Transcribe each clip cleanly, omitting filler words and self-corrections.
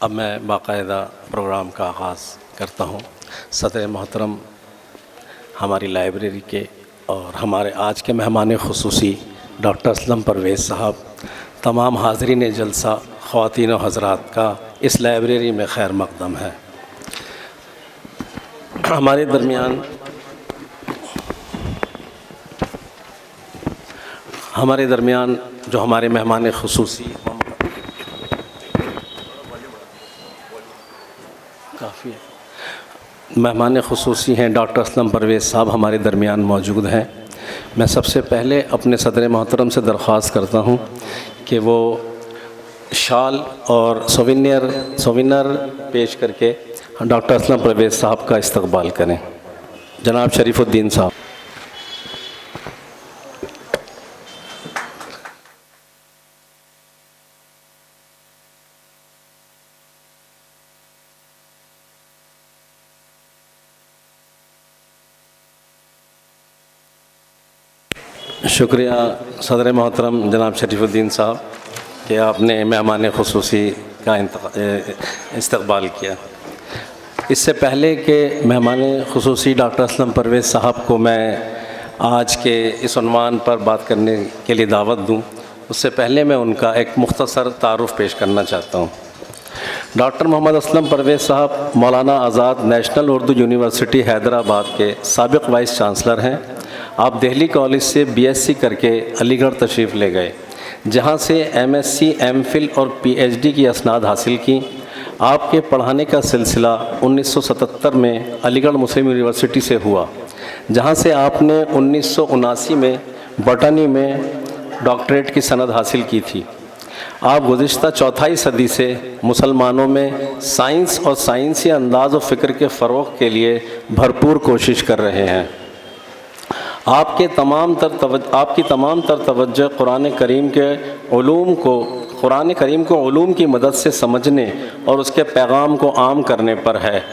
अब मैं बाकायदा प्रोग्राम का आगाज़ करता हूँ। सदर मोहतरम हमारी लाइब्रेरी के और हमारे आज के मेहमान ख़ुसूसी डॉक्टर असलम परवेज़ साहब, तमाम हाज़रीन जलसा, ख़वातीन व हज़रात का इस लाइब्रेरी में खैर मक़दम है। हमारे दरमियान जो हमारे मेहमान ख़ुसूसी काफ़ी मेहमान ख़ुसूसी हैं, डॉक्टर असलम परवेज़ साहब हमारे दरमियान मौजूद हैं। मैं सबसे पहले अपने सदर मोहतरम से दरख्वास्त करता हूं कि वो शाल और सोविनर पेश करके डॉक्टर असलम परवेज़ साहब का इस्तकबाल करें। जनाब शरीफुद्दीन साहब। शुक्रिया सदर मोहतरम जनाब शरीफुद्दीन साहब कि आपने मेहमान ख़ुसूसी का इस्तकबाल किया। इससे पहले कि मेहमान ख़ुसूसी डॉक्टर असलम परवेज़ साहब को मैं आज के इस उन्वान पर बात करने के लिए दावत दूं, उससे पहले मैं उनका एक मुख्तसर तारुफ़ पेश करना चाहता हूं। डॉक्टर मोहम्मद असलम परवेज़ साहब मौलाना आज़ाद नेशनल उर्दू यूनिवर्सिटी हैदराबाद के साबिक़ वाइस चांसलर हैं। आप दिल्ली कॉलेज से बीएससी करके अलीगढ़ तशरीफ़ ले गए, जहां से एमएससी, एमफिल और पीएचडी की असनाद हासिल की। आपके पढ़ाने का सिलसिला 1977 में अलीगढ़ मुस्लिम यूनिवर्सिटी से हुआ, जहां से आपने 1979 में बॉटनी में डॉक्टरेट की सनद हासिल की थी। आप गुज़िश्ता चौथाई सदी से मुसलमानों में साइंस और साइंसी अंदाज़ व फ़िक्र के फ़रोग़ के लिए भरपूर कोशिश कर रहे हैं। आपकी तमाम तर तवज्जो कुरान करीम को उलूम की मदद से समझने और उसके पैगाम को आम करने पर है।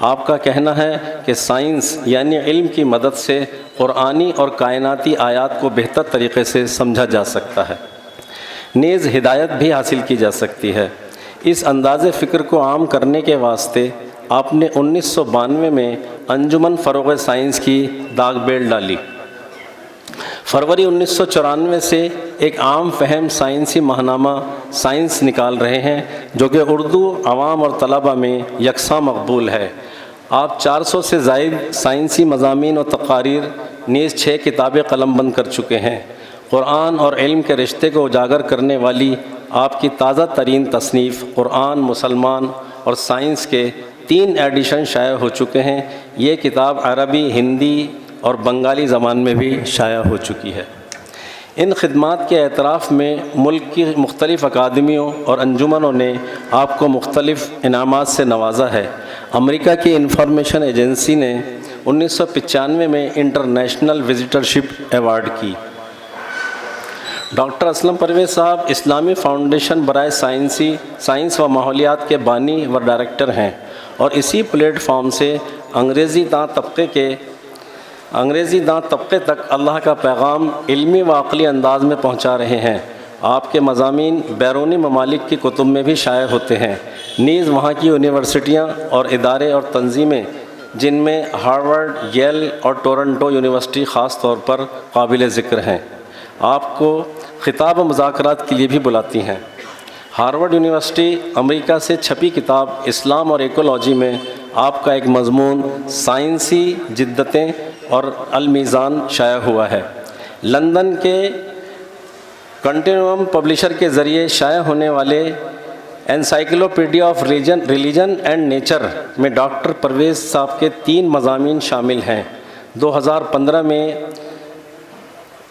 आपका कहना है कि साइंस यानी इल्म की मदद से कुरानी और कायनाती आयात को बेहतर तरीक़े से समझा जा सकता है, नेज़ हिदायत भी हासिल की जा सकती है। इस अंदाज़े फ़िक्र को आम करने के वास्ते आपने 1992 में अंजुमन फ़रोग़ साइंस की दाग बेल डाली। फरवरी 1994 से एक आम फहम साइंसी माहनामा साइंस निकाल रहे हैं, जो कि उर्दू अवाम और तलबा में यकसा मकबूल है। आप 400 से ज़ायद साइंसी मज़ामीन और तक़ारीर नीज़ 6 किताबें कलमबंद कर चुके हैं। कुरान और इल्म के रिश्ते को उजागर करने वाली आपकी ताज़ा तरीन तसनीफ़ कुरान, मुसलमान और साइंस के 3 एडिशन शाया हो चुके हैं। ये किताब अरबी, हिंदी और बंगाली ज़बान में भी शाया हो चुकी है। इन खिदमात के एतराफ़ में मुल्क की मुख्तलिफ़ अकादमियों और अंजुमनों ने आपको मुख्तलिफ़ इनामात से नवाजा है। अमेरिका की इंफॉर्मेशन एजेंसी ने 1995 में इंटरनेशनल विजिटरशिप अवार्ड की। डॉक्टर असलम परवेज़ साहब इस्लामी फाउंडेशन बराए साइंस व माहौलियात के बानी व डायरेक्टर हैं और इसी प्लेटफॉर्म से अंग्रेज़ी दां तबके तक अल्लाह का पैगाम इल्मी व अक़ली अंदाज़ में पहुँचा रहे हैं। आपके मज़ामीन बैरूनी ममालिक की कुतुब में भी शाया होते हैं, नीज़ वहाँ की यूनिवर्सिटियाँ और इदारे और तंजीमें, जिनमें हार्वर्ड, येल और टोरंटो यूनिवर्सिटी ख़ास तौर पर काबिल ज़िक्र हैं, आपको ख़िताब मुज़ाकरात के लिए भी बुलाती हैं। हार्वर्ड यूनिवर्सिटी अमेरिका से छपी किताब इस्लाम और इकोलॉजी में आपका एक मज़मून साइंसी जिद्दतें और अल-मीज़ान शाया हुआ है। लंदन के कंटिन्यूम पब्लिशर के ज़रिए शाया होने वाले encyclopedia of religion and nature में डॉक्टर परवेज़ साहब के 3 मज़ामीन शामिल हैं। 2015 में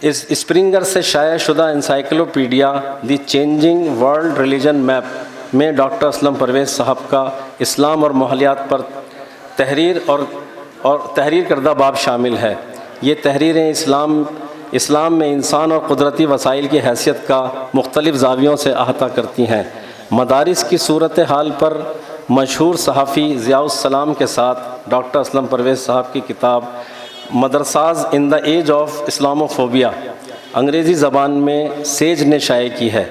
इस स्प्रिंगर से शाया शुदा encyclopedia the changing world religion map में डॉक्टर असलम परवेज़ साहब का इस्लाम और माहौलियात पर तहरीर करदा बाब शामिल है। ये तहरीरें इस्लाम में इंसान और कुदरती वसाइल की हैसियत का मुख्तलिफ़ ज़ावियों से अहाता करती हैं। मदारिस की सूरत हाल पर मशहूर सहाफ़ी ज़ियाउस्सलाम के साथ डॉक्टर असलम परवेज़ साहब की किताब Madrasas in the age of Islamophobia अंग्रेज़ी ज़बान में सेज ने शाये की है।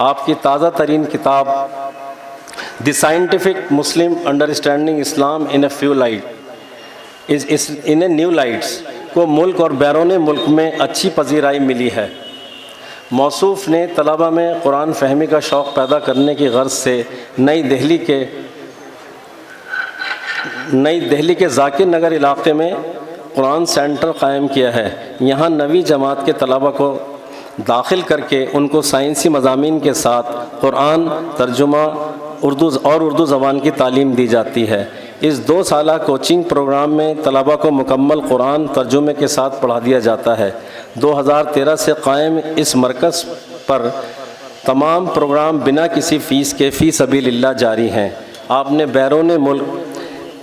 आपकी ताज़ा तरीन किताब the scientific Muslim understanding Islam in a few light in a new lights को मुल्क और बैरून मुल्क में अच्छी पजीराई मिली है। मौसूफ़ ने तलबा में कुरान फ़हमी का शौक़ पैदा करने की गर्ज से नई दिल्ली के ज़ाकिर नगर इलाक़े में कुरान सेंटर कायम किया है। यहाँ 9वीं जमात के तलबा को दाखिल करके उनको साइंसी मज़ामीन के साथ कुरान तर्जुमा उर्दू ज़बान की तालीम दी जाती है। इस 2 साला कोचिंग प्रोग्राम में तलबा को मुकम्मल कुरान तर्जुमे के साथ पढ़ा दिया जाता है। 2013 से कायम इस मरकज़ पर तमाम प्रोग्राम बिना किसी फ़ीस के फ़ी सबीलिल्लाह जारी हैं। आपने बैरून मुल्क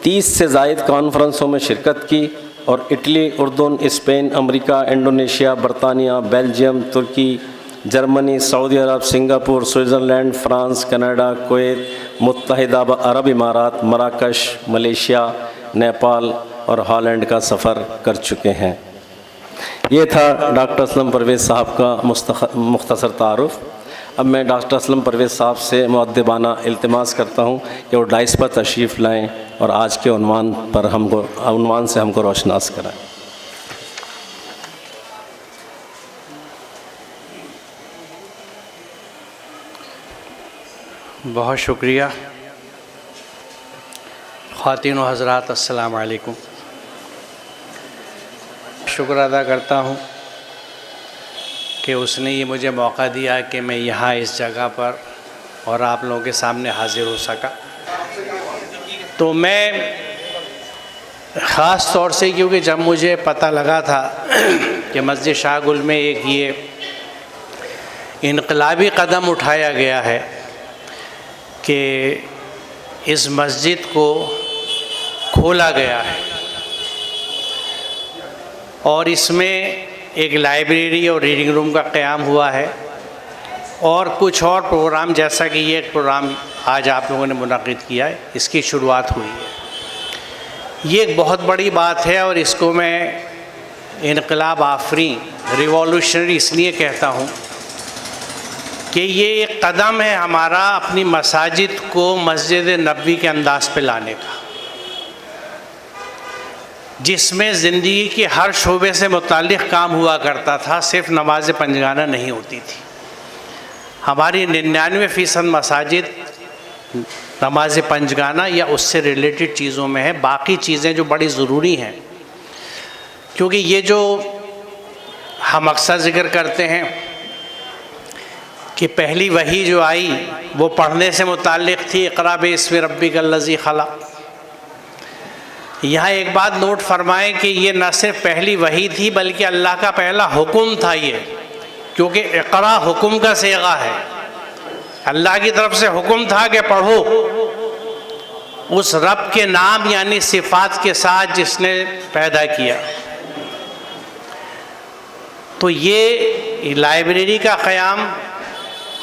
30 से ज़ायद कॉन्फ्रेंसों में शिरकत की और इटली, उर्दन, स्पेन, अमेरिका, इंडोनेशिया, बरतानिया, बेल्जियम, तुर्की, जर्मनी, सऊदी अरब, Singapore, Switzerland, France, Canada, Kuwait, मुत्तहिदा अरब इमारात, मराकश, मलेशिया, नेपाल और हॉलैंड का सफ़र कर चुके हैं। ये था डॉक्टर असलम परवेज़ साहब का मुख्तसर तारुफ़। अब मैं डॉक्टर असलम परवेज़ साहब से मुअद्दिबाना इल्तिमास करता हूँ कि वो डाइस पर तशरीफ़ लाएँ और आज के उन्वान से हमको रोशनास कराएँ। बहुत शुक्रिया। ख़वातीन व हज़रात, अस्सलाम वालेकुम। शुक्र अदा करता हूँ कि उसने ये मुझे मौका दिया कि मैं यहाँ इस जगह पर और आप लोगों के सामने हाज़िर हो सका। तो मैं ख़ास तौर से, क्योंकि जब मुझे पता लगा था कि मस्जिद शाहगुल में एक ये इनकलाबी कदम उठाया गया है कि इस मस्जिद को खोला गया है और इसमें एक लाइब्रेरी और रीडिंग रूम का क़याम हुआ है और कुछ और प्रोग्राम, जैसा कि ये प्रोग्राम आज आप लोगों ने मुनक़िद किया है, इसकी शुरुआत हुई है। ये एक बहुत बड़ी बात है और इसको मैं इनकलाब आफरीन, रिवॉल्यूशनरी इसलिए कहता हूँ कि ये एक कदम है हमारा अपनी मसाजिद को मस्जिद नबवी के अंदाज़ पे लाने का, जिसमें ज़िंदगी के हर शोबे से मुताल्लिक़ काम हुआ करता था, सिर्फ नमाज पंजगाना नहीं होती थी। हमारी 99% मसाजिद नमाज पंजगाना या उससे रिलेटेड चीज़ों में है। बाकी चीज़ें जो बड़ी ज़रूरी हैं, क्योंकि ये जो हम अक्सर ज़िक्र करते हैं कि पहली वही जो आई वो पढ़ने से मुताल्लिक़ थी, इक़रा बिस्मि रब्बिकल्लज़ी खलक़। यहाँ एक बात नोट फरमाएं कि ये न सिर्फ पहली वही थी बल्कि अल्लाह का पहला हुक्म था ये, क्योंकि इक़रा हुक्म का सेगा है। अल्लाह की तरफ से हुक्म था कि पढ़ो उस रब के नाम यानी सिफ़ात के साथ जिसने पैदा किया। तो ये लाइब्रेरी का क़याम,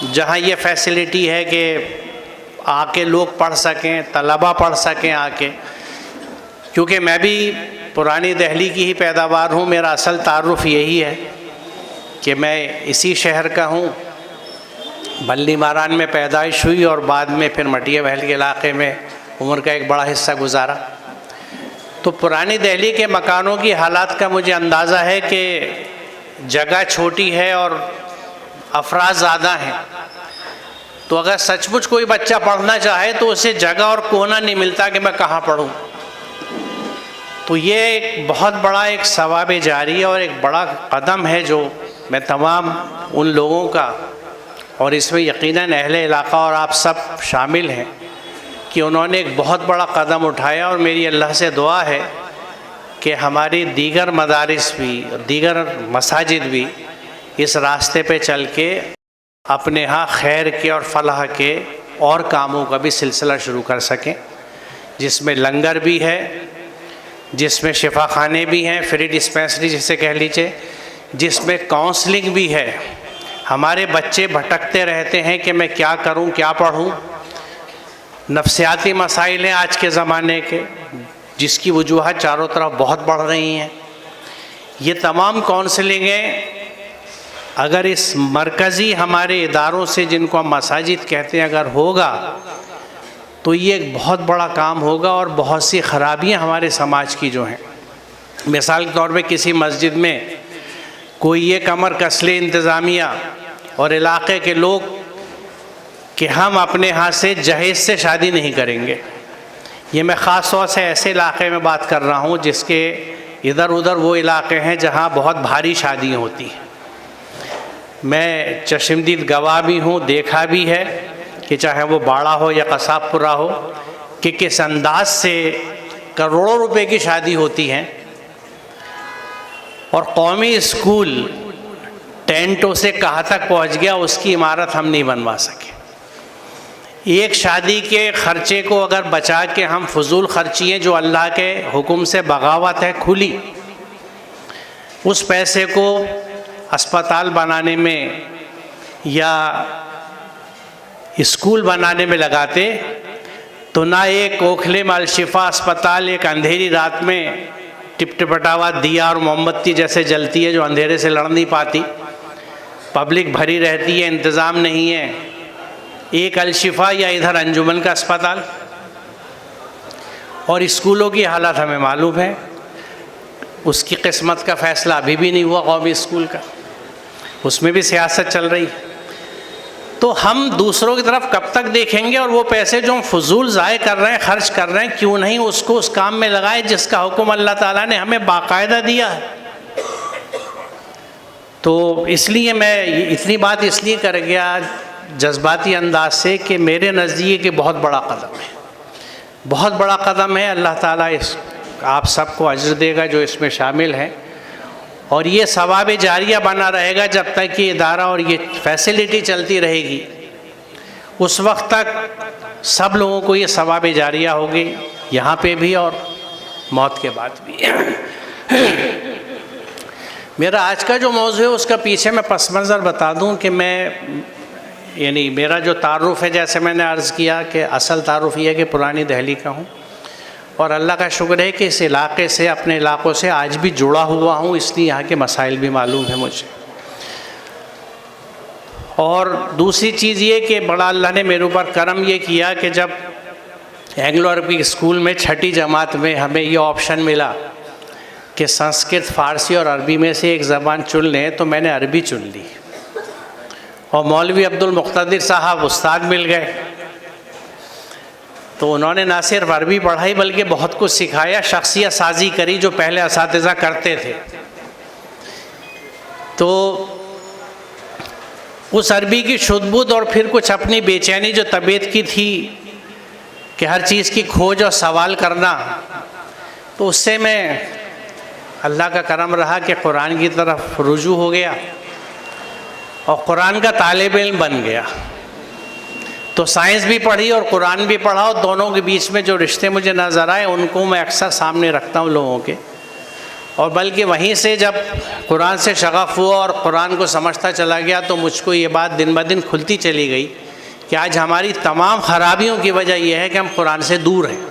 जहाँ ये फैसिलिटी है कि आके लोग पढ़ सकें, तलबा पढ़ सकें आके, क्योंकि मैं भी पुरानी दिल्ली की ही पैदावार हूँ। मेरा असल तारुफ़ यही है कि मैं इसी शहर का हूँ। बल्ली मारान में पैदाइश हुई और बाद में फिर मटिया महल के इलाक़े में उम्र का एक बड़ा हिस्सा गुजारा। तो पुरानी दिल्ली के मकानों की हालात का मुझे अंदाज़ा है कि जगह छोटी है और अफराद ज़्यादा हैं। तो अगर सचमुच कोई बच्चा पढ़ना चाहे तो उसे जगह और कोना नहीं मिलता कि मैं कहाँ पढ़ूँ। तो ये एक बहुत बड़ा एक सवाब जारी और एक बड़ा कदम है जो मैं तमाम उन लोगों का, और इसमें यकीनन अहले इलाक़ा और आप सब शामिल हैं, कि उन्होंने एक बहुत बड़ा कदम उठाया। और मेरी अल्लाह से दुआ है कि हमारी दीगर मदारिस भी, दीगर मसाजिद भी इस रास्ते पे चल के अपने यहाँ खैर के और फलाह के और कामों का भी सिलसिला शुरू कर सकें, जिसमें लंगर भी है, जिसमें शिफा खाने भी हैं, फ्री डिस्पेंसरी जिसे कह लीजिए, जिसमें काउंसलिंग भी है। हमारे बच्चे भटकते रहते हैं कि मैं क्या करूं, क्या पढ़ूं। नफ्सियाती मसाइल हैं आज के ज़माने के, जिसकी वजूहत चारों तरफ बहुत बढ़ रही हैं। ये तमाम काउंसलिंगें अगर इस मरकज़ी हमारे इदारों से, जिनको हम मसाजिद कहते हैं, अगर होगा तो ये एक बहुत बड़ा काम होगा और बहुत सी खराबियां हमारे समाज की जो हैं, मिसाल के तौर पे किसी मस्जिद में कोई ये कमर कस ले इंतज़ामिया और इलाके के लोग कि हम अपने यहाँ से जहेज़ से शादी नहीं करेंगे। ये मैं ख़ास तौर से ऐसे इलाके में बात कर रहा हूँ जिसके इधर उधर वो इलाके हैं जहाँ बहुत भारी शादियाँ होती हैं। मैं चश्मदीद गवाह भी हूँ, देखा भी है कि चाहे वो बाड़ा हो या कसाबपुरा हो कि किस अंदाज से करोड़ों रुपए की शादी होती हैं और कौमी स्कूल टेंटों से कहाँ तक पहुँच गया उसकी इमारत हम नहीं बनवा सके। एक शादी के खर्चे को अगर बचा के हम फजूल खर्चियाँ जो अल्लाह के हुक्म से बगावत है खुली, उस पैसे को अस्पताल बनाने में या स्कूल बनाने में लगाते तो ना एक ओखले में अलशिफा अस्पताल एक अंधेरी रात में टिपटिपटावा दिया और मोमबत्ती जैसे जलती है जो अंधेरे से लड़ नहीं पाती, पब्लिक भरी रहती है, इंतज़ाम नहीं है, एक अलशिफा या इधर अंजुमन का अस्पताल। और स्कूलों की हालत हमें मालूम है, उसकी किस्मत का फ़ैसला अभी भी नहीं हुआ कौमी स्कूल का, उसमें भी सियासत चल रही है। तो हम दूसरों की तरफ कब तक देखेंगे और वो पैसे जो हम फजूल ज़ाय कर रहे हैं, खर्च कर रहे हैं, क्यों नहीं उसको उस काम में लगाए जिसका हुक्म अल्लाह ताला ने हमें बाकायदा दिया है। तो इसलिए मैं इतनी बात इसलिए कर गया जज्बाती अंदाज से कि मेरे नज़दीक ये बहुत बड़ा कदम है, बहुत बड़ा कदम है। अल्लाह ताला इस आप सबको अज्र देगा जो इसमें शामिल हैं, और ये सवाब जारिया बना रहेगा जब तक कि इदारा और ये फैसिलिटी चलती रहेगी। उस वक्त तक सब लोगों को ये सवाब जारिया होगी, यहाँ पे भी और मौत के बाद भी। मेरा आज का जो मौज़ू है उसका पीछे मैं पस मंज़र बता दूँ कि यानी मेरा जो तारुफ़ है, जैसे मैंने अर्ज़ किया कि असल तारुफ़ ये है कि पुरानी दिल्ली का हूँ और अल्लाह का शुक्र है कि इस इलाके से, अपने इलाक़ों से आज भी जुड़ा हुआ हूँ, इसलिए यहाँ के मसाइल भी मालूम है मुझे। और दूसरी चीज़ ये कि बड़ा अल्लाह ने मेरे ऊपर करम ये किया कि जब एंग्लो अरबिक स्कूल में छठी जमात में हमें ये ऑप्शन मिला कि संस्कृत, फ़ारसी और अरबी में से एक ज़बान चुन लें, तो मैंने अरबी चुन ली और मौलवी अब्दुल मुक़्तदिर साहब उस्ताद मिल गए, तो उन्होंने ना सिर्फ अरबी पढ़ाई बल्कि बहुत कुछ सिखाया, शख्सियत साजी करी जो पहले असातिज़ा करते थे। तो उस अरबी की शुद्ध और फिर कुछ अपनी बेचैनी जो तबीयत की थी कि हर चीज़ की खोज और सवाल करना, तो उससे मैं अल्लाह का करम रहा कि कुरान की तरफ रुजू हो गया और कुरान का तालिब इल्म बन गया। तो साइंस भी पढ़ी और कुरान भी पढ़ा, और दोनों के बीच में जो रिश्ते मुझे नज़र आए उनको मैं अक्सर सामने रखता हूँ लोगों के। और बल्कि वहीं से जब कुरान से शगफ़ हुआ और कुरान को समझता चला गया तो मुझको ये बात दिन ब दिन खुलती चली गई कि आज हमारी तमाम ख़राबियों की वजह यह है कि हम कुरान से दूर हैं।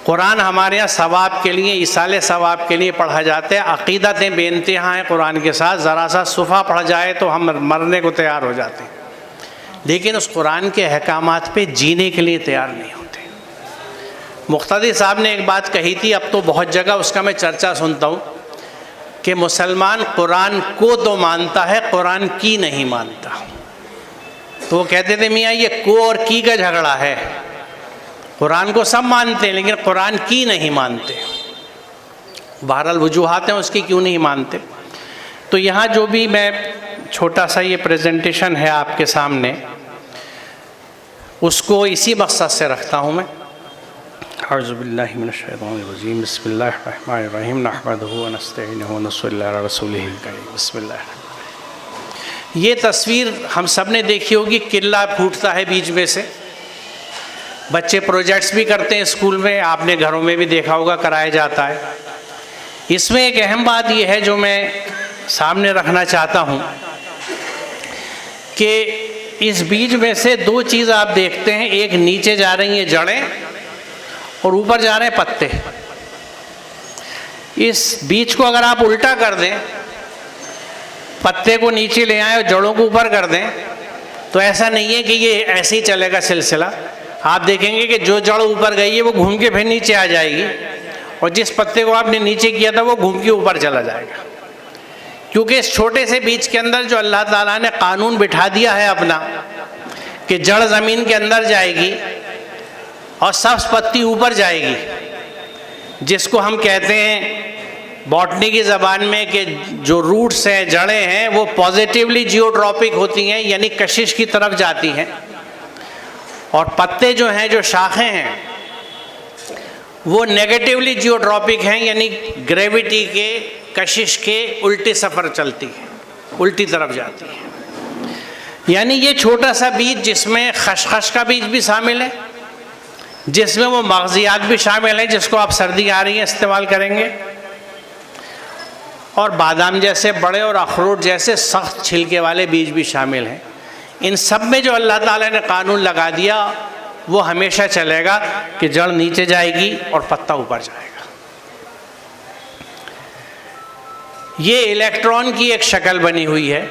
कुरान हमारे यहाँ सवाब के लिए, इसाले सवाब के लिए पढ़ा जाता है, अक़ीदतें बेइंतहा हैं कुरान के साथ, ज़रा सा सुफ़ा पढ़ जाए तो हम मरने को तैयार हो जाते हैं, लेकिन उस कुरान के अहकामात पे जीने के लिए तैयार नहीं होते। मुक़्तदी साहब ने एक बात कही थी, अब तो बहुत जगह उसका मैं चर्चा सुनता हूँ कि मुसलमान कुरान को तो मानता है, कुरान की नहीं मानता। तो वो कहते थे मियाँ ये को और की का झगड़ा है, कुरान को सब मानते हैं लेकिन कुरान की नहीं मानते। बहरहाल वजूहात हैं उसकी क्यों नहीं मानते। तो यहाँ जो भी मैं छोटा सा ये प्रेजेंटेशन है आपके सामने, उसको इसी मकसद से रखता हूँ मैं। अऊज़ु बिल्लाहि मिनश शैतानिर रजीम, बिस्मिल्लाहिर रहमानिर रहीम, नहमदुहु व नस्तईनुहु व नसल्ली अला रसूलिहिल करीम, बिस्मिल्लाह। ये तस्वीर हम सब ने देखी होगी, किला फूटता है बीच में से, बच्चे प्रोजेक्ट्स भी करते हैं स्कूल में, आपने घरों में भी देखा होगा, कराया जाता है। इसमें एक अहम बात यह है जो मैं सामने रखना चाहता हूँ कि इस बीज में से दो चीज़ आप देखते हैं, एक नीचे जा रही हैं जड़ें और ऊपर जा रहे हैं पत्ते। इस बीज को अगर आप उल्टा कर दें, पत्ते को नीचे ले आए और जड़ों को ऊपर कर दें, तो ऐसा नहीं है कि ये ऐसे ही चलेगा सिलसिला। आप देखेंगे कि जो जड़ ऊपर गई है वो घूम के फिर नीचे आ जाएगी, और जिस पत्ते को आपने नीचे किया था वो घूम के ऊपर चला जाएगा। क्योंकि इस छोटे से बीज के अंदर जो अल्लाह ताला ने कानून बिठा दिया है अपना, कि जड़ ज़मीन के अंदर जाएगी और सब्ज पत्ती ऊपर जाएगी, जिसको हम कहते हैं बॉटनी की ज़बान में कि जो रूट्स हैं, जड़ें हैं, वो पॉजिटिवली जियोट्रॉपिक होती हैं, यानी कशिश की तरफ जाती हैं, और पत्ते जो हैं, जो शाखें हैं, वो नेगेटिवली जियोट्रॉपिक हैं, यानी ग्रेविटी के, कशिश के उल्टे सफ़र चलती है, उल्टी तरफ जाती है। यानी ये छोटा सा बीज जिसमें खसखस का बीज भी शामिल है, जिसमें वो मगजियात भी शामिल है जिसको आप सर्दी आ रही है इस्तेमाल करेंगे, और बादाम जैसे बड़े और अखरोट जैसे सख्त छिलके वाले बीज भी शामिल हैं। इन सब में जो अल्लाह ताला ने कानून लगा दिया वो हमेशा चलेगा कि जड़ नीचे जाएगी और पत्ता ऊपर जाएगा। ये इलेक्ट्रॉन की एक शक्ल बनी हुई है,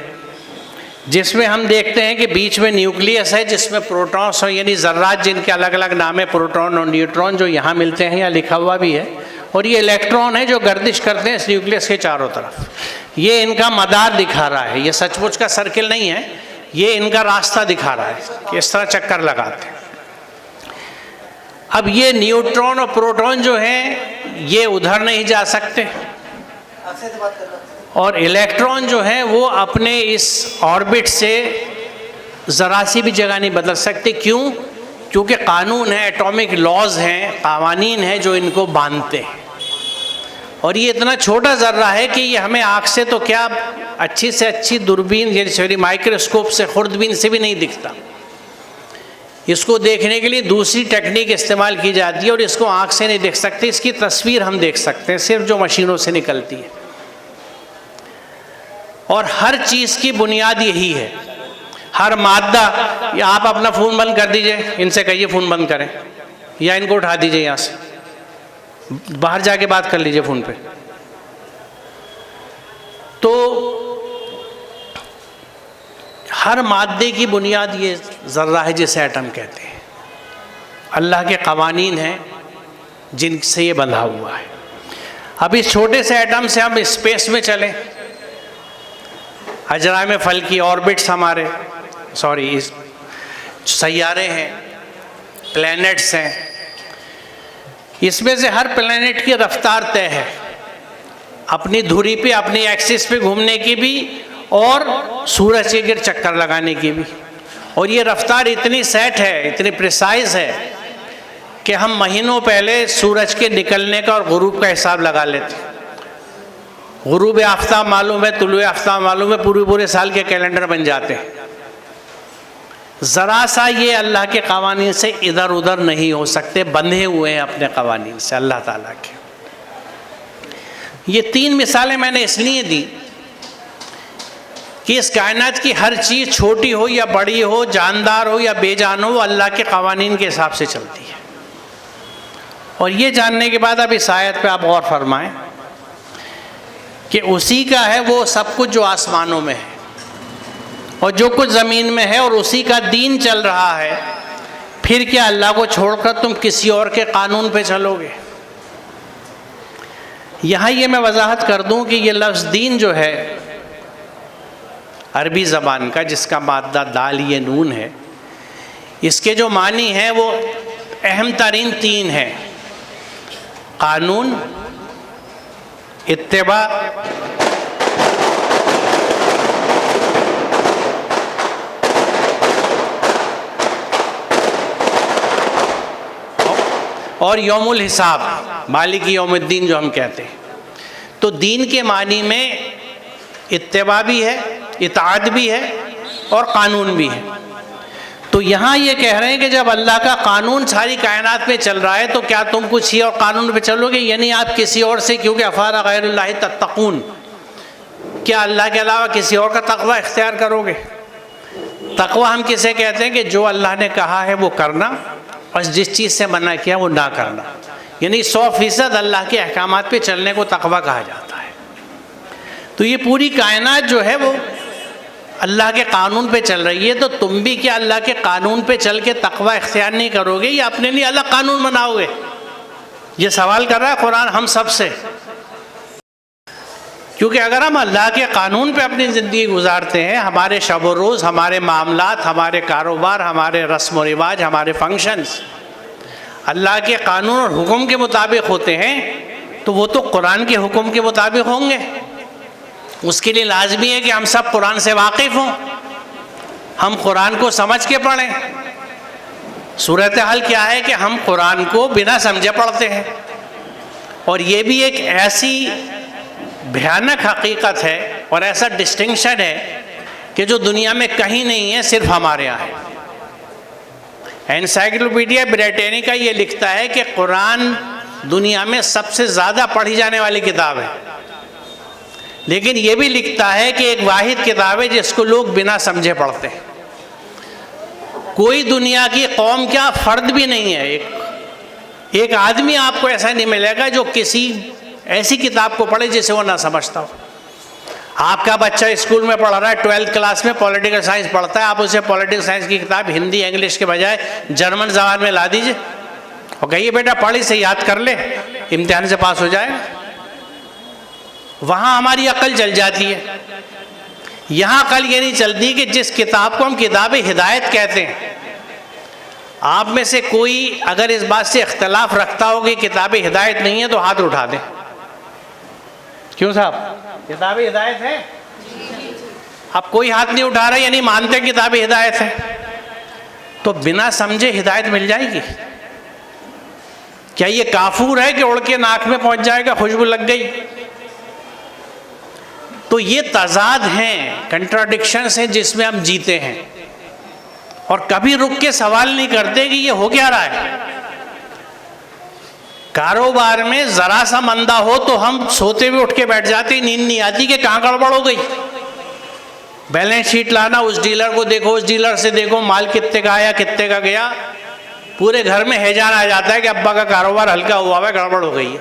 जिसमें हम देखते हैं कि बीच में न्यूक्लियस है, जिसमें प्रोटॉन्स और यानी ज़र्रात, जिनके अलग अलग नाम है, प्रोटॉन और न्यूट्रॉन, जो यहाँ मिलते हैं, यहाँ लिखा हुआ भी है, और ये इलेक्ट्रॉन है जो गर्दिश करते हैं इस न्यूक्लियस के चारों तरफ। ये इनका मदार दिखा रहा है, ये सचमुच का सर्किल नहीं है, ये इनका रास्ता दिखा रहा है कि इस तरह चक्कर लगाते हैं। अब ये न्यूट्रॉन और प्रोटॉन जो हैं ये उधर नहीं जा सकते, और इलेक्ट्रॉन जो है वो अपने इस ऑर्बिट से ज़रा सी भी जगह नहीं बदल सकते। क्यों? क्योंकि कानून है, एटॉमिक लॉज हैं, कावानीन हैं जो इनको बांधते हैं। और ये इतना छोटा ज़र्रा है कि ये हमें आँख से तो क्या, अच्छी से अच्छी दूरबीन यानी माइक्रोस्कोप से, खुर्दबीन से भी नहीं दिखता। इसको देखने के लिए दूसरी टेक्निक इस्तेमाल की जाती है, और इसको आँख से नहीं देख सकते, इसकी तस्वीर हम देख सकते हैं सिर्फ जो मशीनों से निकलती है। और हर चीज़ की बुनियाद यही है, हर मादा। आप अपना फ़ोन बंद कर दीजिए, इनसे कहिए फ़ोन बंद करें, या इनको उठा दीजिए यहाँ से, बाहर जाके बात कर लीजिए फ़ोन पे। तो हर मादे की बुनियाद ये ज़र्रा है जिसे एटम कहते हैं। अल्लाह के कवानीन हैं जिनसे ये बंधा हुआ है। अब इस छोटे से एटम से हम स्पेस में चलें, अजराम फल की ऑर्बिट्स हमारे, इस सैयारे हैं, प्लैनेट्स हैं, इसमें से हर प्लैनेट की रफ्तार तय है, अपनी धुरी पे, अपनी एक्सिस पे घूमने की भी, और सूरज के गिर चक्कर लगाने की भी। और ये रफ्तार इतनी सेट है, इतनी प्रिसाइज है कि हम महीनों पहले सूरज के निकलने का और गुरूब का हिसाब लगा लेते हैं। गुरूब आफ्ताब मालूम है, तुलुए आफ्ताब मालूम है, पूरे साल के कैलेंडर बन जाते हैं। ज़रा सा ये अल्लाह के कवानीन से इधर उधर नहीं हो सकते, बंधे हुए हैं अपने कवानीन से अल्लाह ताला के। ये 3 मिसालें मैंने इसलिए दी कि इस कायनात की हर चीज़, छोटी हो या बड़ी हो, जानदार हो या बेजान हो, वो अल्लाह के कवानीन के हिसाब से चलती है। और ये जानने के बाद अब इस आयत पे आप गौर फरमाएं कि उसी का है वो सब कुछ जो आसमानों में है और जो कुछ ज़मीन में है, और उसी का दीन चल रहा है। फिर क्या अल्लाह को छोड़कर तुम किसी और के कानून पे चलोगे? यहाँ ये मैं वजाहत कर दूँ कि ये लफ्ज़ दीन जो है अरबी ज़बान का, जिसका मादा दाल ये नून है, इसके जो मानी हैं वो अहम तरीन 3 हैं: कानून, इत्तिबा और यौमुल हिसाब, मालिक यौमुद्दीन जो हम कहते हैं। तो दीन के मानी में इत्तिबा भी है, इताअत भी है और कानून भी है। तो यहाँ ये कह रहे हैं कि जब अल्लाह का कानून सारी कायनात में चल रहा है तो क्या तुम कुछ ही और कानून पे चलोगे? यानी आप किसी और से, क्योंकि अफारा गैरुल्लाहि तत्तकून, क्या अल्लाह के अलावा किसी और का तकवा इख्तियार करोगे? तकवा हम किसे कहते हैं कि जो अल्लाह ने कहा है वो करना और जिस चीज़ से मना किया वो ना करना, यानी 100% अल्लाह के अहकामात पे चलने को तकवा कहा जाता है। तो ये पूरी कायनात जो है वो अल्लाह के कानून पे चल रही है, तो तुम भी क्या अल्लाह के कानून पे चल के तकवा इख्तियार नहीं करोगे या अपने लिए अलग कानून बनाओगे? ये सवाल कर रहा है कुरान हम सब से। क्योंकि अगर हम अल्लाह के कानून पे अपनी ज़िंदगी गुजारते हैं, हमारे शब व रोज़, हमारे मामलात, हमारे कारोबार, हमारे रस्म व रिवाज, हमारे फंक्शंस अल्लाह के कानून और हुक्म के मुताबिक होते हैं, तो वो तो कुरान के हुक्म के मुताबिक होंगे। उसके लिए लाजमी है कि हम सब कुरान से वाकिफ़ हों, हम कुरान को समझ के पढ़ें। सूरत हाल क्या है कि हम कुरान को बिना समझे पढ़ते हैं, और ये भी एक ऐसी भयानक हकीकत है और ऐसा डिस्टिंक्शन है कि जो दुनिया में कहीं नहीं है, सिर्फ हमारे यहाँ है। एनसाइक्लोपीडिया ब्रिटानिका ये लिखता है कि कुरान दुनिया में सबसे ज़्यादा पढ़ी जाने वाली किताब है, लेकिन ये भी लिखता है कि एक वाहिद किताब है जिसको लोग बिना समझे पढ़ते हैं। कोई दुनिया की कौम क्या फ़र्द भी नहीं है, एक आदमी आपको ऐसा नहीं मिलेगा जो किसी ऐसी किताब को पढ़े जिसे वो ना समझता हो। आपका बच्चा स्कूल में पढ़ रहा है, 12th क्लास में पॉलिटिकल साइंस पढ़ता है, आप उसे पॉलिटिकल साइंस की किताब हिंदी इंग्लिश के बजाय जर्मन ज़बान में ला दीजिए और कहिए बेटा पढ़ इसे याद कर ले, इम्तिहान से पास हो जाएगा। वहाँ हमारी अक्ल जल जाती है। यहाँ अक्ल ये नहीं चलती कि जिस किताब को हम किताब हिदायत कहते हैं, आप में से कोई अगर इस बात से इख्तलाफ रखता हो कि किताब हिदायत नहीं है तो हाथ उठा दें। क्यों साहब, किताब हिदायत है? अब कोई हाथ नहीं उठा रहा, यानी मानते किताब हिदायत है। तो बिना समझे हिदायत मिल जाएगी? क्या ये काफूर है कि उड़ के नाक में पहुंच जाएगा, खुशबू लग गई? तो ये तजाद हैं, कंट्राडिक्शंस हैं जिसमें हम जीते हैं, और कभी रुक के सवाल नहीं करते कि ये हो क्या रहा है। कारोबार में जरा सा मंदा हो तो हम सोते हुए उठ के बैठ जाते, नींद नहीं आती कि कहाँ गड़बड़ हो गई। बैलेंस शीट लाना, उस डीलर को देखो, उस डीलर से देखो, माल कितने का आया कितने का गया, पूरे घर में हैजान आ जाता है कि अब्बा का कारोबार हल्का हुआ है, गड़बड़ हो गई है।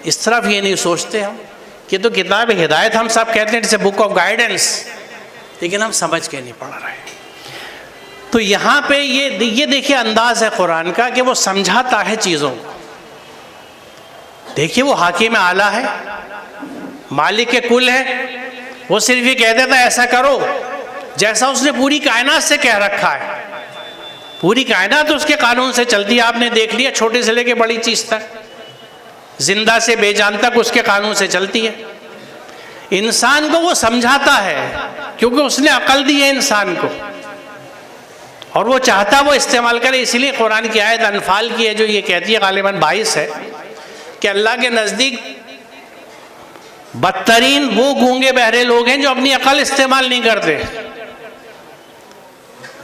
इस तरफ ये नहीं सोचते हम कि तो किताब हिदायत हम सब कहते हैं, it's a book of guidance, लेकिन हम समझ के नहीं पढ़ रहे। तो यहाँ पे ये देखिए अंदाज है कुरान का कि वो समझाता है चीज़ों को। देखिए वो हाकिम आला है, मालिक के कुल है, वो सिर्फ ये कह देता है ऐसा करो जैसा उसने पूरी कायनात से कह रखा है। पूरी कायनात तो उसके कानून से चलती है, आपने देख लिया, छोटे से लेके बड़ी चीज़ तक, जिंदा से बेजान तक उसके कानून से चलती है। इंसान को वो समझाता है क्योंकि उसने अकल दी है इंसान को, और वो चाहता वो इस्तेमाल करे। इसलिए कुरान की आयत अनफाल की है जो ये कहती है, गालिबन 22 है, कि अल्लाह के नज़दीक बदतरीन वो गूंगे बहरे लोग हैं जो अपनी अकल इस्तेमाल नहीं करते।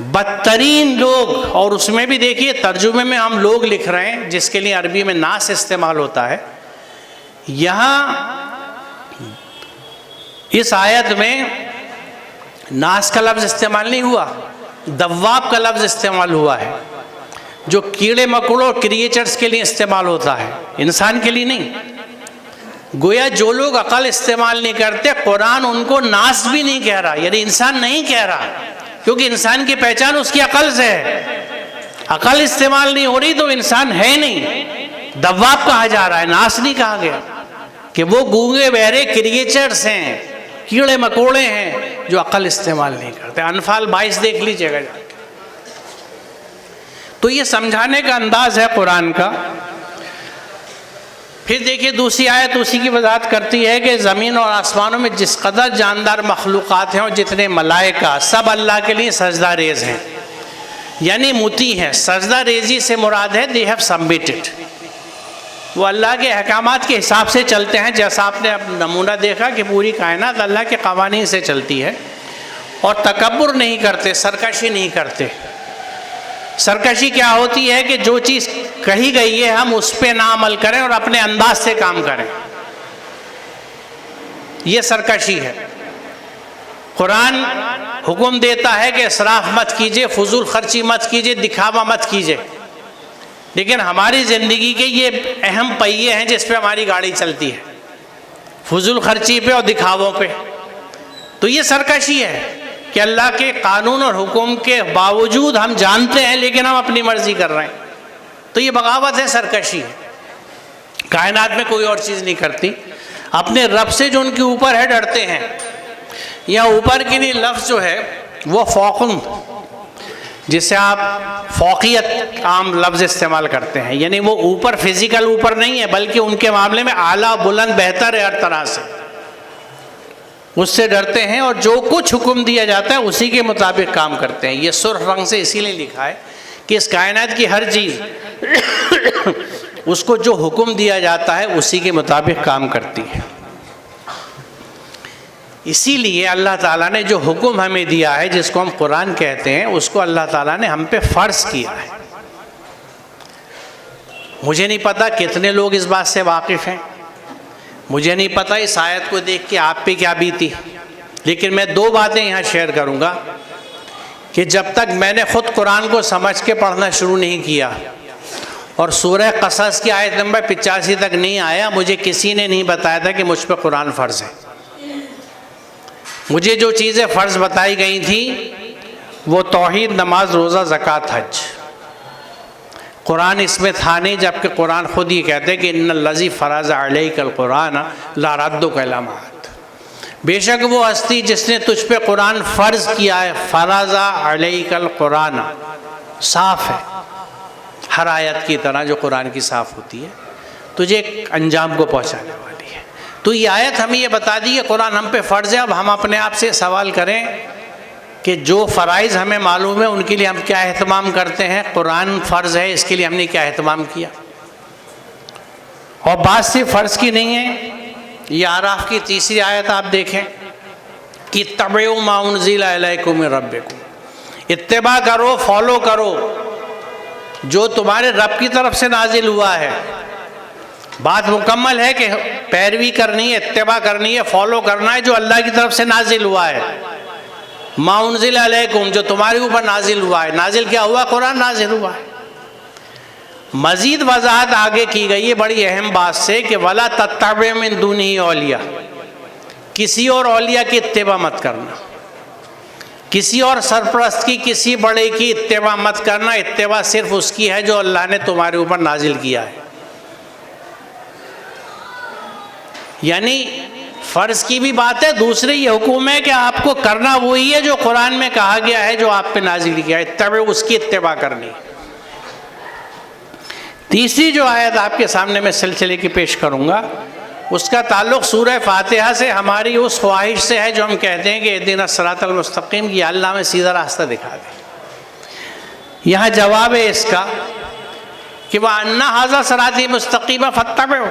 बदतरीन लोग, और उसमें भी देखिए तर्जुमे में हम लोग लिख रहे हैं जिसके लिए अरबी में नास इस्तेमाल होता है। यहाँ इस आयत में नास का लफ्ज़ इस्तेमाल नहीं हुआ, दव्वाब का लफ्ज़ इस्तेमाल हुआ है, जो कीड़े मकोड़ों और क्रिएचर्स के लिए इस्तेमाल होता है, इंसान के लिए नहीं। गोया जो लोग अकल इस्तेमाल नहीं करते, कुरान उनको नास भी नहीं कह रहा, यानी इंसान नहीं कह रहा, क्योंकि इंसान की पहचान उसकी अकल से है। अकल इस्तेमाल नहीं हो रही तो इंसान है नहीं। दव्वाब कहा जा रहा है, नास नहीं कहा गया, कि वो गूंगे बहरे क्रिएचर्स हैं, कीड़े मकोड़े हैं जो अकल इस्तेमाल नहीं करते। अनफाल 22 देख लीजिएगा। तो ये समझाने का अंदाज है कुरान का। फिर देखिए दूसरी आयत उसी की वजाहत करती है कि ज़मीन और आसमानों में जिस कदर जानदार मखलूक़ात हैं और जितने मलाइका, सब अल्लाह के लिए सजदा रेज़ हैं, यानी मुती हैं। सजदा रेज़ी से मुराद है दे हैव सबमिटेड, वो अल्लाह के अहकामात के हिसाब से चलते हैं। जैसा आपने अब नमूना देखा कि पूरी कायनात अल्लाह के क़वानीन से चलती है, और तकब्बुर नहीं करते, सरकशी नहीं करते। सरकशी क्या होती है कि जो चीज़ कही गई है हम उस पर ना अमल करें और अपने अंदाज से काम करें, ये सरकशी है। कुरान हुक्म देता है कि इसराफ मत कीजिए, फजूल खर्ची मत कीजिए, दिखावा मत कीजिए, लेकिन हमारी ज़िंदगी के ये अहम पहिए हैं जिस पे हमारी गाड़ी चलती है, फजूल खर्ची पे और दिखावों पे। तो ये सरकशी है कि अल्लाह के कानून और हुक्म के बावजूद हम जानते हैं लेकिन हम अपनी मर्जी कर रहे हैं, तो ये बगावत है, सरकशी है। कायनात में कोई और चीज़ नहीं करती, अपने रब से जो उनके ऊपर है डरते हैं। या ऊपर के लिए लफ्ज़ जो है वो फ़ौक़ुन, जिससे आप फ़ौक़ियत आम लफ्ज़ इस्तेमाल करते हैं, यानी वो ऊपर फिज़िकल ऊपर नहीं है बल्कि उनके मामले में आला बुलंद बेहतर है हर तरह से, उससे डरते हैं और जो कुछ हुक्म दिया जाता है उसी के मुताबिक काम करते हैं। ये सुर्ख रंग से इसीलिए लिखा है कि इस कायनात की हर चीज़ उसको जो हुक्म दिया जाता है उसी के मुताबिक काम करती है। इसीलिए अल्लाह ताला ने जो हुक्म हमें दिया है, जिसको हम कुरान कहते हैं, उसको अल्लाह ताला ने हम पे फ़र्ज़ किया है। मुझे नहीं पता कितने लोग इस बात से वाकिफ़ हैं, मुझे नहीं पता इस आयत को देख के आप पे क्या बीती, लेकिन मैं दो बातें यहाँ शेयर करूँगा कि जब तक मैंने ख़ुद कुरान को समझ के पढ़ना शुरू नहीं किया और सूरह क़सस की आयत नंबर 85 तक नहीं आया, मुझे किसी ने नहीं बताया था कि मुझ पर कुरान फ़र्ज़ है। मुझे जो चीज़ें फ़र्ज़ बताई गई थी वो तौहीद, नमाज, रोज़ा, ज़कात, हज, कुरान इसमें था नहीं, जबकि कुरान ख़ुद ही कहते हैं कि इन्नल्लज़ी फ़रज़ अलैकल कुरान ला रद्दुका इला माद, बेशक वो हस्ती जिसने तुझ पे कुरान फ़र्ज़ किया है, फ़रज़ अलैकल कुरान, साफ़ है हर आयत की तरह जो कुरान की साफ़ होती है, तुझे एक अंजाम को पहुँचाने वाली है। तो ये आयत हमें ये बता दी है कुरान हम पे फ़र्ज़ है। अब हम अपने आप से सवाल करें कि जो फ़राइज़ हमें मालूम है उनके लिए हम क्या एहतमाम करते हैं। कुरान फ़र्ज़ है, इसके लिए हमने क्या एहतमाम किया। और बात सिर्फ फ़र्ज़ की नहीं है, ये आराफ की 3री आयत आप देखें कि तबउ मा उनज़िला इलैकुम मिन रब्बिकुम, इत्तिबा करो, फॉलो करो जो तुम्हारे रब की तरफ से नाजिल हुआ है। बात मुकम्मल है कि पैरवी करनी है, इत्तिबा करनी है, फॉलो करना है जो अल्लाह की तरफ से नाजिल हुआ है। मा उनज़िला अलैकुम, जो तुम्हारे ऊपर नाजिल हुआ है। नाजिल क्या हुआ? कुरान नाजिल हुआ है। मज़ीद वजाहत आगे की गई है बड़ी अहम बात से कि वला तत्तबि मिन दूनिही औलिया, किसी और औलिया की इत्तिबा मत करना, किसी और सरपरस्त की, किसी बड़े की इत्तिबा मत करना। इत्तिबा सिर्फ उसकी है जो अल्लाह ने तुम्हारे ऊपर नाजिल किया है। यानी फ़र्ज़ की भी बात है, दूसरी ये हुक्म है कि आपको करना वही है जो कुरान में कहा गया है, जो आप पे नाजिल किया है, इत्तिबा, उसकी इत्तिबा करनी। तीसरी जो आयत आपके सामने मैं सिलसिले की पेश करूँगा उसका ताल्लुक़ सूरह फातिहा से, हमारी उस ख्वाहिश से है जो हम कहते हैं कि इहदिना सिरातल मुस्तक़ीम, कि अल्लाह में सीधा रास्ता दिखा दे। यहाँ जवाब है इसका कि वह अन्ना हाज़ा सिराती मुस्तक़ीमा फत्तबिऊ,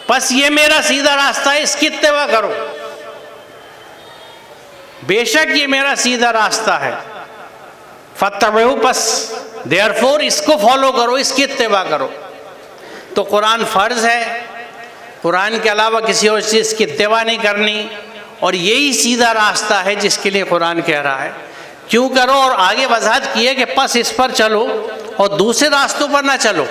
बस ये मेरा सीधा रास्ता है, इसकी इत्तिबा करो। बेशक ये मेरा सीधा रास्ता है, फत्तबिऊ, बस देयरफॉर इसको फॉलो करो, इसकी इत्तिबा करो। तो कुरान फ़र्ज़ है, कुरान के अलावा किसी और चीज़ की इत्तिबा नहीं करनी, और यही सीधा रास्ता है जिसके लिए कुरान कह रहा है क्यों करो। और आगे वजाहत की है कि बस इस पर चलो और दूसरे रास्तों पर ना चलो,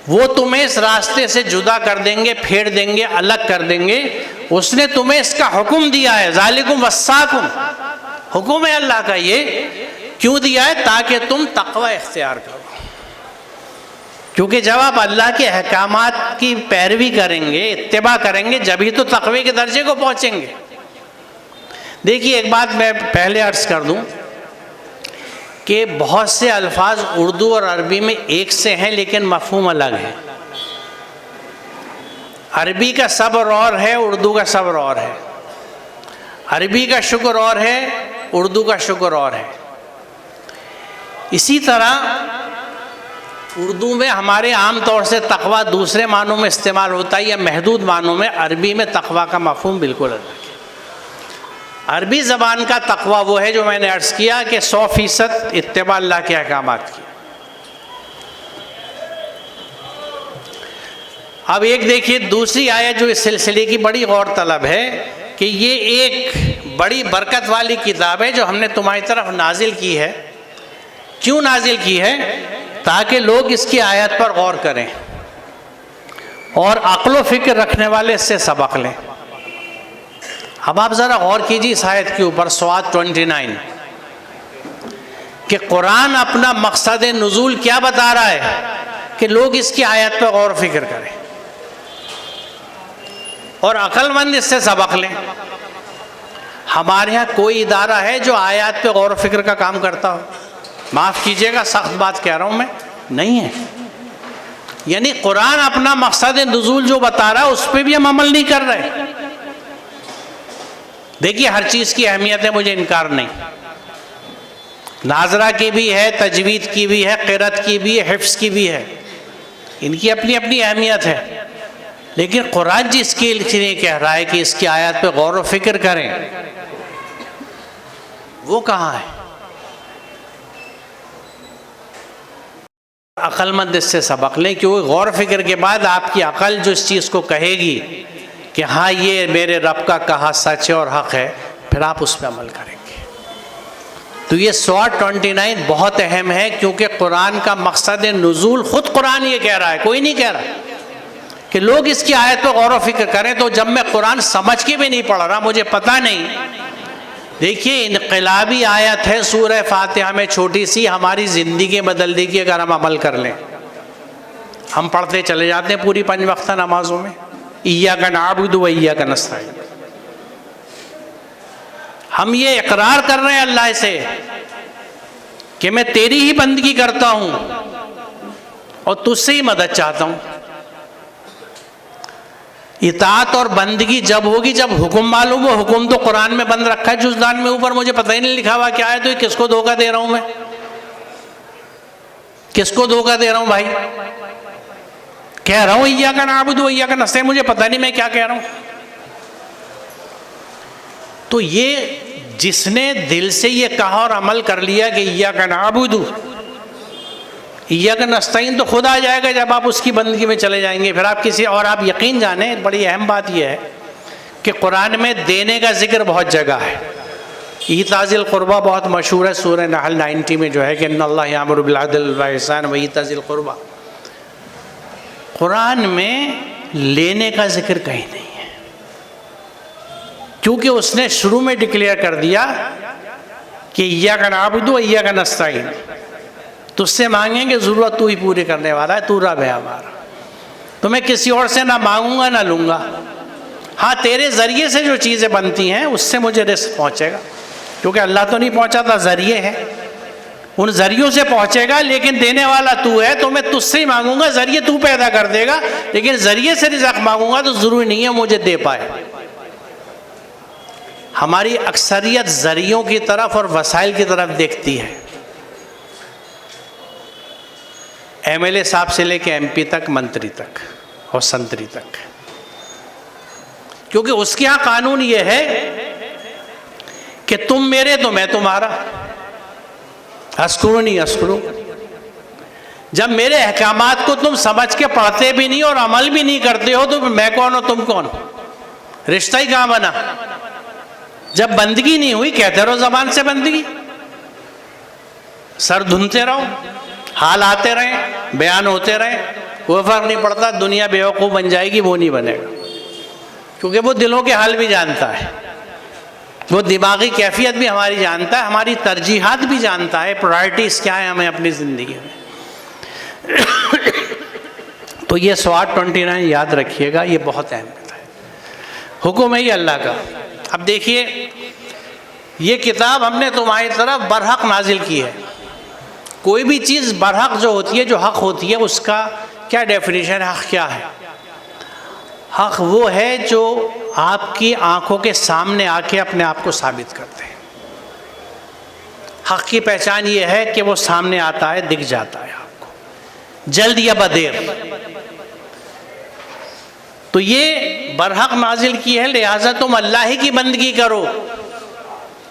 वो तुम्हें इस रास्ते से जुदा कर देंगे, फेर देंगे, अलग कर देंगे। उसने तुम्हें इसका हुक्म दिया है, ज़ालिकुम वस्साकुम, हुक्म है अल्लाह का। ये क्यों दिया है? ताकि तुम तक़वा इख्तियार करो, क्योंकि जब आप अल्लाह के अहकामात की पैरवी करेंगे, इत्तिबा करेंगे, जभी तो तक़वे के दर्जे को पहुँचेंगे। देखिए, एक बात मैं पहले अर्ज़ कर दूँ कि बहुत से अल्फाज उर्दू और अरबी में एक से हैं लेकिन मफ़हूम अलग है। अरबी का सब्र और है, उर्दू का सब्र और है। अरबी का शुक्र और है, उर्दू का शुक्र और है। इसी तरह उर्दू में हमारे आम तौर से तक़वा दूसरे मानों में इस्तेमाल होता है या महदूद मानों में। अरबी में तक़वा का मफ़हूम बिल्कुल अलग है। अरबी ज़बान का तक़वा वो है जो मैंने अर्ज़ किया कि 100% इत्तिबा अल्लाह के अहकामात की। अब एक देखिए दूसरी आयत जो इस सिलसिले की बड़ी गौर तलब है कि ये एक बड़ी बरकत वाली किताब है जो हमने तुम्हारी तरफ नाजिल की है। क्यों नाजिल की है? ताकि लोग इसकी आयत पर गौर करें और अक्ल व फ़िक्र रखने वाले इससे सबक लें। अब आप ज़रा गौर कीजिए इस आयत के ऊपर, स्वात 29, कि कुरान अपना मकसद नुज़ूल क्या बता रहा है कि लोग इसकी आयत पर गौर फिक्र करें और अक्लमंद इससे सबक लें। हमारे यहाँ कोई इदारा है जो आयत पे गौर फिक्र का काम करता हो? माफ़ कीजिएगा, सख्त बात कह रहा हूँ मैं, नहीं है। यानी कुरान अपना मकसद नुज़ूल जो बता रहा है उस पर भी हम अमल नहीं कर रहे। देखिए, हर चीज़ की अहमियत है, मुझे इनकार नहीं। नाजरा की भी है, तजवीद की भी है, क़िरात की भी है, हिफ्ज़ की भी है, इनकी अपनी अपनी अहमियत है। लेकिन कुरान जिसके लिए कह रहा है कि इसकी आयत पे गौर व फिक्र करें, वो कहाँ है? अक्लमंद इससे सबक लें, क्योंकि गौर फिक्र के बाद आपकी अकल जो इस चीज़ को कहेगी कि हाँ ये मेरे रब का कहा सच है और हक़ है, फिर आप उस पर अमल करेंगे। तो ये सूरा 29 बहुत अहम है, क्योंकि कुरान का मकसद नुज़ूल खुद कुरान ये कह रहा है, कोई नहीं कह रहा कि लोग इसकी आयत पर गौर व फिक्र करें। तो जब मैं कुरान समझ के भी नहीं पढ़ रहा, मुझे पता नहीं, देखिए इनकलाबी आयत है सूरह फातिहा में, छोटी सी, हमारी ज़िंदगी बदल देगी अगर हम अमल कर लें। हम पढ़ते चले जाते हैं पूरी 5 वक्त नमाजों में, इय्याका नअबुदु व इय्याका नस्तईन। हम ये इकरार कर रहे हैं अल्लाह से कि मैं तेरी ही बंदगी करता हूँ और तुझसे ही मदद चाहता हूँ। इताअत और बंदगी जब होगी जब हुक्म मालूम हो। हुक्म तो कुरान में बंद रखा है जुज़दान में, ऊपर मुझे पता ही नहीं लिखा हुआ क्या है। तो ये किसको धोखा दे रहा हूं मैं? किसको धोखा दे रहा हूं भाई? कह रहा हूं इय्याका नअबुदु व इय्याका नस्तईन, मुझे पता नहीं मैं क्या कह रहा हूं। तो ये जिसने दिल से ये कहा और अमल कर लिया कि इय्याका नअबुदु इय्याका नस्तईन, तो खुद आ जाएगा जब आप उसकी बंदगी में चले जाएंगे। फिर आप किसी और, आप यकीन जाने, बड़ी अहम बात यह है कि कुरान में देने का जिक्र बहुत जगह है। ईताज़िल क़ुरबा बहुत मशहूर है, सूरह नहल 90 में जो है कि इन्नल्लाह यामुरु बिल अदल व इहसान व ईताज़िल क़ुरबा। कुरान में लेने का जिक्र कहीं नहीं है, क्योंकि उसने शुरू में डिक्लेयर कर दिया कि इय्याका नअबुदु व इय्याका नस्तईन, तुझसे मांगेंगे, ज़रूरत तू ही पूरी करने वाला है, तू रब है हमारा, तो मैं किसी और से ना मांगूंगा ना लूँगा। हाँ, तेरे ज़रिए से जो चीज़ें बनती हैं उससे मुझे रिस्क पहुँचेगा, क्योंकि अल्लाह तो नहीं पहुँचाता, ज़रिए है, उन ज़रियों से पहुँचेगा, लेकिन देने वाला तू है, तो मैं तुझसे ही मांगूंगा, ज़रिए तू पैदा कर देगा, लेकिन ज़रिए से रिज़्क़ मांगूंगा तो ज़रूरी नहीं है मुझे दे पाए। हमारी अक्सरियत ज़रियों की तरफ और वसाइल की तरफ देखती है। MLA साहब से लेके MP तक, मंत्री तक और संतरी तक, क्योंकि उसके यहाँ कानून ये है कि तुम मेरे तो मैं तुम्हारा, अस्कुरू नहीं अस्कुरू। जब मेरे अहकामात को तुम समझ के पढ़ते भी नहीं और अमल भी नहीं करते हो, तो मैं कौन हो तुम कौन? रिश्ता ही कहाँ बना? जब बंदगी नहीं हुई, कहते रहो ज़बान से बंदगी, सर धुनते रहो, हाल आते रहें, बयान होते रहें, कोई फर्क नहीं पड़ता। दुनिया बेवकूफ़ बन जाएगी, वो नहीं बनेगा, क्योंकि वो दिलों के हाल भी जानता है, वो दिमागी कैफियत भी हमारी जानता है, हमारी तरजीहात भी जानता है, प्रायोरिटीज़ क्या है हमें अपनी ज़िंदगी में। तो ये सूरा 29 याद रखिएगा, ये बहुत अहम है, हुक्म है ये अल्लाह का। अब देखिए, ये किताब हमने तुम्हारी तरफ बरहक नाजिल की है। कोई भी चीज़ बरहक जो होती है, जो हक़ होती है, उसका क्या डेफिनेशन है? हक़ क्या है? हक़ वो है जो आपकी आंखों के सामने आके अपने आप को साबित करते हैं। हक़ की पहचान ये है कि वो सामने आता है, दिख जाता है आपको, जल्द या बदेर। तो ये बरहक नाजिल की है, लिहाजा तुम अल्लाह ही की बंदगी करो,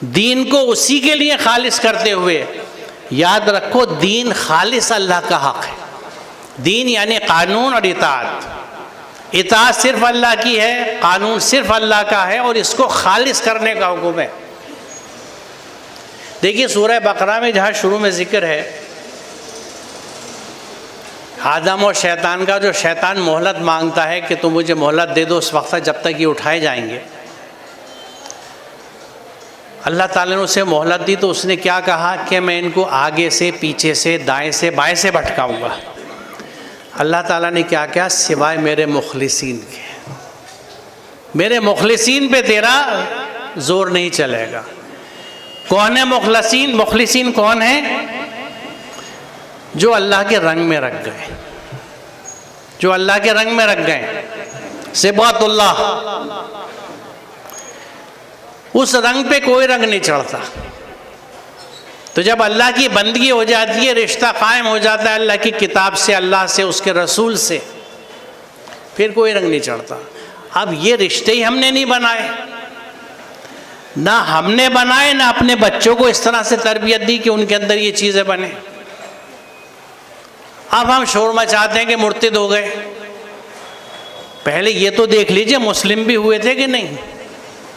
दीन को उसी के लिए खालिस करते हुए। याद रखो, दीन खालिस अल्लाह का हक़ है। दीन यानी कानून और इताअत। इताअत सिर्फ अल्लाह की है, कानून सिर्फ अल्लाह का है, और इसको खालिस करने का हुक्म है। देखिए सूरह बकरा में जहाँ शुरू में जिक्र है आदम और शैतान का, जो शैतान मोहलत मांगता है कि तुम मुझे मोहलत दे दो उस वक्त जब तक ये उठाए जाएंगे, अल्लाह ताला ने उसे मोहलत दी तो उसने क्या कहा कि मैं इनको आगे से, पीछे से, दाएं से, बाएं से भटकाऊंगा। अल्लाह ताला ने क्या किया, सिवाय मेरे मुखलिसीन के, मेरे मुखलिसीन पे तेरा जोर नहीं चलेगा। कौन है मुखलिसीन? मुखलिसीन कौन है? जो अल्लाह के रंग में रख गए, जो अल्लाह के रंग में रख गए, सिबातुल्लाह, उस रंग पे कोई रंग नहीं चढ़ता। तो जब अल्लाह की बंदगी हो जाती है, रिश्ता कायम हो जाता है अल्लाह की किताब से, अल्लाह से, उसके रसूल से, फिर कोई रंग नहीं चढ़ता। अब ये रिश्ते ही हमने नहीं बनाए, ना हमने बनाए, ना अपने बच्चों को इस तरह से तरबियत दी कि उनके अंदर ये चीज़ें बने। अब हम शोर मचाते हैं कि मुर्तिद हो गए। पहले ये तो देख लीजिए मुस्लिम भी हुए थे कि नहीं।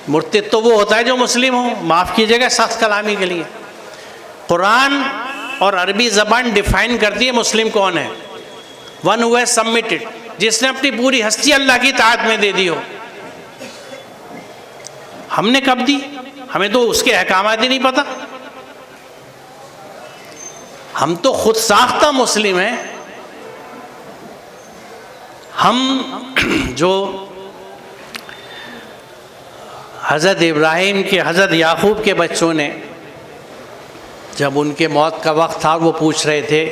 मुर्तिद तो वो होता है जो मुस्लिम हो, माफ़ कीजिएगा सख्त कलामी के लिए। कुरान और अरबी ज़बान डिफाइन करती है मुस्लिम कौन है। वन हु हैज सबमिटेड, जिसने अपनी पूरी हस्ती अल्लाह की ताअत में दे दी हो। हमने कब दी? हमें तो उसके अहकामात ही नहीं पता। हम तो खुद साख्ता मुस्लिम हैं। हम जो हज़रत इब्राहीम के, हज़रत याकूब के बच्चों ने, जब उनके मौत का वक्त था, वो पूछ रहे थे,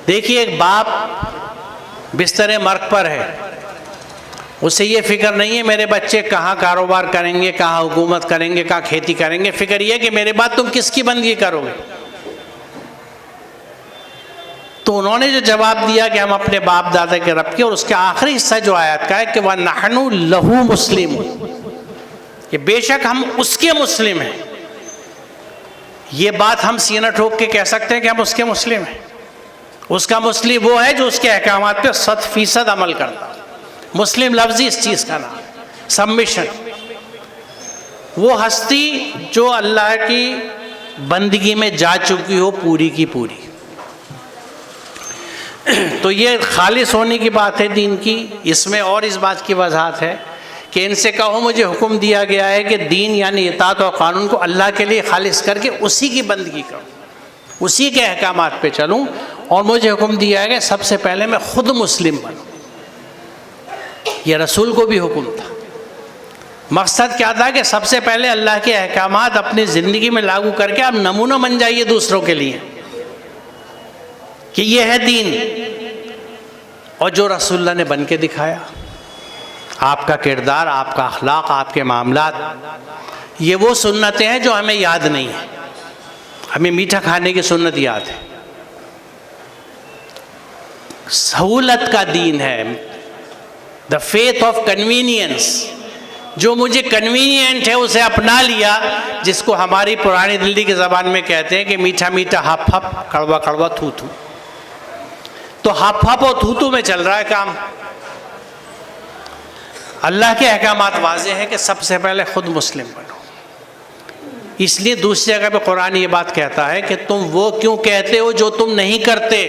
देखिए एक बाप बिस्तर मर्ग पर है, उसे ये फ़िक्र नहीं है मेरे बच्चे कहाँ कारोबार करेंगे, कहाँ हुकूमत करेंगे, कहाँ खेती करेंगे, फ़िक्र ये कि मेरे बाद तुम किसकी बंदगी करोगे। तो उन्होंने जो जवाब दिया कि हम अपने बाप दादा के रब के, और उसके आखिरी हिस्सा जो आयत का है कि वह नहनु लहू मुस्लिम, कि बेशक हम उसके मुस्लिम हैं। ये बात हम सीना ठोक के कह सकते हैं कि हम उसके मुस्लिम हैं। उसका मुस्लिम वो है जो उसके अहकामात पे 100% अमल करता। मुस्लिम लफ्ज़ इस चीज़ का नाम, सबमिशन। वो हस्ती जो अल्लाह की बंदगी में जा चुकी हो पूरी की पूरी। तो ये खालिस होने की बात है दीन की। इसमें और इस बात की वजाहत है कि इनसे कहो मुझे हुक्म दिया गया है कि दीन यानी इताअत और क़ानून को अल्लाह के लिए खालिस करके उसी की बंदगी करूँ, उसी के अहकामात पे चलूँ। और मुझे हुक्म दिया है कि सबसे पहले मैं खुद मुस्लिम बनूँ। ये रसूल को भी हुक्म था। मकसद क्या था कि सबसे पहले अल्लाह के अहकामात अपनी ज़िंदगी में लागू करके आप नमूना बन जाइए दूसरों के लिए कि ये है दीन। और जो रसूलुल्लाह ने बन के दिखाया, आपका किरदार, आपका अखलाक, आपके मामलात, ये वो सुन्नतें हैं जो हमें याद नहीं है। हमें मीठा खाने की सुन्नत याद है। सहूलत का दीन है, द फेथ ऑफ कन्वीनियंस। जो मुझे कन्वीनियंट है उसे अपना लिया, जिसको हमारी पुरानी दिल्ली की ज़बान में कहते हैं कि मीठा मीठा हप हप, कड़वा कड़वा थू थू। तो हप हप और थू थू में चल रहा है काम। अल्लाह के अहकामात वाज़े हैं कि सबसे पहले खुद मुस्लिम बनो। इसलिए दूसरी जगह पे कुरान ये बात कहता है कि तुम वो क्यों कहते हो जो तुम नहीं करते।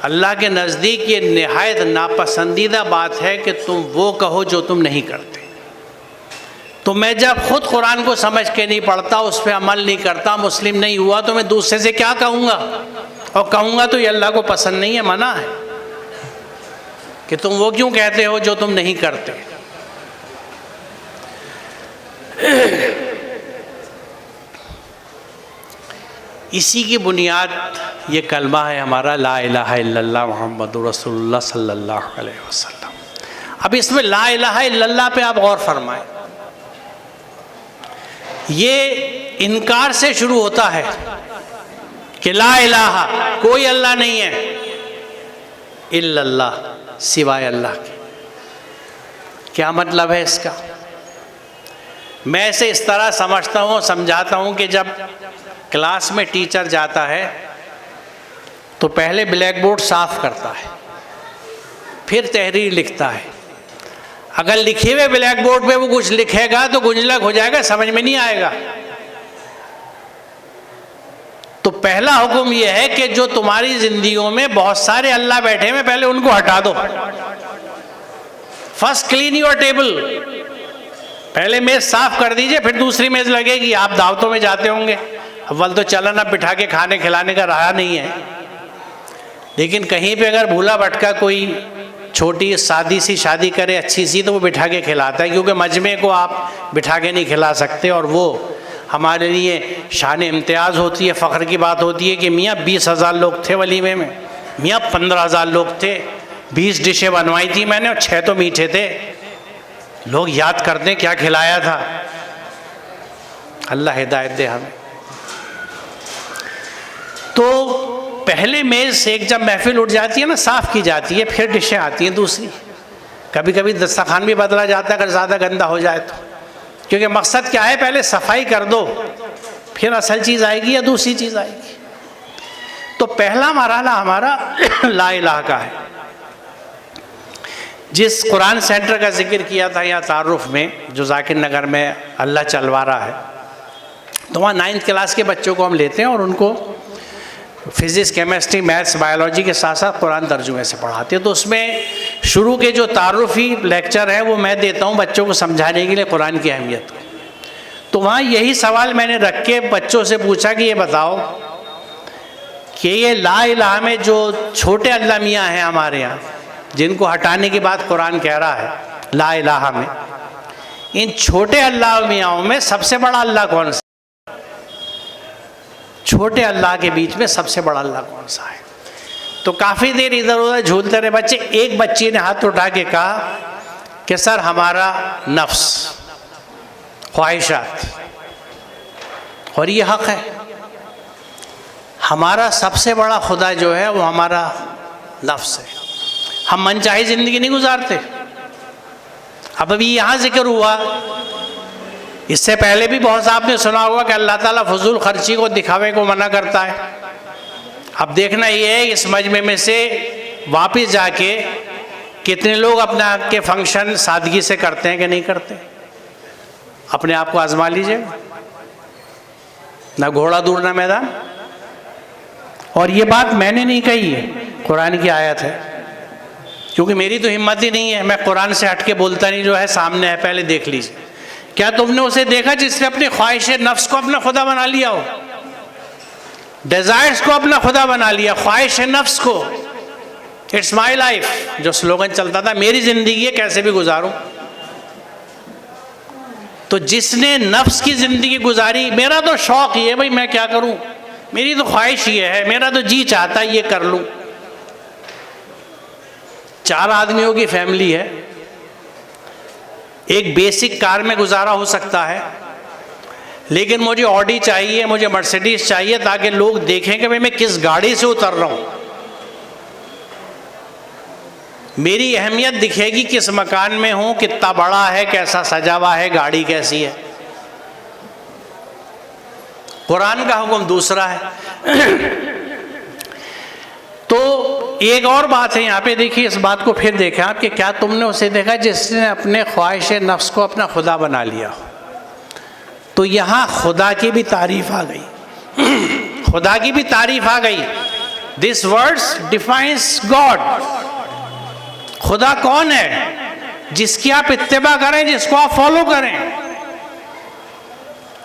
अल्लाह के नज़दीक ये निहायत नापसंदीदा बात है कि तुम वो कहो जो तुम नहीं करते। तो मैं जब खुद कुरान को समझ के नहीं पढ़ता, उस पर अमल नहीं करता, मुस्लिम नहीं हुआ, तो मैं दूसरे से क्या कहूँगा? और कहूँगा तो ये अल्लाह को पसंद नहीं है, मना है कि तुम वो क्यों कहते हो जो तुम नहीं करते। इसी की बुनियाद ये कलमा है हमारा, ला इलाहा इल्लल्लाह मुहम्मदुर रसूलुल्लाह सल्लल्लाहु अलैहि वसल्लम। अब इसमें ला इलाहा इल्लल्लाह पे आप गौर फरमाएं। ये इनकार से शुरू होता है कि ला इलाहा, कोई अल्लाह नहीं है, इल्लल्लाह, सिवाय अल्लाह के। क्या मतलब है इसका? मैं इसे इस तरह समझता हूँ, समझाता हूँ कि जब क्लास में टीचर जाता है तो पहले ब्लैक बोर्ड साफ करता है, फिर तहरीर लिखता है। अगर लिखे हुए ब्लैक बोर्ड पे वो कुछ लिखेगा तो गुंजलक हो जाएगा, समझ में नहीं आएगा। तो पहला हुक्म यह है कि जो तुम्हारी जिंदगियों में बहुत सारे अल्लाह बैठे हैं, पहले उनको हटा दो। First clean your table. पहले मेज़ साफ कर दीजिए, फिर दूसरी मेज़ लगेगी। आप दावतों में जाते होंगे, अव्वल तो चलन अब बिठा के खाने खिलाने का रहा नहीं है, लेकिन कहीं पे अगर भूला भटका कोई छोटी सादी सी शादी करे अच्छी सी, तो वो बिठा के खिलाता है, क्योंकि मजमे को आप बिठा के नहीं खिला सकते। और वो हमारे लिए शान इम्तियाज़ होती है, फ़ख्र की बात होती है कि मियाँ 20,000 लोग थे वलीमे में, मियाँ 15,000 लोग थे, 20 डिशें बनवाई थी मैंने और 6 तो मीठे थे। लोग याद करते क्या खिलाया था। अल्लाह हिदायत दे हमें। तो पहले मेज़ से एक जब महफिल उठ जाती है ना, साफ़ की जाती है, फिर डिशें आती हैं दूसरी। कभी कभी दस्तरखान भी बदला जाता है अगर ज़्यादा गंदा हो जाए तो, क्योंकि मकसद क्या है, पहले सफाई कर दो, फिर असल चीज़ आएगी या दूसरी चीज़ आएगी। तो पहला मरहला हमारा ला इलाहा का है। जिस कुरान सेंटर का जिक्र किया था यहाँ तारुफ में, जो जाकिर नगर में अल्लाह चलवा रहा है, तो वहाँ 9th क्लास के बच्चों को हम लेते हैं और उनको फिज़िक्स, केमिस्ट्री, मैथ्स, बायोलॉजी के साथ साथ कुरान तर्जुमे से पढ़ाते हैं। तो उसमें शुरू के जो तारुफ़ी लेक्चर है वो मैं देता हूँ बच्चों को समझाने के लिए कुरान की अहमियत को। तो वहाँ यही सवाल मैंने रख के बच्चों से पूछा कि ये बताओ कि ये ला इलाहा में जो छोटे अल्लाह मियाँ हैं हमारे यहाँ, जिनको हटाने की बात कुरान कह रहा है ला इलाहा में, इन छोटे अल्लाह मियाँओं में सबसे बड़ा अल्लाह कौन सा? छोटे अल्लाह के बीच में सबसे बड़ा अल्लाह कौन सा है? तो काफ़ी देर इधर उधर झूलते रहे बच्चे। एक बच्ची ने हाथ उठा के कहा कि सर हमारा नफ्स, ख्वाहिशात, और ये हक़ है। हमारा सबसे बड़ा खुदा जो है वो हमारा नफ्स है। हम मनचाही ज़िंदगी नहीं गुजारते। अब अभी यहाँ जिक्र हुआ, इससे पहले भी बहुत आपने सुना होगा कि अल्लाह ताला फजूल खर्ची को, दिखावे को मना करता है। अब देखना ये है इस मजमे में से वापस जाके कितने लोग अपना के फंक्शन सादगी से करते हैं कि नहीं करते। अपने आप को आजमा लीजिए, ना घोड़ा दूर ना मैदान। और ये बात मैंने नहीं कही है, कुरान की आयत है, क्योंकि मेरी तो हिम्मत ही नहीं है, मैं कुरान से हट के बोलता नहीं, जो है सामने है, पहले देख लीजिए। क्या तुमने उसे देखा जिसने अपनी ख्वाहिश नफ्स को अपना खुदा बना लिया हो? डिजायर्स को अपना खुदा बना लिया, ख्वाहिश नफ्स को। इट्स माई लाइफ जो स्लोगन चलता था, मेरी जिंदगी है, कैसे भी गुजारूं। तो जिसने नफ्स की जिंदगी गुजारी, मेरा तो शौक ही है भाई, मैं क्या करूं, मेरी तो ख्वाहिश ये है, मेरा तो जी चाहता है ये कर लूं। 4 आदमियों की फैमिली है, एक बेसिक कार में गुजारा हो सकता है, लेकिन मुझे ऑडी चाहिए, मुझे मर्सिडीज चाहिए, ताकि लोग देखें कि भाई मैं किस गाड़ी से उतर रहा हूं। मेरी अहमियत दिखेगी किस मकान में हूं, कितना बड़ा है, कैसा सजा हुआ है, गाड़ी कैसी है। कुरान का हुक्म दूसरा है। तो एक और बात है यहाँ पे, देखिए इस बात को फिर देखें आप कि क्या तुमने उसे देखा जिसने अपने ख्वाहिश नफ्स को अपना खुदा बना लिया? तो यहाँ खुदा की भी तारीफ आ गई। खुदा की भी तारीफ आ गई। This words defines God. खुदा कौन है? जिसकी आप इत्तिबा करें, जिसको आप फॉलो करें।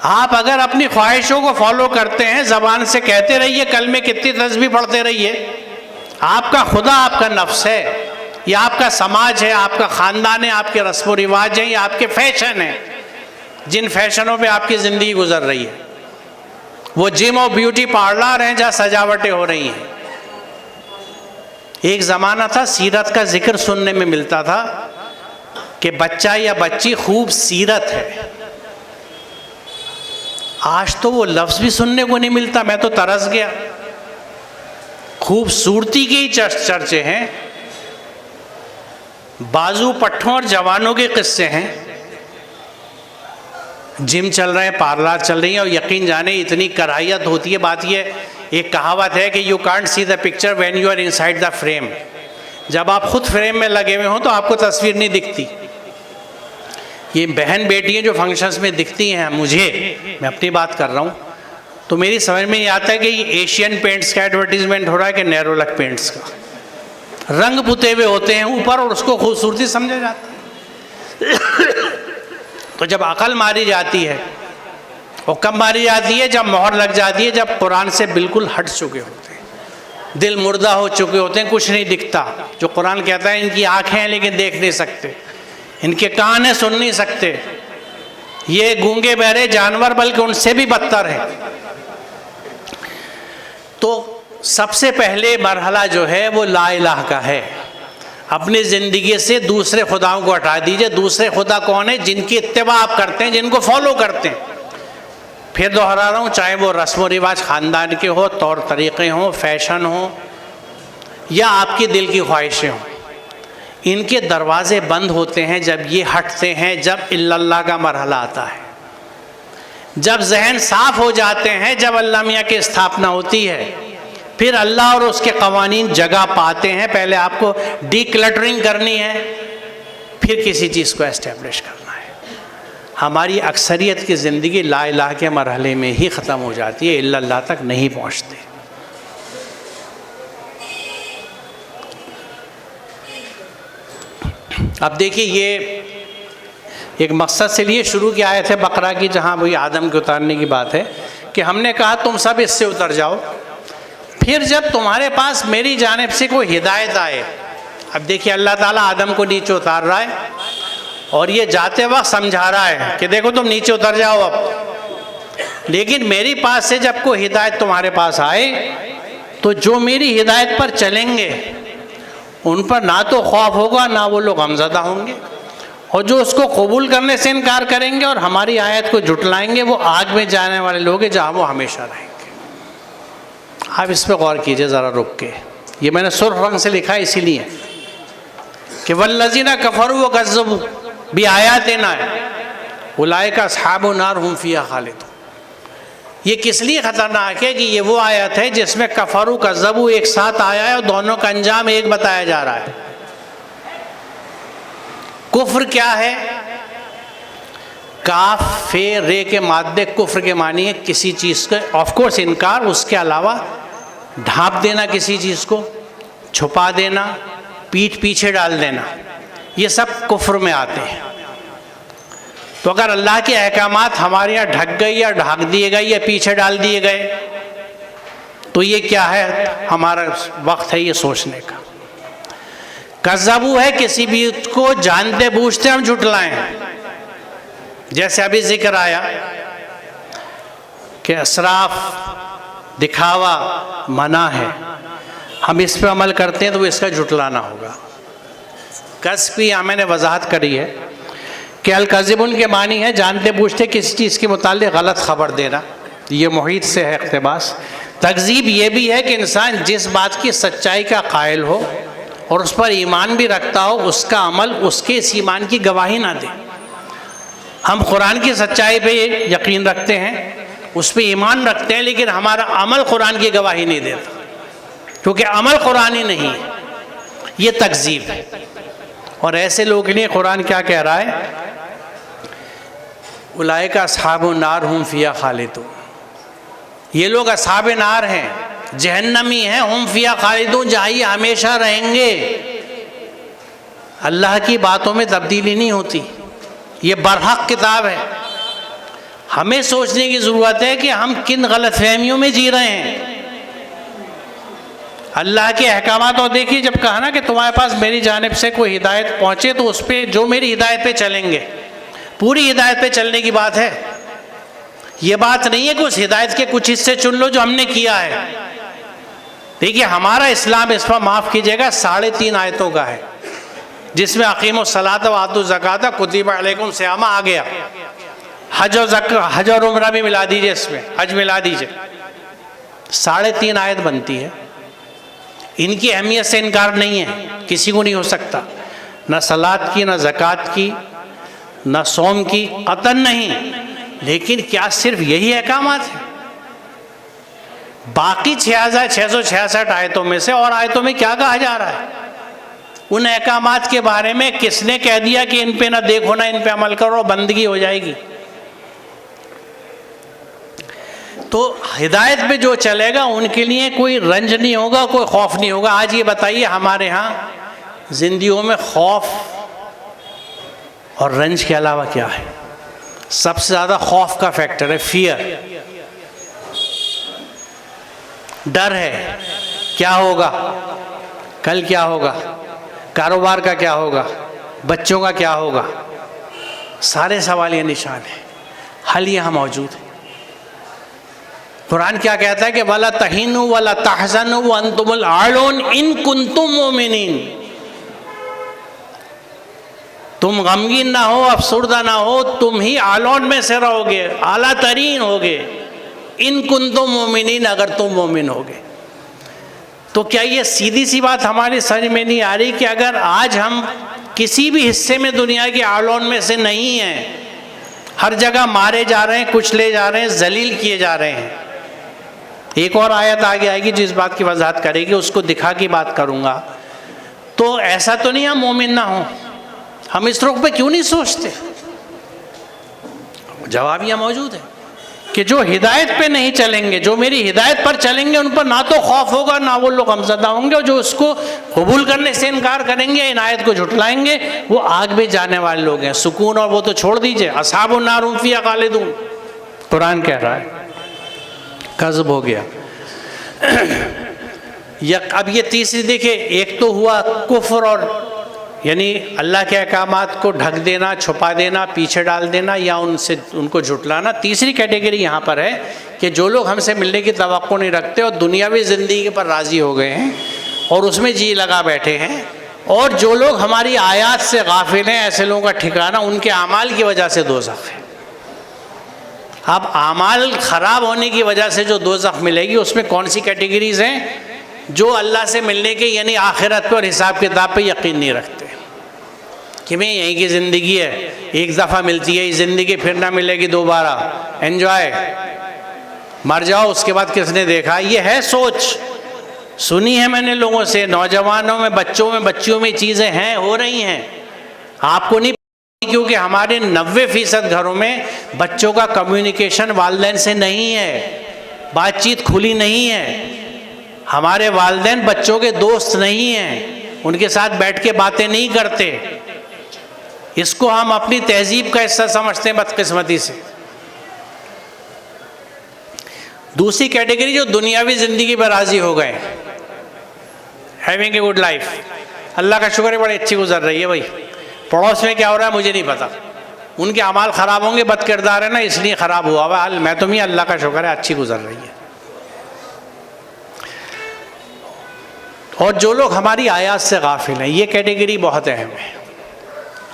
आप अगर अपनी ख्वाहिशों को फॉलो करते हैं, जबान से कहते रहिए, कल में कितनी तस्बीह पढ़ते रहिए, आपका खुदा आपका नफ्स है, या आपका समाज है, आपका ख़ानदान है, आपके रस्म व रिवाज हैं, या आपके फैशन हैं, जिन फैशनों पे आपकी ज़िंदगी गुजर रही है। वो जिम और ब्यूटी पार्लर हैं जहाँ सजावटें हो रही हैं। एक ज़माना था सीरत का जिक्र सुनने में मिलता था कि बच्चा या बच्ची खूब सीरत है। आज तो वो लफ्ज़ भी सुनने को नहीं मिलता, मैं तो तरस गया। खूबसूरती के ही चर्चे हैं, बाजू पट्ठों और जवानों के किस्से हैं। जिम चल रहे हैं, पार्लर चल रही है, और यकीन जाने इतनी कराहियत होती है। बात ये, एक कहावत है कि you can't see the picture when you are inside the frame. जब आप खुद फ्रेम में लगे हुए हों तो आपको तस्वीर नहीं दिखती। ये बहन बेटियां जो फंक्शंस में दिखती हैं मुझे, मैं अपनी बात कर रहा हूँ, तो मेरी समझ में नहीं आता है कि ये एशियन पेंट्स का एडवर्टीजमेंट हो रहा है कि नेरोलक पेंट्स का। रंग पुते हुए होते हैं ऊपर और उसको खूबसूरती समझा जाता है। तो जब अकल मारी जाती है, और कब मारी जाती है? जब मोहर लग जाती है, जब कुरान से बिल्कुल हट चुके होते हैं, दिल मुर्दा हो चुके होते हैं, कुछ नहीं दिखता। जो कुरान कहता है इनकी आँखें हैं लेकिन देख नहीं सकते, इनके कान हैं सुन नहीं सकते, ये गूंगे बहरे जानवर बल्कि उनसे भी बदतर है। तो सबसे पहले मरहला जो है वो ला इलाह का है। अपनी ज़िंदगी से दूसरे खुदाओं को हटा दीजिए। दूसरे खुदा कौन है? जिनकी इत्तिबा आप करते हैं, जिनको फॉलो करते हैं। फिर दोहरा रहा हूँ, चाहे वो रस्म व रिवाज ख़ानदान के हो, तौर तरीक़े हों, फैशन हो, या आपकी दिल की ख्वाहिशें हों, इनके दरवाज़े बंद होते हैं जब ये हटते हैं, जब इल्लल्लाह का मरहला आता है, जब जहन साफ़ हो जाते हैं, जब अल्लाह मियाँ की स्थापना होती है, फिर अल्लाह और उसके कवानीन जगह पाते हैं। पहले आपको डीक्लटरिंग करनी है, फिर किसी चीज़ को एस्टेब्लिश करना है। हमारी अक्सरियत की ज़िंदगी ला इलाह के मरहले में ही ख़त्म हो जाती है, इल्लल्लाह तक नहीं पहुँचते। अब देखिए, ये एक मकसद से लिए शुरू किया आयत है बकरा की, जहाँ वही आदम के उतारने की बात है कि हमने कहा तुम सब इससे उतर जाओ, फिर जब तुम्हारे पास मेरी जानिब से कोई हिदायत आए। अब देखिए, अल्लाह ताला आदम को नीचे उतार रहा है और ये जाते वक्त समझा रहा है कि देखो तुम नीचे उतर जाओ अब, लेकिन मेरी पास से जब कोई हिदायत तुम्हारे पास आए तो जो मेरी हिदायत पर चलेंगे उन पर ना तो खौफ होगा, ना वो लोग गमज़दा होंगे, और जो उसको कबूल करने से इनकार करेंगे और हमारी आयत को झुटलाएंगे वो आग में जाने वाले लोग हैं, जहाँ वो हमेशा रहेंगे। आप इस पर गौर कीजिए ज़रा रुक के। ये मैंने सुर्ख रंग से लिखा है इसीलिए कि वल्लज़ीना कफ़रू व कज़्ज़बू बिआयातिना उलाइका अस्हाबुन नार हुम फ़ीहा खालिदून। ये किस लिए ख़तरनाक है कि ये वो आयत है जिसमें कफ़रू कज़्ज़बू एक साथ आया है और दोनों का अंजाम एक बताया जा रहा है। कुफ्र क्या है? काफ फे रे के मादे कुफ्र के मानी है किसी चीज़ के ऑफकोर्स इनकार, उसके अलावा ढांप देना, किसी चीज़ को छुपा देना, पीठ पीछे डाल देना, ये सब कुफ्र में आते हैं। तो अगर अल्लाह के अहकामात हमारे यहाँ ढक गए या ढाक दिए गए या पीछे डाल दिए गए तो ये क्या है? हमारा वक्त है ये सोचने का। कज़्ज़बू है किसी भी को जानते बूझते हम झुटलाएं, जैसे अभी जिक्र आया कि असराफ दिखावा मना है, हम इस पे अमल करते हैं तो इसका झुटलाना होगा। कस्ब की यहाँ मैंने वजाहत करी है कि अल-कज़िबुन के मानी है जानते बूझते किसी चीज़ के मुताल्लिक़ गलत ख़बर देना, ये मुहीत से है इक़्तिबास। तकज़ीब ये भी है कि इंसान जिस बात की सच्चाई का कायल हो और उस पर ईमान भी रखता हो, उसका अमल उसके इस ईमान की गवाही ना दे। हम कुरान की सच्चाई पे यकीन रखते हैं, उस पर ईमान रखते हैं, लेकिन हमारा अमल कुरान की गवाही नहीं देता, क्योंकि अमल कुरानी नहीं है, ये तकज़ीब है। और ऐसे लोगों के लिए कुरान क्या कह रहा है? उलाइका अस्हाबुन नार हुम फ़ीहा खालिदून। ये लोग अस्हाब नार हैं, जहन्नमी हैं, हुम फ़ीहा खालिदून, जहाँ ये हमेशा रहेंगे। अल्लाह की बातों में तब्दीली नहीं होती, ये बरहक किताब है। हमें सोचने की ज़रूरत है कि हम किन गलतफहमियों में जी रहे हैं। अल्लाह के अहकामात, और देखिए जब कहा ना कि तुम्हारे पास मेरी जानिब से कोई हिदायत पहुँचे तो उस पर जो मेरी हिदायत पे चलेंगे, पूरी हिदायत पे चलने की बात है। ये बात नहीं है कि उस हिदायत के कुछ हिस्से चुन लो जो हमने किया है। देखिए हमारा इस्लाम, इस पर माफ़ कीजिएगा, 3.5 आयतों का है, जिसमें अक़ीमुस्सलात व आतु ज़कात कुतिबा अलैकुम सियाम आ गया। हज और उम्रा भी मिला दीजिए, इसमें हज मिला दीजिए, 3.5 आयत बनती है। इनकी अहमियत से इनकार नहीं है, किसी को नहीं हो सकता, न सलात की, न ज़कात की, न सोम की, कतन नहीं। लेकिन क्या सिर्फ यही अहकामात है? बाकी 6666 आयतों में से और आयतों में क्या कहा जा रहा है? उन अहकामात के बारे में किसने कह दिया कि इन पे ना देखो, ना इन पे अमल करो, बंदगी हो जाएगी? तो हिदायत पे जो चलेगा उनके लिए कोई रंज नहीं होगा, कोई खौफ नहीं होगा। आज ये बताइए हमारे यहाँ जिंदगियों में खौफ और रंज के अलावा क्या है? सबसे ज़्यादा खौफ का फैक्टर है, फियर, डर है। क्या होगा कल, क्या होगा कारोबार का, क्या होगा बच्चों का, क्या होगा, सारे सवाल ये निशान है। हल यहाँ मौजूद है। कुरान क्या कहता है कि वला तहीनु वला तहज़नु व अंतुमुल आलून इन कुंतुम मोमिनीन। तुम गमगीन ना हो, अफसुर्दा ना हो, तुम ही आलौन में से रहोगे, आला तरीन होगे, इन कुंतुम मोमिनीन, अगर तुम मोमिन होगे। तो क्या ये सीधी सी बात हमारी समझ में नहीं आ रही कि अगर आज हम किसी भी हिस्से में दुनिया के आलौन में से नहीं हैं, हर जगह मारे जा रहे हैं, कुचले जा रहे हैं, जलील किए जा रहे हैं। एक और आयत आगे आएगी जिस बात की वजाहत करेगी, उसको दिखा के बात करूँगा। तो ऐसा तो नहीं हम मोमिन ना हो, हम इस रुख पे क्यों नहीं सोचते? जवाब यह मौजूद है कि जो हिदायत पे नहीं चलेंगे, जो मेरी हिदायत पर चलेंगे, उन पर ना तो खौफ होगा, ना वो लोग गमज़दा होंगे, और जो उसको कबूल करने से इनकार करेंगे, इन आयत को झुटलाएंगे, वो आग में जाने वाले लोग हैं। सुकून और वो तो छोड़ दीजिए, अस्हाबुन नार हुम फ़ीहा खालिदून, कुरान कह रहा है। कज़्ब हो गया। अब ये तीसरी देखिए, एक तो हुआ कुफ्र और यानी अल्लाह के अहकामात को ढक देना, छुपा देना, पीछे डाल देना या उनको झुटलाना। तीसरी कैटेगरी यहाँ पर है कि जो लोग हमसे मिलने की तवक्को नहीं रखते और दुनियावी ज़िंदगी पर राज़ी हो गए हैं और उसमें जी लगा बैठे हैं, और जो लोग हमारी आयात से गाफिल हैं, ऐसे लोगों का ठिकाना उनके आमाल की वजह से दोज़ख है। अब आमाल ख़राब होने की वजह से जो दोज़ख मिलेगी, उसमें कौन सी कैटेगरीज़ हैं? जो अल्लाह से मिलने के यानी आखिरत पर, हिसाब किताब पे यकीन नहीं रखते कि मैं यहीं की ज़िंदगी है, एक दफ़ा मिलती है ये ज़िंदगी, फिर ना मिलेगी दोबारा, एंजॉय, मर जाओ उसके बाद किसने देखा। ये है सोच, सुनी है मैंने लोगों से, नौजवानों में, बच्चों में, बच्चियों में चीज़ें हैं, हो रही हैं, आपको नहीं, क्योंकि हमारे 90% घरों में बच्चों का कम्युनिकेशन वालिदैन से नहीं है, बातचीत खुली नहीं है। हमारे वालिदैन बच्चों के दोस्त नहीं हैं, उनके साथ बैठ के बातें नहीं करते। इसको हम अपनी तहजीब का हिस्सा समझते हैं, बदकिस्मती से। दूसरी कैटेगरी जो दुनियावी ज़िंदगी पर राज़ी हो गए, हैविंग ए गुड लाइफ, अल्लाह का शुक्र है बड़ी अच्छी गुजर रही है भाई, पड़ोस में क्या हो रहा है मुझे नहीं पता, उनके अमाल ख़राब होंगे, बदकिरदार है ना, इसलिए ख़राब हुआ हुआ, मैं तो नहीं, अल्लाह का शुक्र है अच्छी गुजर रही है। और जो लोग हमारी आयात से गाफिल हैं, ये कैटेगरी बहुत अहम है।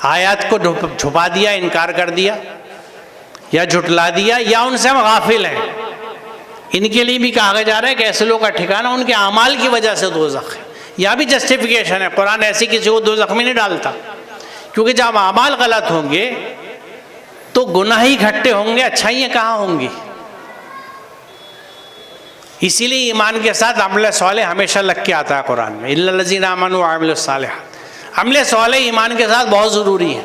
आयात को छुपा दिया, इनकार कर दिया या झुटला दिया, या उनसे हम गाफिल हैं, इनके लिए भी कहा जा रहा है कि ऐसे लोगों का ठिकाना उनके अमाल की वजह से दोज़ख है। यह भी जस्टिफिकेशन है, कुरान ऐसे किसी को दोज़ख में नहीं डालता, क्योंकि जब अमाल गलत होंगे तो गुनाह ही इकट्ठे होंगे, अच्छाइयाँ कहाँ होंगी। इसीलिए ईमान के साथ अमल सालेह हमेशा लग के आता है कुरान में, इल्लल्लज़ीना आमनू व अमिलुस सालिहात। अमल सालेह ईमान के साथ बहुत ज़रूरी है।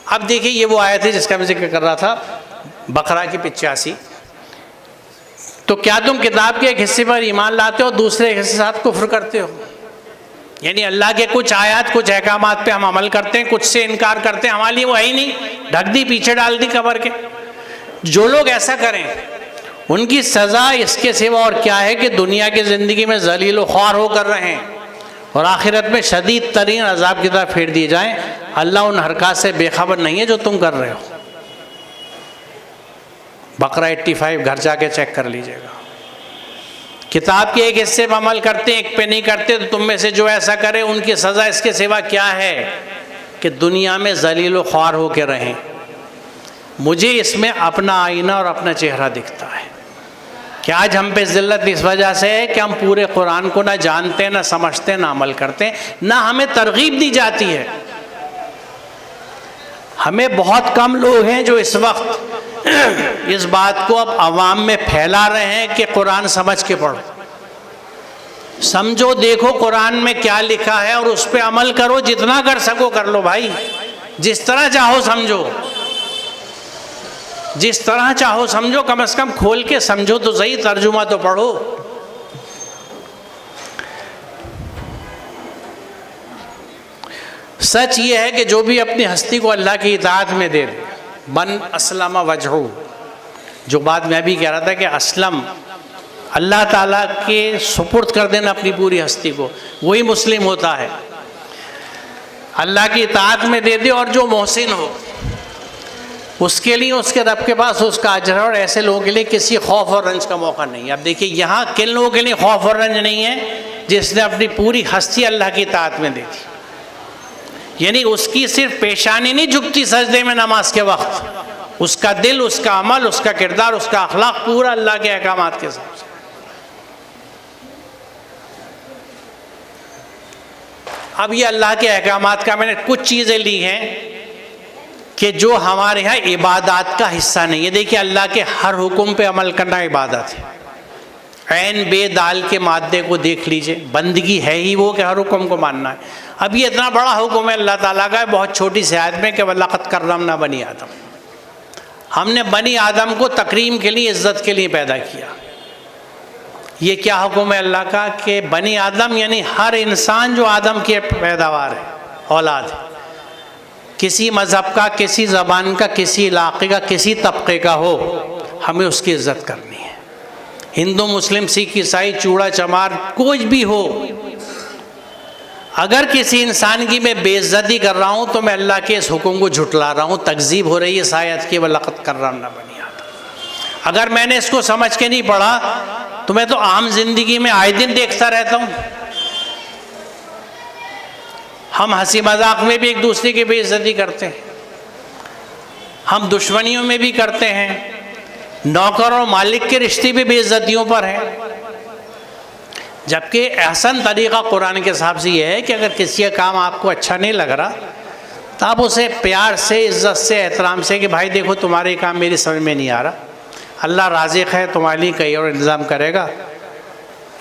अब देखिए, ये वो आयत है जिसका मैं जिक्र कर रहा था, बकरा की 85। तो क्या तुम किताब के एक हिस्से पर ईमान लाते हो, दूसरे हिस्से के साथ कुफ्र करते हो? यानी अल्लाह के कुछ आयत, कुछ अहकामात पे हम अमल करते हैं, कुछ से इनकार करते हैं, हमारे लिए वो है ही नहीं, ढक दी, पीछे डाल दी कबर के। जो लोग ऐसा करें उनकी सज़ा इसके सिवा और क्या है कि दुनिया की ज़िंदगी में ज़लील व ख्वार होकर रहें और आखिरत में शदीद तरीन अजाब की तरफ फेर दिए जाएं। अल्लाह उन हरकत से बेखबर नहीं है जो तुम कर रहे हो। बकरा 85 घर जाके चेक कर लीजिएगा। किताब के एक हिस्से पर अमल करते हैं, एक पे नहीं करते, तो तुम में से जो ऐसा करे उनकी सज़ा इसके सिवा क्या है कि दुनिया में ज़लील व ख्वार होकर रहें। मुझे इसमें अपना आईना और अपना चेहरा दिखता है कि आज हम पे ज़िल्लत इस वजह से है कि हम पूरे कुरान को ना जानते, ना समझते, ना अमल करते, ना हमें तरगीब दी जाती है। हमें बहुत कम लोग हैं जो इस वक्त इस बात को अब आवाम में फैला रहे हैं कि कुरान समझ के पढ़ो, समझो, देखो कुरान में क्या लिखा है और उस पर अमल करो, जितना कर सको कर लो भाई, जिस तरह चाहो समझो, जिस तरह चाहो समझो, कम से कम खोल के समझो तो सही, तर्जुमा तो पढ़ो। सच ये है कि जो भी अपनी हस्ती को अल्लाह की इताअत में दे दे, मन असलम वजहू, जो बात मैं भी कह रहा था कि असलम अल्लाह ताला के सुपुर्द कर देना अपनी पूरी हस्ती को, वही मुस्लिम होता है। अल्लाह की इताअत में दे दे और जो मोहसिन हो उसके लिए उसके रब के पास उसका अजर है, और ऐसे लोगों के लिए किसी खौफ और रंज का मौका नहीं है। अब देखिए यहाँ किन लोगों के लिए खौफ और रंज नहीं है? जिसने अपनी पूरी हस्ती अल्लाह की इताअत में दे दी, यानी उसकी सिर्फ पेशानी नहीं झुकती सजदे में नमाज के वक्त, उसका दिल, उसका अमल, उसका किरदार, उसका अखलाक पूरा अल्लाह के अहकामात के साथ। अब ये अल्लाह के अहकामात का मैंने कुछ चीज़ें ली हैं कि जो हमारे यहाँ इबादत का हिस्सा नहीं है। देखिए अल्लाह के हर हुक्म पे अमल करना इबादत है। ऐन बेदाल के मादे को देख लीजिए, बंदगी है ही वो कि हर हुक्म को मानना है। अब ये इतना बड़ा हुक्म है अल्लाह ताला का, बहुत छोटी सी आयत में कि वलक़द कर्रमना बनी आदम, हमने बनी आदम को तकरीम के लिए, इज़्ज़त के लिए पैदा किया। ये क्या हुक्म है अल्लाह का कि बनी आदम यानी हर इंसान जो आदम की पैदावार है, औलाद है, किसी मज़हब का, किसी ज़बान का, किसी इलाक़े का, किसी तबके का हो, हमें उसकी इज़्ज़त करनी है। हिंदू, मुस्लिम, सिख, ईसाई, चूड़ा चमार कोई भी हो, अगर किसी इंसान की मैं बेइज्जती कर रहा हूँ तो मैं अल्लाह के इस हुक्म को झुटला रहा हूँ। तकज़ीब हो रही है शायद कि वलक़द कर्रमना बनी आदम। अगर मैंने इसको समझ के नहीं पढ़ा तो मैं तो आम जिंदगी में आए दिन देखता रहता हूँ। हम हंसी मजाक में भी एक दूसरे की बेइज्जती करते हैं, हम दुश्मनियों में भी करते हैं, नौकर और मालिक के रिश्ते भी बेइज्जतियों पर हैं। जबकि एहसन तरीक़ा कुरान के हिसाब से यह है कि अगर किसी का काम आपको अच्छा नहीं लग रहा तो आप उसे प्यार से, इज़्ज़त से, एहतराम से कि भाई देखो तुम्हारे काम मेरी समझ में नहीं आ रहा, अल्लाह राज़िक़ है, तुम्हारे लिए कहीं और इंतज़ाम करेगा,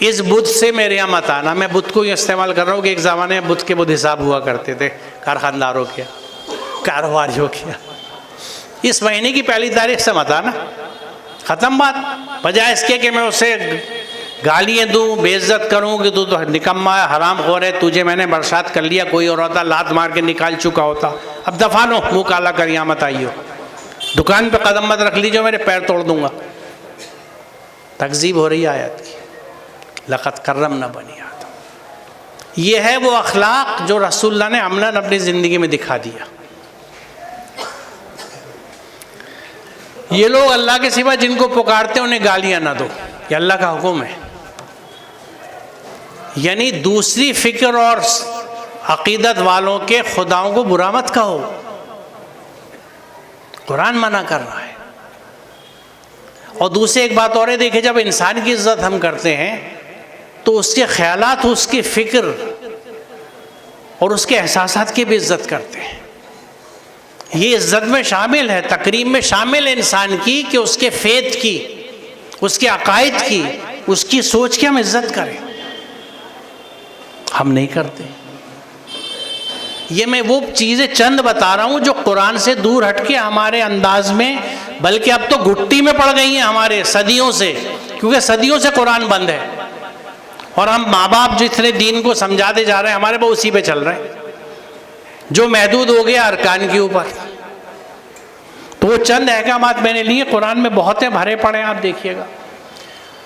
इस बुत से मेरे यहाँ मत आना। मैं बुत को ही इस्तेमाल कर रहा हूँ कि एक ज़माने में बुत के बुत हिसाब हुआ करते थे, कारखानदारों के, कारोबारियों के। इस महीने की पहली तारीख से मत आना, ख़त्म बात। बजाय इसके कि मैं उसे गालियाँ दूँ, बेइज्जत करूँ कि तू तो निकम्मा है, हरामखोर है, तुझे मैंने बरसात कर लिया, कोई और होता लात मार के निकाल चुका होता, अब दफा लो, मुँह काला कर यहाँ मत आइयो, दुकान पे कदम मत रख लीजिए, मेरे पैर तोड़ दूंगा। तकज़ीब हो रही है आयत की, लक़द कर्रमना बनी आदम। ये है वो अखलाक जो रसूलुल्लाह ने अमलन अपनी ज़िंदगी में दिखा दिया। ये लोग अल्लाह के सिवा जिनको पुकारते हैं उन्हें गालियाँ ना दो, ये अल्लाह का हुक्म है। यानी दूसरी फ़िक्र और अक़ीदत वालों के खुदाओं को बुरा मत कहो, कुरान मना कर रहा है। और दूसरी एक बात और है, देखिए जब इंसान की इज्जत हम करते हैं तो उसके ख्यालात, उसकी फ़िक्र और उसके एहसासात की भी इज्जत करते हैं। ये इज्जत में शामिल है, तकरीम में शामिल है इंसान की कि उसके फ़ेथ की, उसके अकायद की, उसकी सोच की हम इज्जत करें। हम नहीं करते। ये मैं वो चीज़ें चंद बता रहा हूँ जो कुरान से दूर हटके हमारे अंदाज में, बल्कि अब तो घुट्टी में पड़ गई हैं हमारे, सदियों से, क्योंकि सदियों से कुरान बंद है और हम माँ बाप जितने दीन को समझाते जा रहे हैं हमारे वो उसी पे चल रहे हैं, जो महदूद हो गया अरकान के ऊपर। तो वो चंद अहकामात मैंने लिए, कुरान में बहुत हैं, भरे पड़े हैं, आप देखिएगा।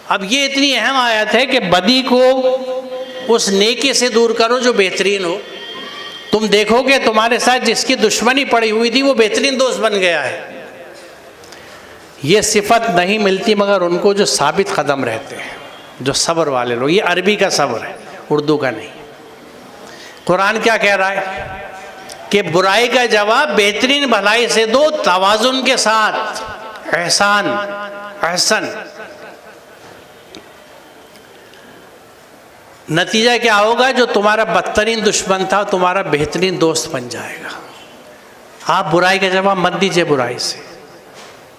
अब ये इतनी अहम आयत है कि बदी को उस नेकी से दूर करो जो बेहतरीन हो। तुम देखोगे तुम्हारे साथ जिसकी दुश्मनी पड़ी हुई थी वो बेहतरीन दोस्त बन गया है। ये सिफत नहीं मिलती मगर उनको जो साबित कदम रहते हैं, जो सब्र वाले लोग। ये अरबी का सब्र है, उर्दू का नहीं। कुरान क्या कह रहा है कि बुराई का जवाब बेहतरीन भलाई से दो, तवाजुन के साथ, एहसान, एहसन। नतीजा क्या होगा? जो तुम्हारा बदतरीन दुश्मन था तुम्हारा बेहतरीन दोस्त बन जाएगा। आप बुराई का जवाब मत दीजिए बुराई से,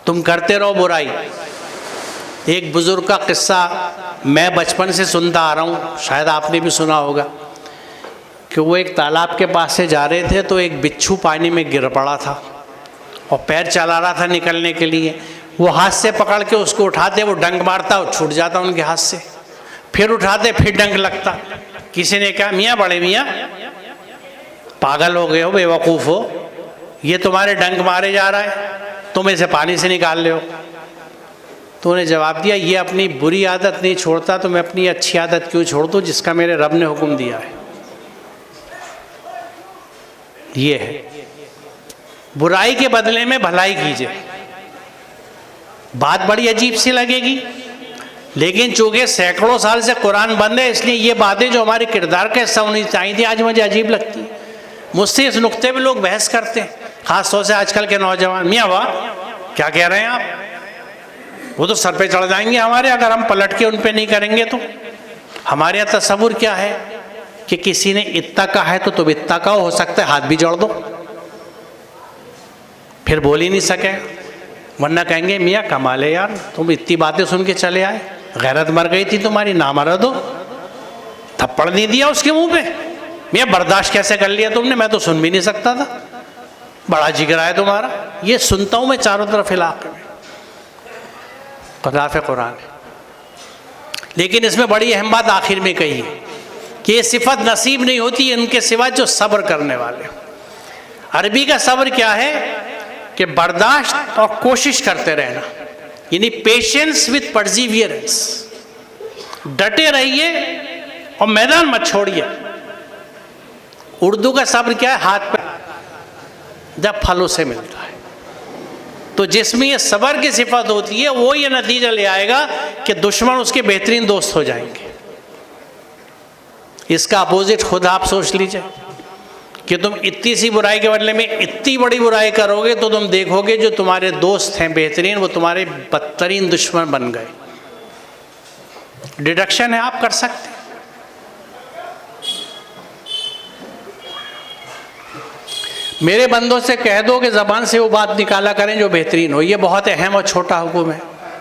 तुम करते रहो बुराई। एक बुजुर्ग का किस्सा मैं बचपन से सुनता आ रहा हूँ, शायद आपने भी सुना होगा, कि वो एक तालाब के पास से जा रहे थे तो एक बिच्छू पानी में गिर पड़ा था और पैर चला रहा था निकलने के लिए। वो हाथ से पकड़ के उसको उठाते, वो डंक मारता और छूट जाता उनके हाथ से, फिर उठाते फिर डंक लगता। किसी ने कहा मियाँ, बड़े मियाँ, पागल हो गए हो, बेवकूफ़ हो, ये तुम्हारे डंक मारे जा रहा है, तुम इसे पानी से निकाल ले हो। तो उन्हें जवाब दिया, ये अपनी बुरी आदत नहीं छोड़ता तो मैं अपनी अच्छी आदत क्यों छोड़ दूँ जिसका मेरे रब ने हुक्म दिया है। ये है, बुराई के बदले में भलाई कीजिए। बात बड़ी अजीब सी लगेगी, लेकिन चूंकि सैकड़ों साल से कुरान बंद है, इसलिए ये बातें जो हमारे किरदार का हिस्सा होनी चाहिए थी आज मुझे अजीब लगती है। मुझसे इस नुक्ते पे लोग बहस करते हैं, खास तौर से आजकल के नौजवान। मियाँ वाह, क्या कह रहे हैं आप? वो तो सर पे चढ़ जाएंगे हमारे अगर हम पलट के उन पे नहीं करेंगे तो। हमारे यहाँ तसव्वुर क्या है कि किसी ने इत्ता कहा है तो तुम इत्ता का हो सकता है हाथ भी जोड़ दो, फिर बोल ही नहीं सके, वरना कहेंगे मियाँ कमाल है यार, तुम इतनी बातें सुन के चले आए, गैरत मर गई थी तुम्हारी, ना मरा दो। थप्पड़ नहीं दिया उसके मुंह पे, मियाँ बर्दाश्त कैसे कर लिया तुमने, मैं तो सुन भी नहीं सकता था, बड़ा जिगरा है तुम्हारा। ये सुनता हूँ मैं चारों तरफ इलाके में, खिलाफ कुरान। लेकिन इसमें बड़ी अहम बात आखिर में कही है कि ये सिफत नसीब नहीं होती इनके सिवा जो सब्र करने वाले। अरबी का सब्र क्या है कि बर्दाश्त और कोशिश करते रहना, यानी पेशेंस विथ परसिवियरेंस। डटे रहिए और मैदान मत छोड़िए। उर्दू का सब्र क्या है? हाथ पे जब फलों से मिलता है। तो जिसमें ये सब्र की सिफत होती है वो ये नतीजा ले आएगा कि दुश्मन उसके बेहतरीन दोस्त हो जाएंगे। इसका अपोजिट खुद आप सोच लीजिए कि तुम इतनी सी बुराई के बदले में इतनी बड़ी बुराई करोगे तो तुम देखोगे जो तुम्हारे दोस्त हैं बेहतरीन वो तुम्हारे बदतरीन दुश्मन बन गए। डिडक्शन है, आप कर सकते हैं। मेरे बंदों से कह दो कि ज़बान से वो बात निकाला करें जो बेहतरीन हो। ये बहुत अहम और छोटा हुक्म है।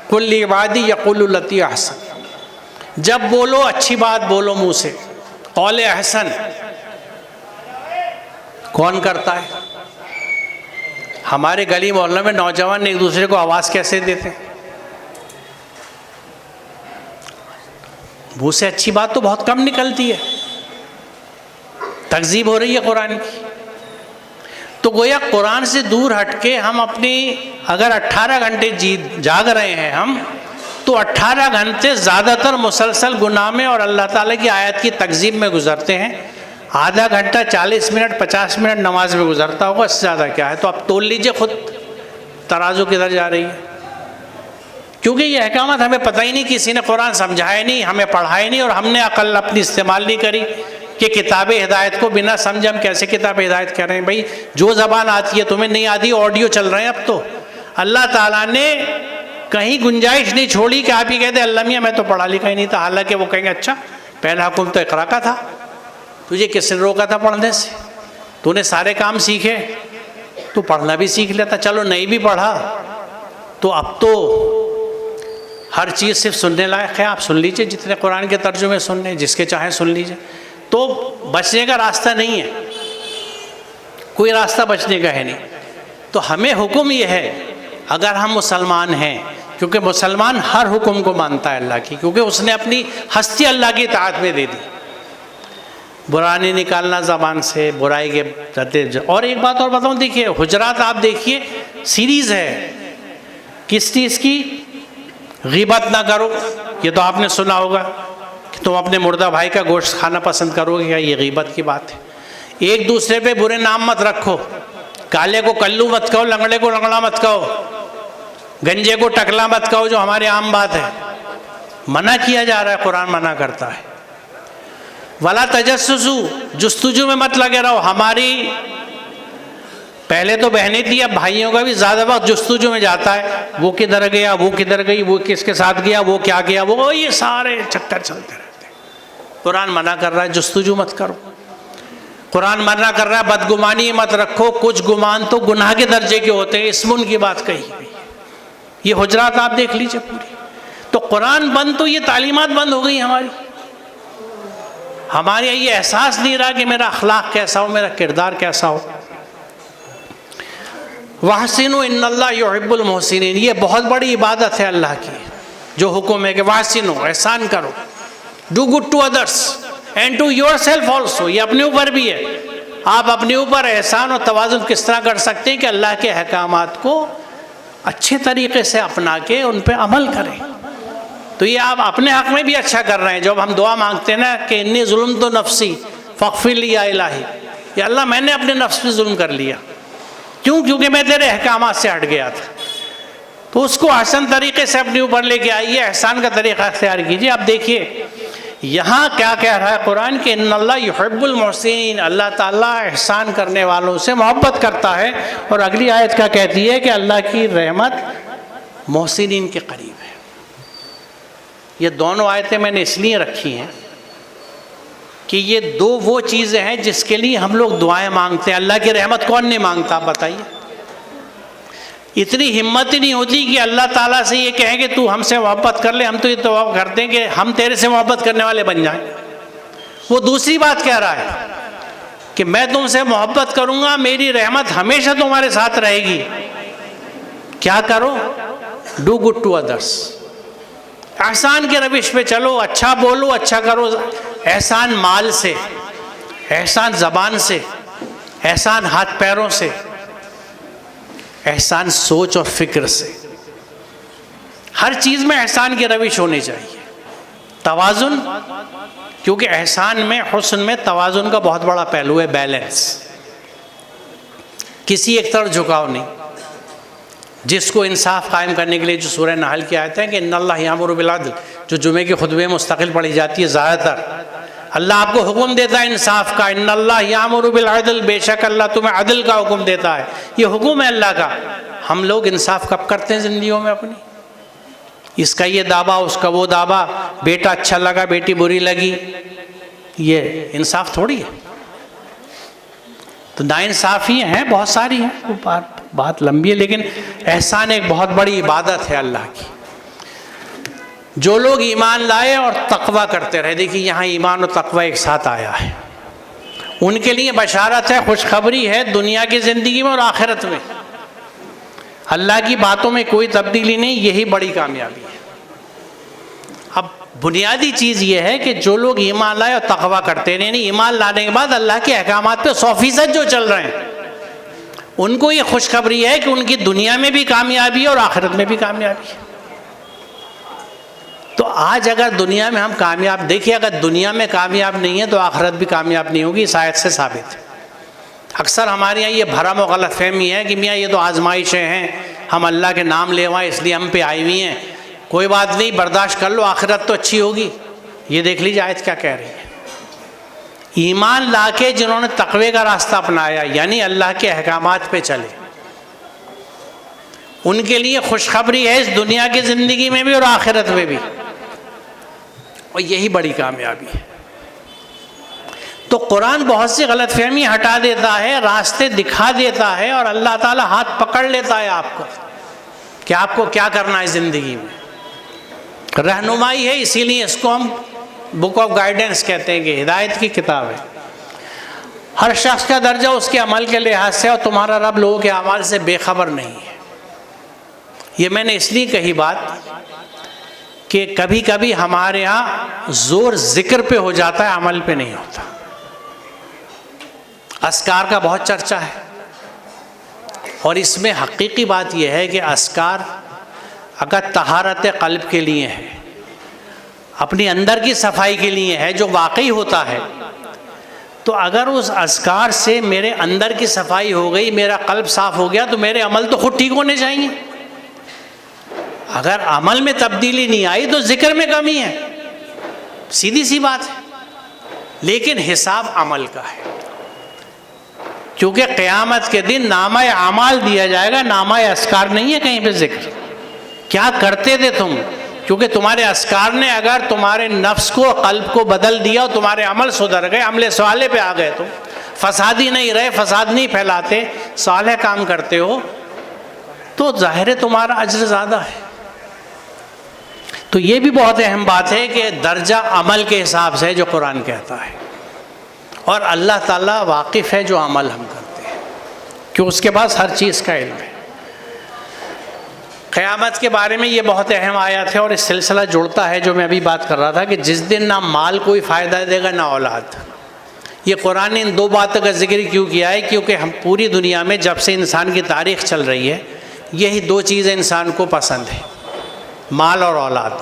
कुल इबादी यक़ुलु लती अहसन, जब बोलो अच्छी बात बोलो मुंह से। कौल अहसन कौन करता है? हमारे गली मोहल्ले में नौजवान एक दूसरे को आवाज़ कैसे देते हैं? मुंह से अच्छी बात तो बहुत कम निकलती है, तकज़ीब हो रही है कुरान की। तो गोया कुरान से दूर हटके हम अपनी अगर 18 घंटे जाग रहे हैं हम, तो 18 घंटे ज़्यादातर मुसलसल गुनाह में और अल्लाह ताला की आयत की तकज़ीब में गुजरते हैं। आधा घंटा 40 मिनट 50 मिनट नमाज में गुजरता होगा, इससे ज़्यादा क्या है? तो आप तोल लीजिए खुद तराजू किधर जा रही है। क्योंकि ये अहकामत हमें पता ही नहीं, किसी ने कुरान समझाया नहीं, हमें पढ़ाया नहीं, और हमने अकल अपनी इस्तेमाल नहीं करी कि किताब हिदायत को बिना समझे हम कैसे किताब हिदायत कर रहे हैं। भाई जो ज़बान आती है तुम्हें नहीं आती, ऑडियो चल रहे हैं अब तो। अल्लाह ताला ने कहीं गुंजाइश नहीं छोड़ी कि आप ही कहते अल्लाह मियाँ मैं तो पढ़ा लिखा ही नहीं था। हालांकि वो कहेंगे अच्छा पहला हुक्म तो इक़रा का था, तुझे किसने रोका था पढ़ने से? तूने सारे काम सीखे, तू पढ़ना भी सीख लेता। चलो नहीं भी पढ़ा तो अब तो हर चीज़ सिर्फ सुनने लायक है, आप सुन लीजिए जितने कुरान के तर्जुमे सुनने, जिसके चाहें सुन लीजिए। तो बचने का रास्ता नहीं है, कोई रास्ता बचने का है नहीं। तो हमें हुक्म ये है, अगर हम मुसलमान हैं, क्योंकि मुसलमान हर हुक्म को मानता है अल्लाह की, क्योंकि उसने अपनी हस्ती अल्लाह की इताअत में दे दी। बुरा नहीं निकालना ज़बान से, बुराई के रद्द। और एक बात और बताऊँ, देखिए हुजरात आप देखिए सीरीज़ है किस चीज़ की? ग़ीबत ना करो। ये तो आपने सुना होगा कि तुम अपने मुर्दा भाई का गोश्त खाना पसंद करोगे क्या? ये ग़ीबत की बात है। एक दूसरे पे बुरे नाम मत रखो, काले को कल्लू मत कहो, लंगड़े को लंगड़ा मत कहो, गंजे को टकला मत कहो, जो हमारे आम बात है। मना किया जा रहा है, कुरान मना करता है। वला तजस्सुसु, जुस्तुजू में मत लगे रहो। हमारी पहले तो बहनें थी, अब भाइयों का भी ज़्यादा वक्त जुस्तुजू में जाता है। वो किधर गया, वो किधर गई, वो किसके साथ गया, वो क्या गया, वो ये सारे चक्कर चलते रहते हैं। कुरान मना कर रहा है जुस्तुजू मत करो। कुरान मना कर रहा है बदगुमानी मत रखो। कुछ गुमान तो गुनाह के दर्जे के होते हैं, इस्मुन की बात कही गई। ये हुजरात आप देख लीजिए पूरी। तो कुरान बंद तो ये तालीमात बंद हो गई हमारी। हमारे ये एहसास नहीं रहा कि मेरा अखलाक कैसा हो, मेरा किरदार कैसा हो। वहसिनु इन्नल्लाह युहिब्बुल मुहसिनीन, ये बहुत बड़ी इबादत है अल्लाह की, जो हुक्म है कि वहसिनु, एहसान करो, do good to others and to yourself also. ये अपने ऊपर भी है, आप अपने ऊपर एहसान और तवाज़ुन किस तरह कर सकते हैं कि अल्लाह के अहकामात को अच्छे तरीके से अपना के उन पर अमल करें। तो ये आप अपने हक़ में भी अच्छा कर रहे हैं। जब हम दुआ मांगते हैं ना कि इन्नी जुल्म तो नफ्सी फ़ग़फ़िर ली या इलाही, या अल्लाह मैंने अपने नफ्स पे जुल्म कर लिया, क्यों? क्योंकि मैं तेरे अहकामात से हट गया था। तो उसको आसान तरीके से अपने ऊपर लेके आइए, एहसान का तरीक़ा अख्तियार कीजिए। आप देखिए यहाँ क्या कह रहा है कुरान कि इन्नल्लाह युहिब्बुल मुहसिनीन, अल्लाह ताला एहसान करने वालों से मोहब्बत करता है। और अगली आयत क्या कहती है कि अल्लाह की रहमत मुहसिनीन के करीब है। ये दोनों आयतें मैंने इसलिए रखी हैं कि ये दो वो चीज़ें हैं जिसके लिए हम लोग दुआएं मांगते हैं। अल्लाह की रहमत कौन नहीं मांगता, आप बताइए? इतनी हिम्मत ही नहीं होती कि अल्लाह ताला से ये कहें कि तू हमसे मोहब्बत कर ले। हम तो ये तौबा करते हैं कि हम तेरे से मोहब्बत करने वाले बन जाएं। वो दूसरी बात कह रहा है कि मैं तुमसे मोहब्बत करूँगा, मेरी रहमत हमेशा तुम्हारे साथ रहेगी। क्या करो? डू गुड टू अदर्स, एहसान के रविश पे चलो, अच्छा बोलो, अच्छा करो। एहसान माल से, एहसान ज़बान से, एहसान हाथ पैरों से, एहसान सोच और फिक्र से। हर चीज़ में एहसान की रविश होनी चाहिए। तवाज़ुन, क्योंकि एहसान में, हुस्न में तवाज़ुन का बहुत बड़ा पहलू है, बैलेंस। किसी एक तरफ झुकाव नहीं। जिसको इंसाफ कायम करने के लिए जो सूरह नहल की आयत है कि इन्नल्लाह यामुरु बिल अदल, जो जुमे के खुतबे में मुस्तकिल पढ़ी जाती है ज़्यादातर, अल्लाह आपको हुक्म देता है इंसाफ का। इन्नल्लाह यामुरु बिल अदल, बेशक अल्लाह तुम्हें अदल का हुक्म देता है। ये हुक्म है अल्लाह का। हम लोग इंसाफ कब करते हैं ज़िंदगियों में अपनी? इसका ये दावा, उसका वो दावा, बेटा अच्छा लगा, बेटी बुरी लगी, ये इंसाफ थोड़ी है। तो नाइंसाफ़ी हैं बहुत सारी हैं, वो बात लंबी है, लेकिन एहसान एक बहुत बड़ी इबादत है अल्लाह की। जो लोग ईमान लाए और तकवा करते रहे, देखिए यहाँ ईमान और तकवा एक साथ आया है, उनके लिए बशारत है, खुशखबरी है दुनिया की ज़िंदगी में और आखिरत में। अल्लाह की बातों में कोई तब्दीली नहीं, यही बड़ी कामयाबी है। अब बुनियादी चीज़ ये है कि जो लोग ईमान लाए और तकवा करते रहे, नहीं ईमान लाने के बाद अल्लाह के अहकामात पे 100% जो चल रहे हैं, उनको ये खुशखबरी है कि उनकी दुनिया में भी कामयाबी है और आखिरत में भी कामयाबी है। तो आज अगर दुनिया में हम कामयाब, देखिए अगर दुनिया में कामयाब नहीं है तो आखिरत भी कामयाब नहीं होगी, इस आयत से साबित है। अक्सर हमारे यहाँ ये भरम और गलतफहमी है कि मियाँ ये तो आजमाइशें हैं, हम अल्लाह के नाम लेवाएं इसलिए हम पे आई हुई हैं, कोई बात नहीं बर्दाश्त कर लो, आखिरत तो अच्छी होगी। ये देख लीजिए आयत क्या कह रही है। ईमान लाके जिन्होंने तकवे का रास्ता अपनाया, यानी अल्लाह के अहकामात पे चले, उनके लिए खुशखबरी है इस दुनिया की ज़िंदगी में भी और आखिरत में भी, और यही बड़ी कामयाबी है। तो कुरान बहुत सी गलतफहमी हटा देता है, रास्ते दिखा देता है, और अल्लाह ताला हाथ पकड़ लेता है आपको कि आपको क्या करना है ज़िंदगी में। रहनुमाई है, इसीलिए इसको हम बुक ऑफ गाइडेंस कहते हैं कि हिदायत की किताब है। हर शख्स का दर्जा उसके अमल के लिहाज से, और तुम्हारा रब लोगों के अमाल से बेखबर नहीं है। ये मैंने इसलिए कही बात कि कभी कभी हमारे यहाँ जोर जिक्र पे हो जाता है, अमल पे नहीं होता। अस्कार का बहुत चर्चा है, और इसमें हकीकी बात यह है कि अस्कार अगर तहारत क़ल्ब के लिए है, अपनी अंदर की सफाई के लिए है, जो वाकई होता है, तो अगर उस अस्कार से मेरे अंदर की सफाई हो गई, मेरा क़ल्ब साफ़ हो गया, तो मेरे अमल तो खुद ठीक होने चाहिए। अगर अमल में तब्दीली नहीं आई तो जिक्र में कमी है, सीधी सी बात है। लेकिन हिसाब अमल का है, क्योंकि क़यामत के दिन नामा अमाल दिया जाएगा, नामा अस्कार नहीं है कहीं पे जिक्र। क्या करते थे तुम, क्योंकि तुम्हारे अस्कार ने अगर तुम्हारे नफ्स को, क़ल्ब को बदल दिया और तुम्हारे अमल सुधर गए, अमले साले पे आ गए, तुम फसादी नहीं रहे, फसाद नहीं फैलाते, साले काम करते हो, तो ज़ाहिर है तुम्हारा अज्र ज़्यादा है। तो ये भी बहुत अहम बात है कि दर्जा अमल के हिसाब से जो कुरान कहता है, और अल्लाह ताला वाकिफ़ है जो अमल हम करते हैं, क्यों उसके पास हर चीज़ का इल्म है। क़यामत के बारे में ये बहुत अहम आयत है, और इस सिलसिला जुड़ता है जो मैं अभी बात कर रहा था कि जिस दिन ना माल कोई फ़ायदा देगा ना औलाद। ये कुरान ने इन दो बातों का जिक्र क्यों किया है? क्योंकि हम पूरी दुनिया में जब से इंसान की तारीख़ चल रही है, यही दो चीज़ें इंसान को पसंद है, माल और औलाद,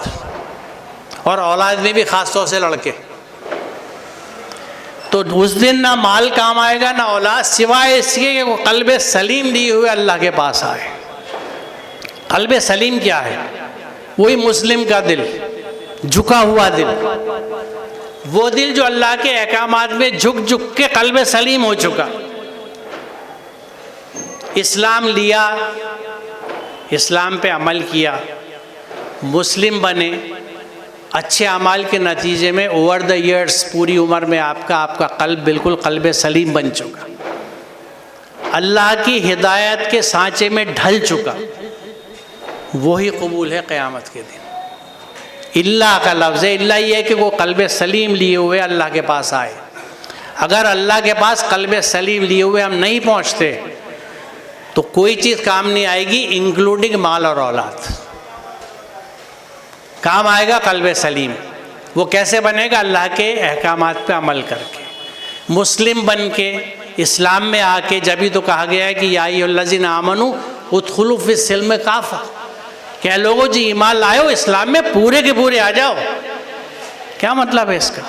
और औलाद में भी ख़ास तौर से लड़के। तो उस दिन ना माल काम आएगा ना औलाद, सिवाय इसके कि वो क़ल्ब सलीम लिए हुए अल्लाह के पास आए। क़ल्ब सलीम क्या है? वही मुस्लिम का दिल, झुका हुआ दिल, वो दिल जो अल्लाह के अहकामात में झुक झुक के क़ल्ब सलीम हो चुका। इस्लाम लिया, इस्लाम पे अमल किया, मुस्लिम बने, अच्छे अमाल के नतीजे में ओवर द ईयर्स, पूरी उम्र में आपका क़ल्ब बिल्कुल क़ल्ब सलीम बन चुका, अल्लाह की हिदायत के सांचे में ढल चुका, वही कबूल है क़यामत के दिन। इल्ला का लफ्ज़ है, इल्ला ये है कि वो क़ल्ब सलीम लिए हुए अल्लाह के पास आए। अगर अल्लाह के पास क़ल्ब सलीम लिए हुए हम नहीं पहुँचते तो कोई चीज़ काम नहीं आएगी, इंक्लूडिंग माल और औलाद। काम आएगा क़ल्ब सलीम। वो कैसे बनेगा? अल्लाह के अहकामात पे अमल करके, मुस्लिम बन के, इस्लाम में आके। जब ही तो कहा गया है कि या अय्युहल्लज़ीना आमनू उदखुलू फ़िस्सिल्म काफ़ा, क्या लोगों जी ईमान लाओ, इस्लाम में पूरे के पूरे आ जाओ। क्या मतलब है इसका?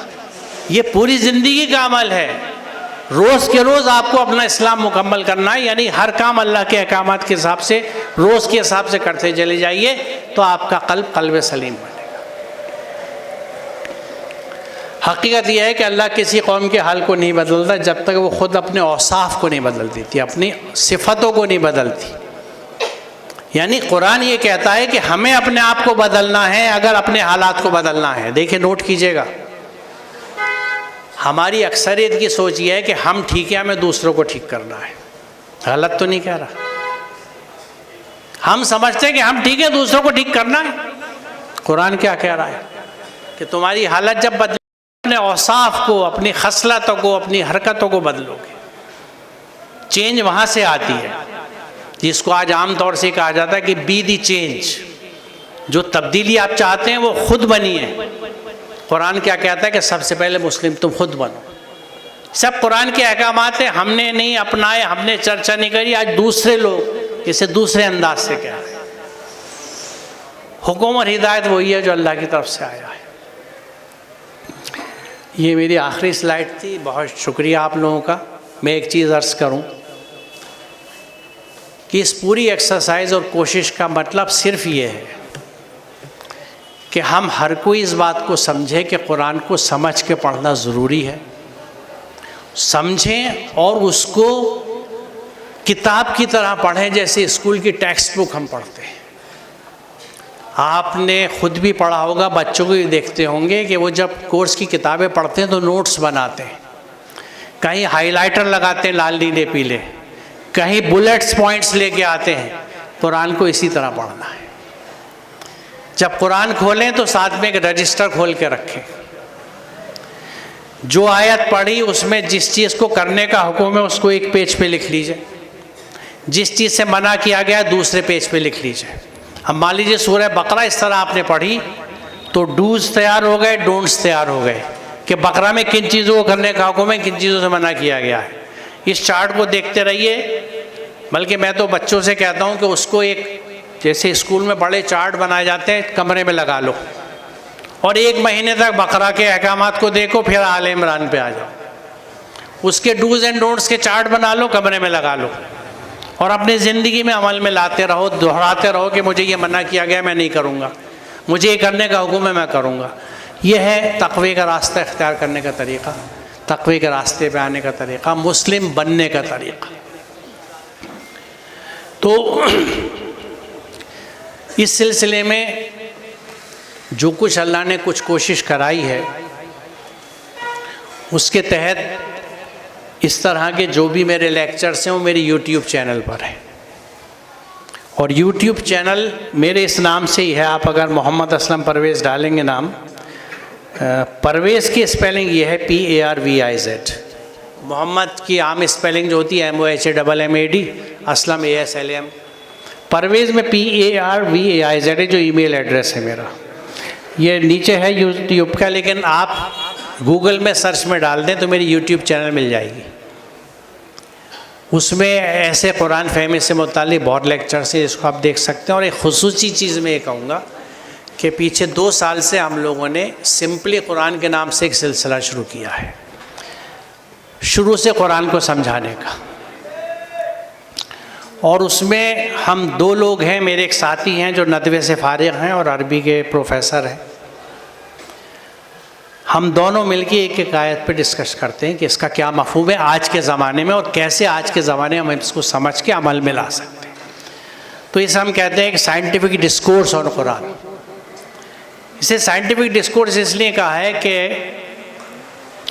ये पूरी ज़िंदगी का अमल है, रोज़ के रोज़ आपको अपना इस्लाम मुकम्मल करना है, यानी हर काम अल्लाह के अहकामात के हिसाब से, रोज़ के हिसाब से करते चले जाइए, तो आपका क़ल्ब सलीम बनेगा। हकीकत यह है कि अल्लाह किसी कौम के हाल को नहीं बदलता जब तक वो ख़ुद अपने औसाफ को नहीं बदल देती, अपनी सिफ़तों को नहीं बदलती। यानी कुरान ये कहता है कि हमें अपने आप को बदलना है अगर अपने हालात को बदलना है। देखिए, नोट कीजिएगा, हमारी अक्सरियत की सोच ये है कि हम ठीक है, हमें दूसरों को ठीक करना है। गलत तो नहीं कह रहा। हम समझते हैं कि हम ठीक है, दूसरों को ठीक करना है। कुरान क्या कह रहा है कि तुम्हारी हालत जब बदले, अपने औसाफ को, अपनी खसलतों को, अपनी हरकतों को बदलोगे, चेंज वहाँ से आती है, जिसको आज आम तौर से कहा जाता है कि बी दी चेंज। जो तब्दीली आप चाहते हैं वो खुद बनिए। कुरान क्या कहता है कि सबसे पहले मुस्लिम तुम खुद बनो। सब कुरान के अहकामात हैं, हमने नहीं अपनाए, हमने चर्चा नहीं करी, आज दूसरे लोग इसे दूसरे अंदाज से कह रहे हैं। हुक्म और हिदायत वही है जो अल्लाह की तरफ से आया है। ये मेरी आखिरी स्लाइड थी। बहुत शुक्रिया आप लोगों का। मैं एक चीज़ अर्ज़ करूं कि इस पूरी एक्सरसाइज और कोशिश का मतलब सिर्फ ये है कि हम हर कोई इस बात को समझे कि कुरान को समझ के पढ़ना ज़रूरी है, समझें और उसको किताब की तरह पढ़ें, जैसे स्कूल की टेक्स्ट बुक हम पढ़ते हैं। आपने ख़ुद भी पढ़ा होगा, बच्चों को भी देखते होंगे कि वो जब कोर्स की किताबें पढ़ते हैं तो नोट्स बनाते हैं, कहीं हाइलाइटर लगाते हैं लाल नीले पीले, कहीं बुलेट्स पॉइंट्स लेके आते हैं। कुरान को इसी तरह पढ़ना है। जब कुरान खोलें तो साथ में एक रजिस्टर खोल के रखें। जो आयत पढ़ी उसमें जिस चीज़ को करने का हुक्म है उसको एक पेज पे लिख लीजिए, जिस चीज़ से मना किया गया दूसरे पेज पे लिख लीजिए। अब मान लीजिए सूरह बकरा इस तरह आपने पढ़ी तो डूज तैयार हो गए, डोंट्स तैयार हो गए कि बकरा में किन चीज़ों को करने का हुक्म है, किन चीज़ों से मना किया गया है। इस चार्ट को देखते रहिए। बल्कि मैं तो बच्चों से कहता हूँ कि उसको एक, जैसे स्कूल में बड़े चार्ट बनाए जाते हैं, कमरे में लगा लो और 1 महीने तक बकरा के अहकामात को देखो, फिर आले इमरान पे आ जाओ। उसके डूज एंड डोंट्स के चार्ट बना लो, कमरे में लगा लो और अपनी ज़िंदगी में अमल में लाते रहो, दोहराते रहो कि मुझे ये मना किया गया मैं नहीं करूँगा, मुझे ये करने का हुक्म है मैं करूँगा। यह है तक़वे का रास्ता इख्तियार करने का तरीक़ा, तक़वे के रास्ते पे आने का तरीक़ा, मुस्लिम बनने का तरीक़ा। तो इस सिलसिले में जो कुछ अल्लाह ने कुछ कोशिश कराई है, उसके तहत इस तरह के जो भी मेरे लेक्चर्स हैं वो मेरे यूट्यूब चैनल पर है। और यूट्यूब चैनल मेरे इस नाम से ही है। आप अगर मोहम्मद असलम परवेज़ डालेंगे नाम, परवेज़ की स्पेलिंग ये है PARVIZ, मोहम्मद की आम स्पेलिंग जो होती है MOHAMMAD, असलम ASLM, परवेज़ में PARVIZ है जो ईमेल एड्रेस है मेरा। ये नीचे है यूट्यूब का, लेकिन आप गूगल में सर्च में डाल दें तो मेरी यूट्यूब चैनल मिल जाएगी। उसमें ऐसे कुरान फहमी से मुताल्लिक़ बहुत लेक्चर्स हैं, जिसको आप देख सकते हैं। और एक खुसूसी चीज़ मैं ये कहूँगा कि पीछे 2 साल से हम लोगों ने सिंपली कुरान के नाम से एक सिलसिला शुरू किया है, शुरू से कुरान को समझाने का। और उसमें हम 2 लोग हैं, मेरे एक साथी हैं जो नदवे से फारिग हैं और अरबी के प्रोफेसर हैं। हम दोनों मिलकर एक एक आयत पे डिस्कस करते हैं कि इसका क्या मफ़हूम है आज के ज़माने में और कैसे आज के ज़माने में हम इसको समझ के अमल में ला सकते हैं। तो इसे हम कहते हैं कि साइंटिफिक डिस्कोर्स ऑन कुरान। इसे साइंटिफिक डिस्कोर्स इसलिए कहा है कि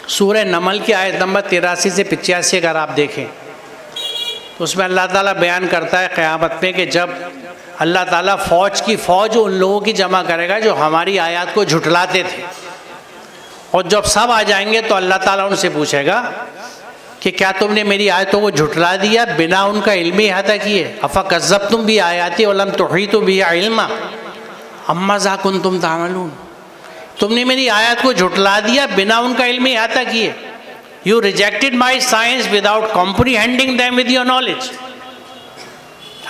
सूरह नमल की आयत नंबर 83 से 85 अगर आप देखें तो उसमें अल्लाह ताला बयान करता है क़यामत में कि जब अल्लाह ताला फ़ौज की फ़ौज उन लोगों की जमा करेगा जो हमारी आयत को झुठलाते थे, और जब सब आ जाएंगे तो अल्लाह ताला उनसे पूछेगा कि क्या तुमने मेरी आयतों को झुठला दिया बिना उनका इल्मी इहाता किए? अफ़ा कज़्ज़बतुम भी आयाती वलम तुहीतु बिही इल्मा अम्मा ज़ा कुंतुम तामलून। तुमने मेरी आयत को झुठला दिया बिना उनका इल्मी इहाता किए। You rejected my science without comprehending them with your knowledge.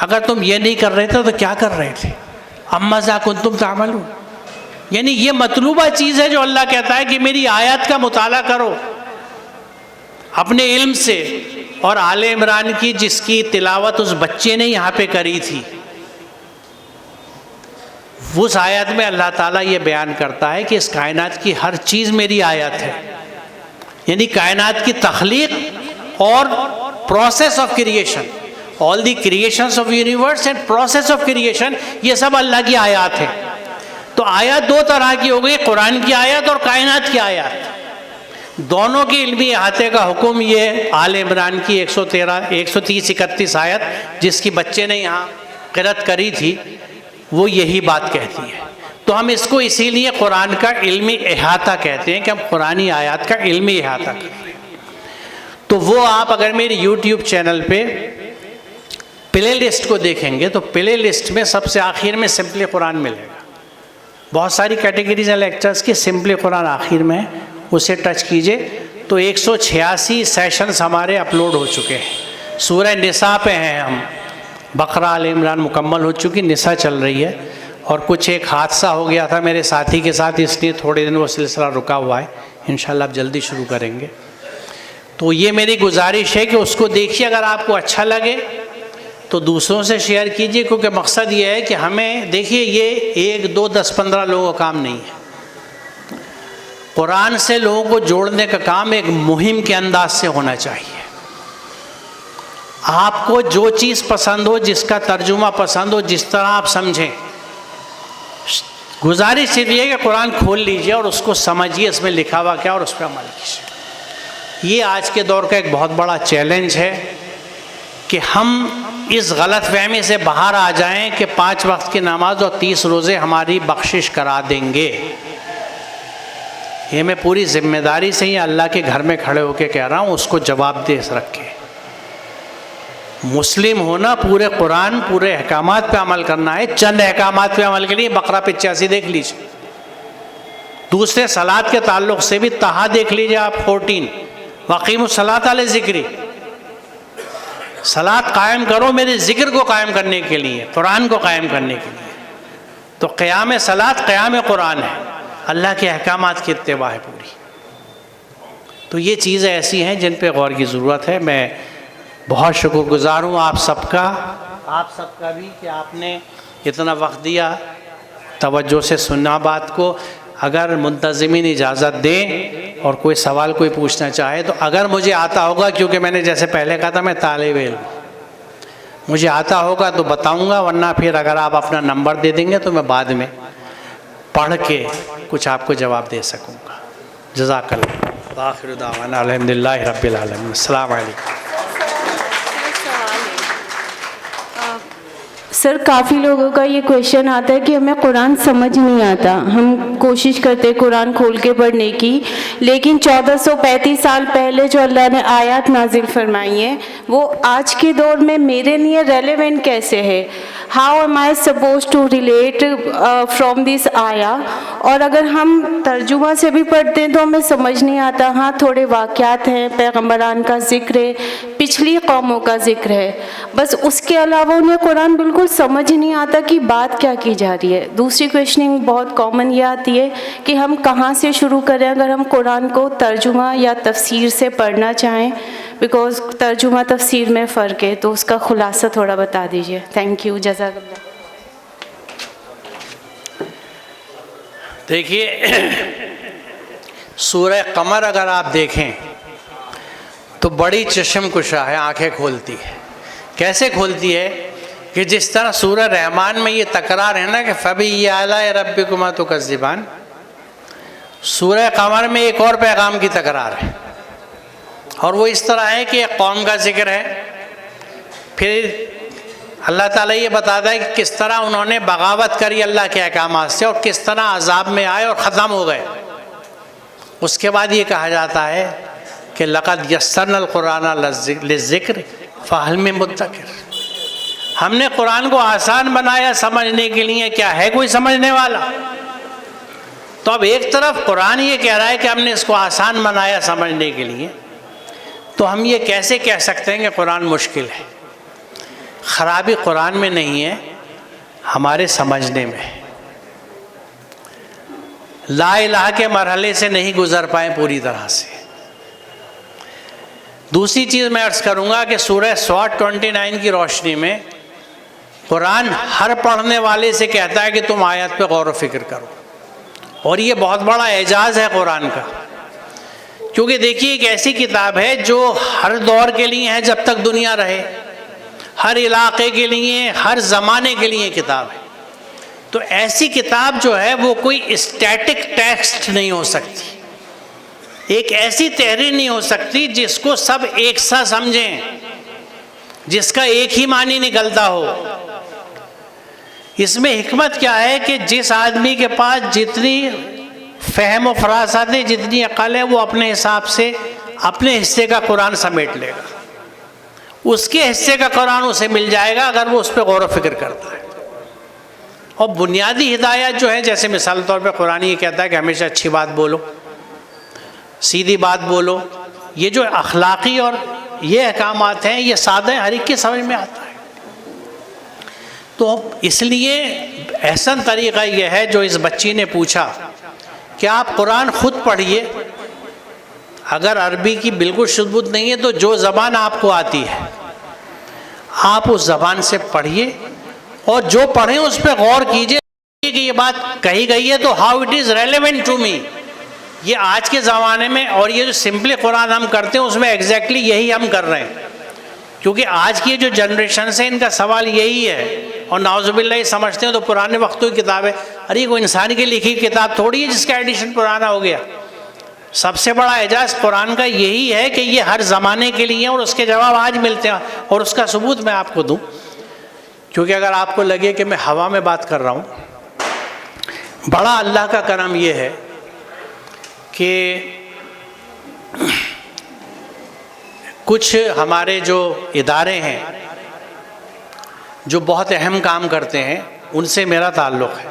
अगर तुम ये नहीं कर रहे थे तो क्या कर रहे थे? अम्मा ज़ा कुंतुम तामलून। यानी ये मतलूबा चीज़ है जो अल्लाह कहता है कि मेरी आयत का मुताला करो अपने इल्म से। और आले इमरान की जिसकी तिलावत उस बच्चे ने यहाँ पे करी थी, उस आयत में अल्लाह ताला ये बयान करता है कि इस कायनात की हर चीज़ मेरी आयत है। यानी कायनात की तख्लीक और process of creation, all the creations of universe and process of creation, ये सब अल्लाह की आयत है। तो आयत 2 तरह की हो गई, कुरान की आयत और कायनात की आयत। दोनों के इल्मी अहाते का हुक्म ये आले इमरान की 130-31 आयत जिसकी बच्चे ने यहाँ क़िरात करी थी, वो यही बात कहती है। तो हम इसको इसीलिए कुरान का इल्मी इहाता कहते हैं कि हम कुरानी आयत का इल्मी इहाता करें। तो वो आप अगर मेरे यूट्यूब चैनल पे प्ले लिस्ट को देखेंगे तो प्ले लिस्ट में सबसे आखिर में सिंपली कुरान मिलेगा। बहुत सारी कैटेगरीज हैं लेक्चर्स की, सिंपली कुरान आखिर में है, उसे टच कीजिए तो 186 सेशंस हमारे अपलोड हो चुके हैं। सूरह निसा पे हैं हम, बकरा आल इमरान मुकम्मल हो चुकी, निसा चल रही है। और कुछ एक हादसा हो गया था मेरे साथी के साथ, इसलिए थोड़े दिन वो सिलसिला रुका हुआ है। इंशाल्लाह अब जल्दी शुरू करेंगे। तो ये मेरी गुजारिश है कि उसको देखिए, अगर आपको अच्छा लगे तो दूसरों से शेयर कीजिए, क्योंकि मकसद ये है कि हमें, देखिए ये 1, 2, 10, 15 लोगों का काम नहीं है। कुरान से लोगों को जोड़ने का काम एक मुहिम के अंदाज से होना चाहिए। आपको जो चीज़ पसंद हो, जिसका तर्जुमा पसंद हो, जिस तरह आप समझें, गुजारिश सिर्फ ये कि कुरान खोल लीजिए और उसको समझिए इसमें लिखा हुआ क्या और उस पर अमल कीजिए। ये आज के दौर का एक बहुत बड़ा चैलेंज है कि हम इस गलत फहमी से बाहर आ जाएं कि 5 वक्त की नमाज और 30 रोज़े हमारी बख्शिश करा देंगे। ये मैं पूरी जिम्मेदारी से ही अल्लाह के घर में खड़े होकर कह रहा हूँ, उसको जवाब दे रखे। मुस्लिम होना पूरे कुरान, पूरे अहकामात पे अमल करना है। चंद अहकामात पे अमल के लिए बकरा 85 देख लीजिए। दूसरे सलात के ताल्लुक़ से भी तहा देख लीजिए आप 14, वक़ीमुस सलात अला ज़िक्री, सलात कायम करो मेरे ज़िक्र को कायम करने के लिए, कुरान को कायम करने के लिए। तो क़याम सलात क़याम कुरान है, अल्लाह के अहकामात की इत्तिबा है पूरी। तो ये चीज़ें ऐसी हैं जिन पे गौर की ज़रूरत है। मैं बहुत शुक्रगुज़ार हूँ आप सबका भी कि आपने इतना वक्त दिया, तवज्जो से सुना बात को। अगर मुंतज़िमीन इजाज़त दें और कोई सवाल कोई पूछना चाहे तो अगर मुझे आता होगा, क्योंकि मैंने जैसे पहले कहा था मैं तालिब इल्म, मुझे आता होगा तो बताऊंगा, वरना फिर अगर आप अपना नंबर दे देंगे तो मैं बाद में पढ़ के कुछ आपको जवाब दे सकूँगा। जज़ाकल्लाह। आखिर दावाना अल्हम्दुलिल्लाहि रब्बिल आलमीन। अस्सलाम वालेकुम। सर काफ़ी लोगों का ये क्वेश्चन आता है कि हमें कुरान समझ नहीं आता, हम कोशिश करते हैं कुरान खोल के पढ़ने की, लेकिन 1435 साल पहले जो अल्लाह ने आयत नाजिल फरमाई है वो आज के दौर में मेरे लिए रेलेवेंट कैसे है? How am I suppose to relate from this आया? और अगर हम तर्जुमा से भी पढ़ते हैं तो हमें समझ नहीं आता। हाँ, थोड़े वाक़यात हैं, पैगम्बरान का जिक्र है, पिछली कौमों का जिक्र है, बस उसके अलावा उन्हें कुरान बिल्कुल समझ नहीं आता कि बात क्या की जा रही है। दूसरी क्वेश्चनिंग बहुत कॉमन ये आती है कि हम कहाँ से शुरू करें अगर हम कुरान को तर्जुमा या तफसीर से पढ़ना चाहें, बिकॉज तर्जुमा तफसीर में फ़र्क है, तो उसका खुलासा थोड़ा बता दीजिए। थैंक यू, जज़ाकल्लाह। देखिए, सूरह कमर अगर आप देखें तो बड़ी चश्मकुशा है, आंखें खोलती है। कैसे खोलती है कि जिस तरह सूरह रहमान में ये तकरार है ना कि फ़बी आला रब्बिकुमा तुकज़्ज़िबान, सूरह कमर में एक और पैगाम की तकरार है, और वो इस तरह है कि एक कौम का जिक्र है, फिर अल्लाह ताला ये बताता है कि किस तरह उन्होंने बगावत करी अल्लाह के अहकामात से और किस तरह अजाब में आए और ख़त्म हो गए। उसके बाद ये कहा जाता है कि लक़द यस्सरनल कुरान लिज़्ज़िक्र फ़हल मिन मुद्दकिर, हमने कुरान को आसान बनाया समझने के लिए, क्या है कोई समझने वाला? तो अब एक तरफ कुरान ये कह रहा है कि हमने इसको आसान बनाया समझने के लिए, तो हम ये कैसे कह सकते हैं कि कुरान मुश्किल है? ख़राबी कुरान में नहीं है, हमारे समझने में है। ला इलाहा के मरहले से नहीं गुज़र पाए पूरी तरह से। दूसरी चीज़ मैं अर्ज़ करूँगा कि सूरह स्वात 29 की रोशनी में कुरान हर पढ़ने वाले से कहता है कि तुम आयत पे गौर व फिक्र करो, और ये बहुत बड़ा एजाज़ है कुरान का, क्योंकि देखिए एक ऐसी किताब है जो हर दौर के लिए है, जब तक दुनिया रहे, हर इलाके के लिए, हर ज़माने के लिए किताब है। तो ऐसी किताब जो है वो कोई स्टैटिक टेक्स्ट नहीं हो सकती, एक ऐसी तहरीर नहीं हो सकती जिसको सब एक सा समझें, जिसका एक ही मानी निकलता हो। इसमें हिकमत क्या है कि जिस आदमी के पास जितनी फ़हम व फरासत है, जितनी अक़ल है, वो अपने हिसाब से अपने हिस्से का कुरान समेट लेगा, उसके हिस्से का कुरान उसे मिल जाएगा अगर वो उस पर गौर व फिक्र करता है। और बुनियादी हिदायत जो है, जैसे मिसाल तौर पे कुरान ये कहता है कि हमेशा अच्छी बात बोलो, सीधी बात बोलो, ये जो अखलाक़ी और ये अहकामात हैं ये सादे हर एक के समझ में आता है। तो इसलिए एहसन तरीक़ा ये है जो इस बच्ची ने पूछा कि आप कुरान ख़ुद पढ़िए, अगर अरबी की बिल्कुल शुद्ध नहीं है तो जो ज़बान आपको आती है आप उस ज़बान से पढ़िए, और जो पढ़ें उस पर गौर कीजिए कि ये बात कही गई है तो how it is relevant to me. ये आज के ज़माने में, और ये जो सिंपली कुरान हम करते हैं उसमें एग्जैक्टली यही हम कर रहे हैं, क्योंकि आज की जो जनरेशन है इनका सवाल यही है, और नाउज़ुबिल्लाह समझते हैं तो पुराने वक्तों की किताब है। अरे कोई इंसान की लिखी किताब थोड़ी है जिसका एडिशन पुराना हो गया। सबसे बड़ा एजाज़ कुरान का यही है कि ये हर ज़माने के लिए, और उसके जवाब आज मिलते हैं, और उसका सबूत मैं आपको दूँ। क्योंकि अगर आपको लगे कि मैं हवा में बात कर रहा हूँ, बड़ा अल्लाह का करम ये है कि कुछ हमारे जो इदारे हैं जो बहुत अहम काम करते हैं उनसे मेरा ताल्लुक़ है।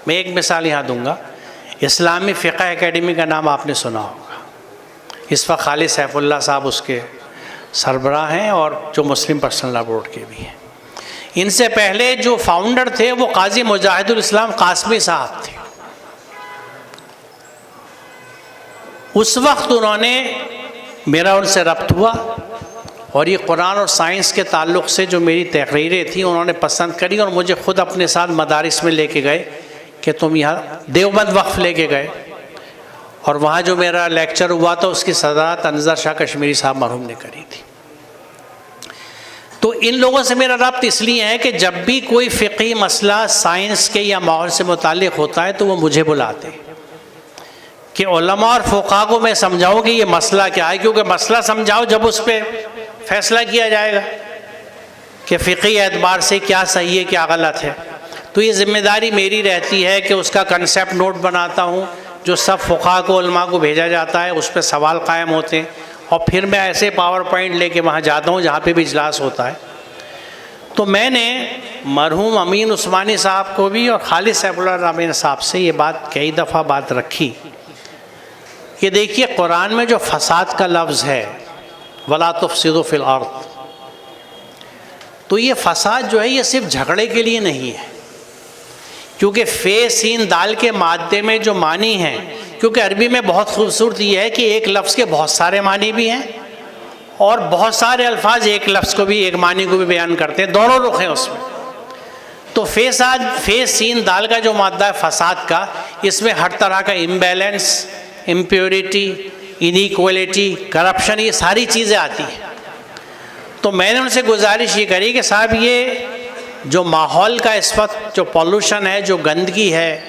मैं एक मिसाल यहाँ दूँगा, इस्लामी फ़िक़ह एकेडमी का नाम आपने सुना होगा। इस वक्त खालिद सैफुल्लाह साहब उसके सरबराह हैं और जो मुस्लिम पर्सनल लॉ बोर्ड के भी हैं। इनसे पहले जो फाउंडर थे वो काजी मुजाहिदुल इस्लाम कासमी साहब थे। उस वक्त उन्होंने, मेरा उनसे रब्त हुआ और ये कुरान और साइंस के ताल्लुक़ से जो मेरी तहरीरें थी उन्होंने पसंद करी और मुझे ख़ुद अपने साथ मदारिस में लेके गए कि तुम यहाँ देवबंद वक्फ लेके गए, और वहाँ जो मेरा लेक्चर हुआ था उसकी सदारत अनज़र शाह कश्मीरी साहब मरहूम ने करी थी। तो इन लोगों से मेरा रब्त इसलिए है कि जब भी कोई फ़िक़ही मसला साइंस के या माहौल से मुताल्लिक़ होता है तो वो मुझे बुलाते हैं कि उलमा और फ़ुक़हा को मैं समझाऊँ कि ये मसला क्या है, क्योंकि मसला समझाओ जब उस पर फ़ैसला किया जाएगा। कि फ़िक़ही एतबार से क्या सही है क्या गलत है, तो ये ज़िम्मेदारी मेरी रहती है कि उसका कंसेप्ट नोट बनाता हूँ, जो सब फ़ुक़हा को उलमा को भेजा जाता है, उस पर सवाल कायम होते हैं, और फिर मैं ऐसे पावर पॉइंट लेके वहाँ जाता हूँ जहाँ पे भी इजलास होता है। तो मैंने मरहूम अमीन उस्मानी साहब को भी और खालिद सैफुल्लाह अमीन साहब से ये बात कई दफ़ा बात रखी कि देखिए, कुरान में जो फसाद का लफ्ज़ है, वला तुफ़सिदू फ़िल अर्द, तो ये फसाद जो है ये सिर्फ झगड़े के लिए नहीं है, क्योंकि फ़े सीन दाल के मादे में जो मानी हैं, क्योंकि अरबी में बहुत खूबसूरत ये है कि एक लफ्ज़ के बहुत सारे मानी भी हैं और बहुत सारे अल्फाज एक लफ्ज़ को भी, एक मानी को भी बयान करते हैं, दोनों रुख हैं उसमें। तो फ़े सीन दाल का जो मादा है फसाद का, इसमें हर तरह का इम्बैलेंस, इम्प्योरिटी, इनइक्वालिटी, करप्शन, ये सारी चीज़ें आती हैं। तो मैंने उनसे गुजारिश ये करी कि साहब, ये जो माहौल का इस वक्त जो पॉल्यूशन है, जो गंदगी है,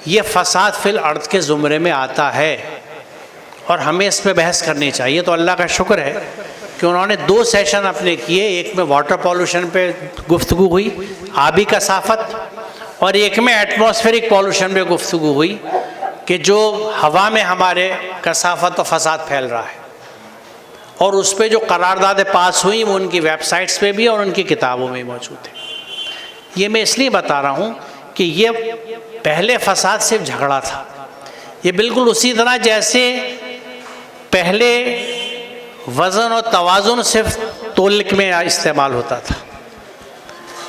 ये फसाद फिल अर्द के ज़ुमरे में आता है और हमें इस पर बहस करनी चाहिए। तो अल्लाह का शुक्र है कि उन्होंने 2 सेशन अपने किए, एक में वाटर पॉल्यूशन पे गुफ्तगू हुई, आबी कसाफत, और एक में एटमॉस्फेरिक पॉल्यूशन पे गुफ्तगू हुई कि जो हवा में हमारे कसाफत और फसाद फैल रहा है, और उस पर जो करारदादें पास हुई वो उनकी वेबसाइट्स पे भी और उनकी किताबों में मौजूद है। ये मैं इसलिए बता रहा हूँ कि ये पहले फसाद सिर्फ झगड़ा था, ये बिल्कुल उसी तरह जैसे पहले वज़न और तवाज़ुन सिर्फ तौल में इस्तेमाल होता था।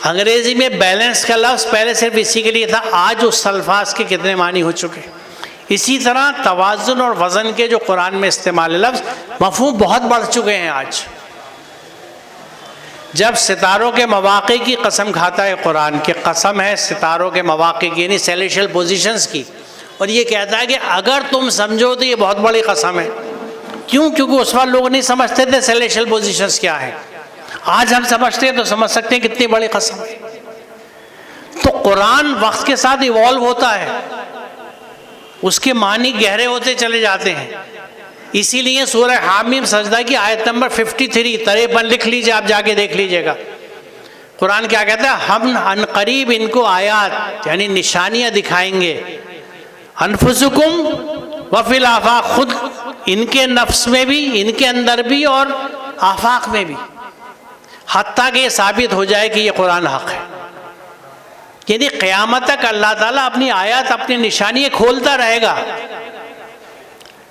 अंग्रेज़ी में बैलेंस का लफ्ज़ पहले सिर्फ इसी के लिए था, आज उस अल्फाज के कितने मानी हो चुके। इसी तरह तवाज़ुन और वज़न के जो कुरान में इस्तेमाल लफ्ज़ मफ़हूम बहुत बढ़ चुके हैं। आज जब सितारों के मवाक़े की कसम खाता है कुरान, की कसम है सितारों के मवाक़े की, यानी सेलेशियल पोजीशंस की, और ये कहता है कि अगर तुम समझो तो ये बहुत बड़ी कसम है। क्यों? क्योंकि उस वक्त लोग नहीं समझते थे सेलेशियल पोजीशंस क्या है। आज हम समझते हैं तो समझ सकते हैं कितनी बड़ी कसम है। तो कुरान वक्त के साथ इवॉल्व होता है, उसके मानी गहरे होते चले जाते हैं। इसीलिए सूरह हामीम सजदा की आयत नंबर 53 53 लिख लीजिए, आप जाके देख लीजिएगा। कुरान क्या कहता है? हम अनकरीब इनको आयात यानी निशानियां दिखाएंगे, अनफुसुकुम वफिल आफाक, खुद इनके नफ्स में भी, इनके अंदर भी और आफाक में भी, हत्ता कि ये साबित हो जाए कि ये कुरान हक है। यानी क़यामत तक अल्लाह ताला अपनी आयत, अपनी निशानियाँ खोलता रहेगा,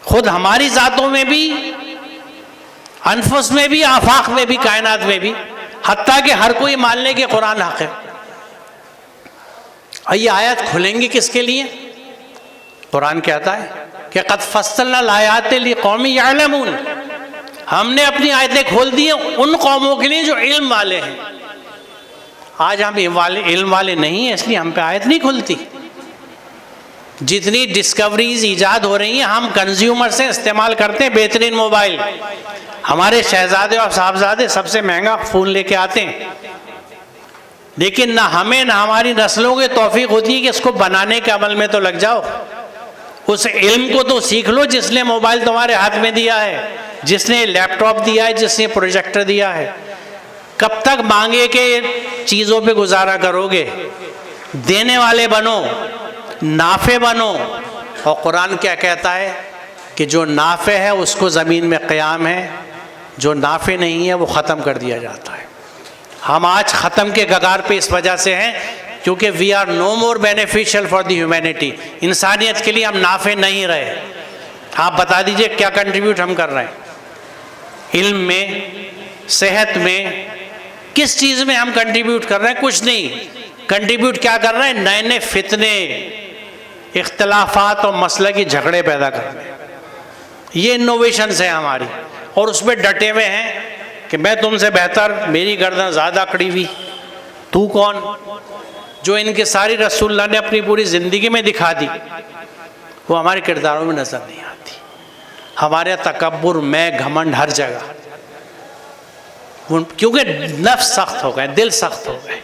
खुद हमारी ज़ातों में भी, अनफुस में भी, आफाक में भी, कायनात में भी, हत्ता कि हर कोई मान ले कि कुरान हक है। और ये आयत खुलेंगी किसके लिए? कुरान कहता है कि क़द फ़स्सलना आयात लिक़ौमिन यअलमून, हमने अपनी आयतें खोल दी हैं उन कौमों के लिए जो इल्म वाले हैं। आज हम इल्म वाले नहीं हैं, इसलिए हम पे आयत नहीं खुलती। जितनी डिस्कवरीज ईजाद हो रही हैं, हम कंज्यूमर से इस्तेमाल करते हैं बेहतरीन मोबाइल। हमारे शहजादे और साहबजादे सबसे महंगा फ़ोन लेके आते हैं, लेकिन ना हमें ना हमारी नस्लों की तौफीक होती है कि इसको बनाने के अमल में तो लग जाओ। उस इल्म को तो सीख लो जिसने मोबाइल तुम्हारे हाथ में दिया है, जिसने लैपटॉप दिया है, जिसने प्रोजेक्टर दिया है। कब तक मांगे के चीज़ों पे गुजारा करोगे? देने वाले बनो, नाफे बनो। और कुरान क्या कहता है कि जो नाफे है उसको ज़मीन में क़याम है, जो नाफे नहीं है वो ख़त्म कर दिया जाता है। हम आज ख़त्म के कगार पे इस वजह से हैं क्योंकि we are no more beneficial for the humanity. इंसानियत के लिए हम नाफे नहीं रहे। आप बता दीजिए क्या कंट्रीब्यूट हम कर रहे हैं? इल्म में, सेहत में, किस चीज़ में हम कंट्रीब्यूट कर रहे हैं? कुछ नहीं। कंट्रीब्यूट क्या कर रहे हैं? नए नए फितने, इख्तलाफात और मसले की झगड़े पैदा कर रहे हैं। ये इनोवेशंस है हमारी, और उसमें डटे हुए हैं कि मैं तुमसे बेहतर, मेरी गर्दन ज़्यादा कड़ी हुई, तू कौन? जो इनके सारी रसूलुल्लाह ने अपनी पूरी ज़िंदगी में दिखा दी, वो हमारे किरदारों में नज़र नहीं आती। हमारे तकब्बुर, मैं, घमंड हर जगह, क्योंकि नफ्स सख्त हो गए, दिल सख्त हो गए।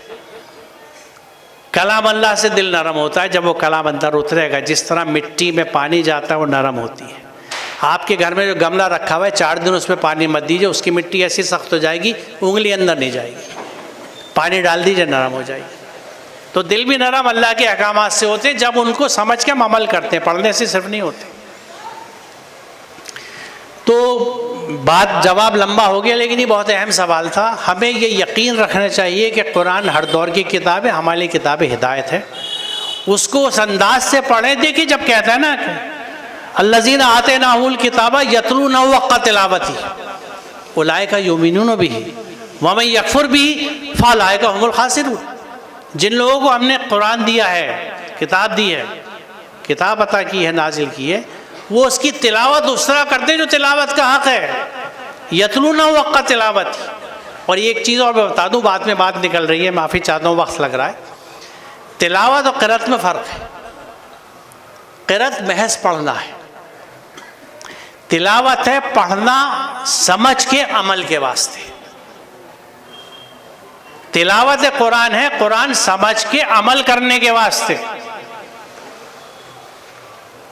कलाम अल्लाह से दिल नरम होता है जब वो कलाम अंदर उतरेगा। जिस तरह मिट्टी में पानी जाता है वो नरम होती है। आपके घर में जो गमला रखा हुआ है, 4 दिन उसमें पानी मत दीजिए, उसकी मिट्टी ऐसी सख्त हो जाएगी उंगली अंदर नहीं जाएगी। पानी डाल दीजिए, नरम हो जाएगी। तो दिल भी नरम अल्लाह के अहकामात से होते हैं जब उनको समझ के हम अमल करते हैं, पढ़ने से सिर्फ नहीं होते। तो बात जवाब लंबा हो गया, लेकिन ये बहुत अहम सवाल था। हमें ये यकीन रखना चाहिए कि कुरान हर दौर की किताब है, हमारी किताब हिदायत है, उसको उस अंदाज से पढ़ें। देखिए जब कहता है ना अल्लज़ीना आतैनाहुल किताबा यतलूनहु हक़्क़ तिलावती उलाइका युमिनून बिही व मन यकफुर बिही फउलाइका हुमुल खासिरून। जिन लोगों को हमने कुरान दिया है, किताब दी है, किताब अता की है, नाजिल की है, वो उसकी तिलावत उस तरह करते हैं जो तिलावत का हक़ है। यतलूनहु हक़्क़ तिलावती। और एक चीज़ और मैं बता दूँ, बाद में बात निकल रही है, माफ़ी चाहता हूँ, वक्त लग रहा है। तिलावत और क़िराअत में फ़र्क है। क़िराअत महज पढ़ना है, तिलावत है पढ़ना समझ के अमल के वास्ते। तिलावत कुरान है कुरान समझ के अमल करने के वास्ते।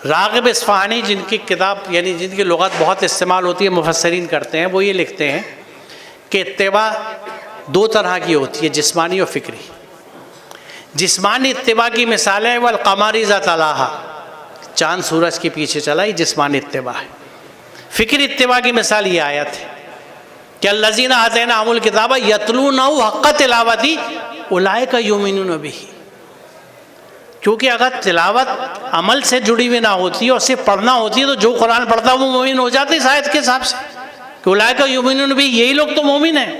राग़िब इस्फ़हानी जिनकी किताब यानी जिनकी लुग़त बहुत इस्तेमाल होती है, मुफस्सिरीन करते हैं, वो ये लिखते हैं कि इत्तिबा दो तरह की होती है, जिस्मानी और फ़िक्री। जिस्मानी इत्तिबा की मिसाल है वल क़मरी ज़ा तलाहा, चाँद सूरज के पीछे चला, ये जिस्मानी इत्तिबा है। फ़िक्री इत्तिबा की मिसाल ये आयत है कि अल्लज़ीना आतैनाहुमुल किताबा यतलूनहु हक़्क़ तिलावती उलाइका युमिनून बिही। क्योंकि अगर तिलावत अमल से जुड़ी हुई ना होती और सिर्फ पढ़ना होती है तो जो कुरान पढ़ता है वो मोमिन हो जाते इस आयत के हिसाब से कि उलाइका युमिनून बिही, यही लोग तो मोमिन हैं।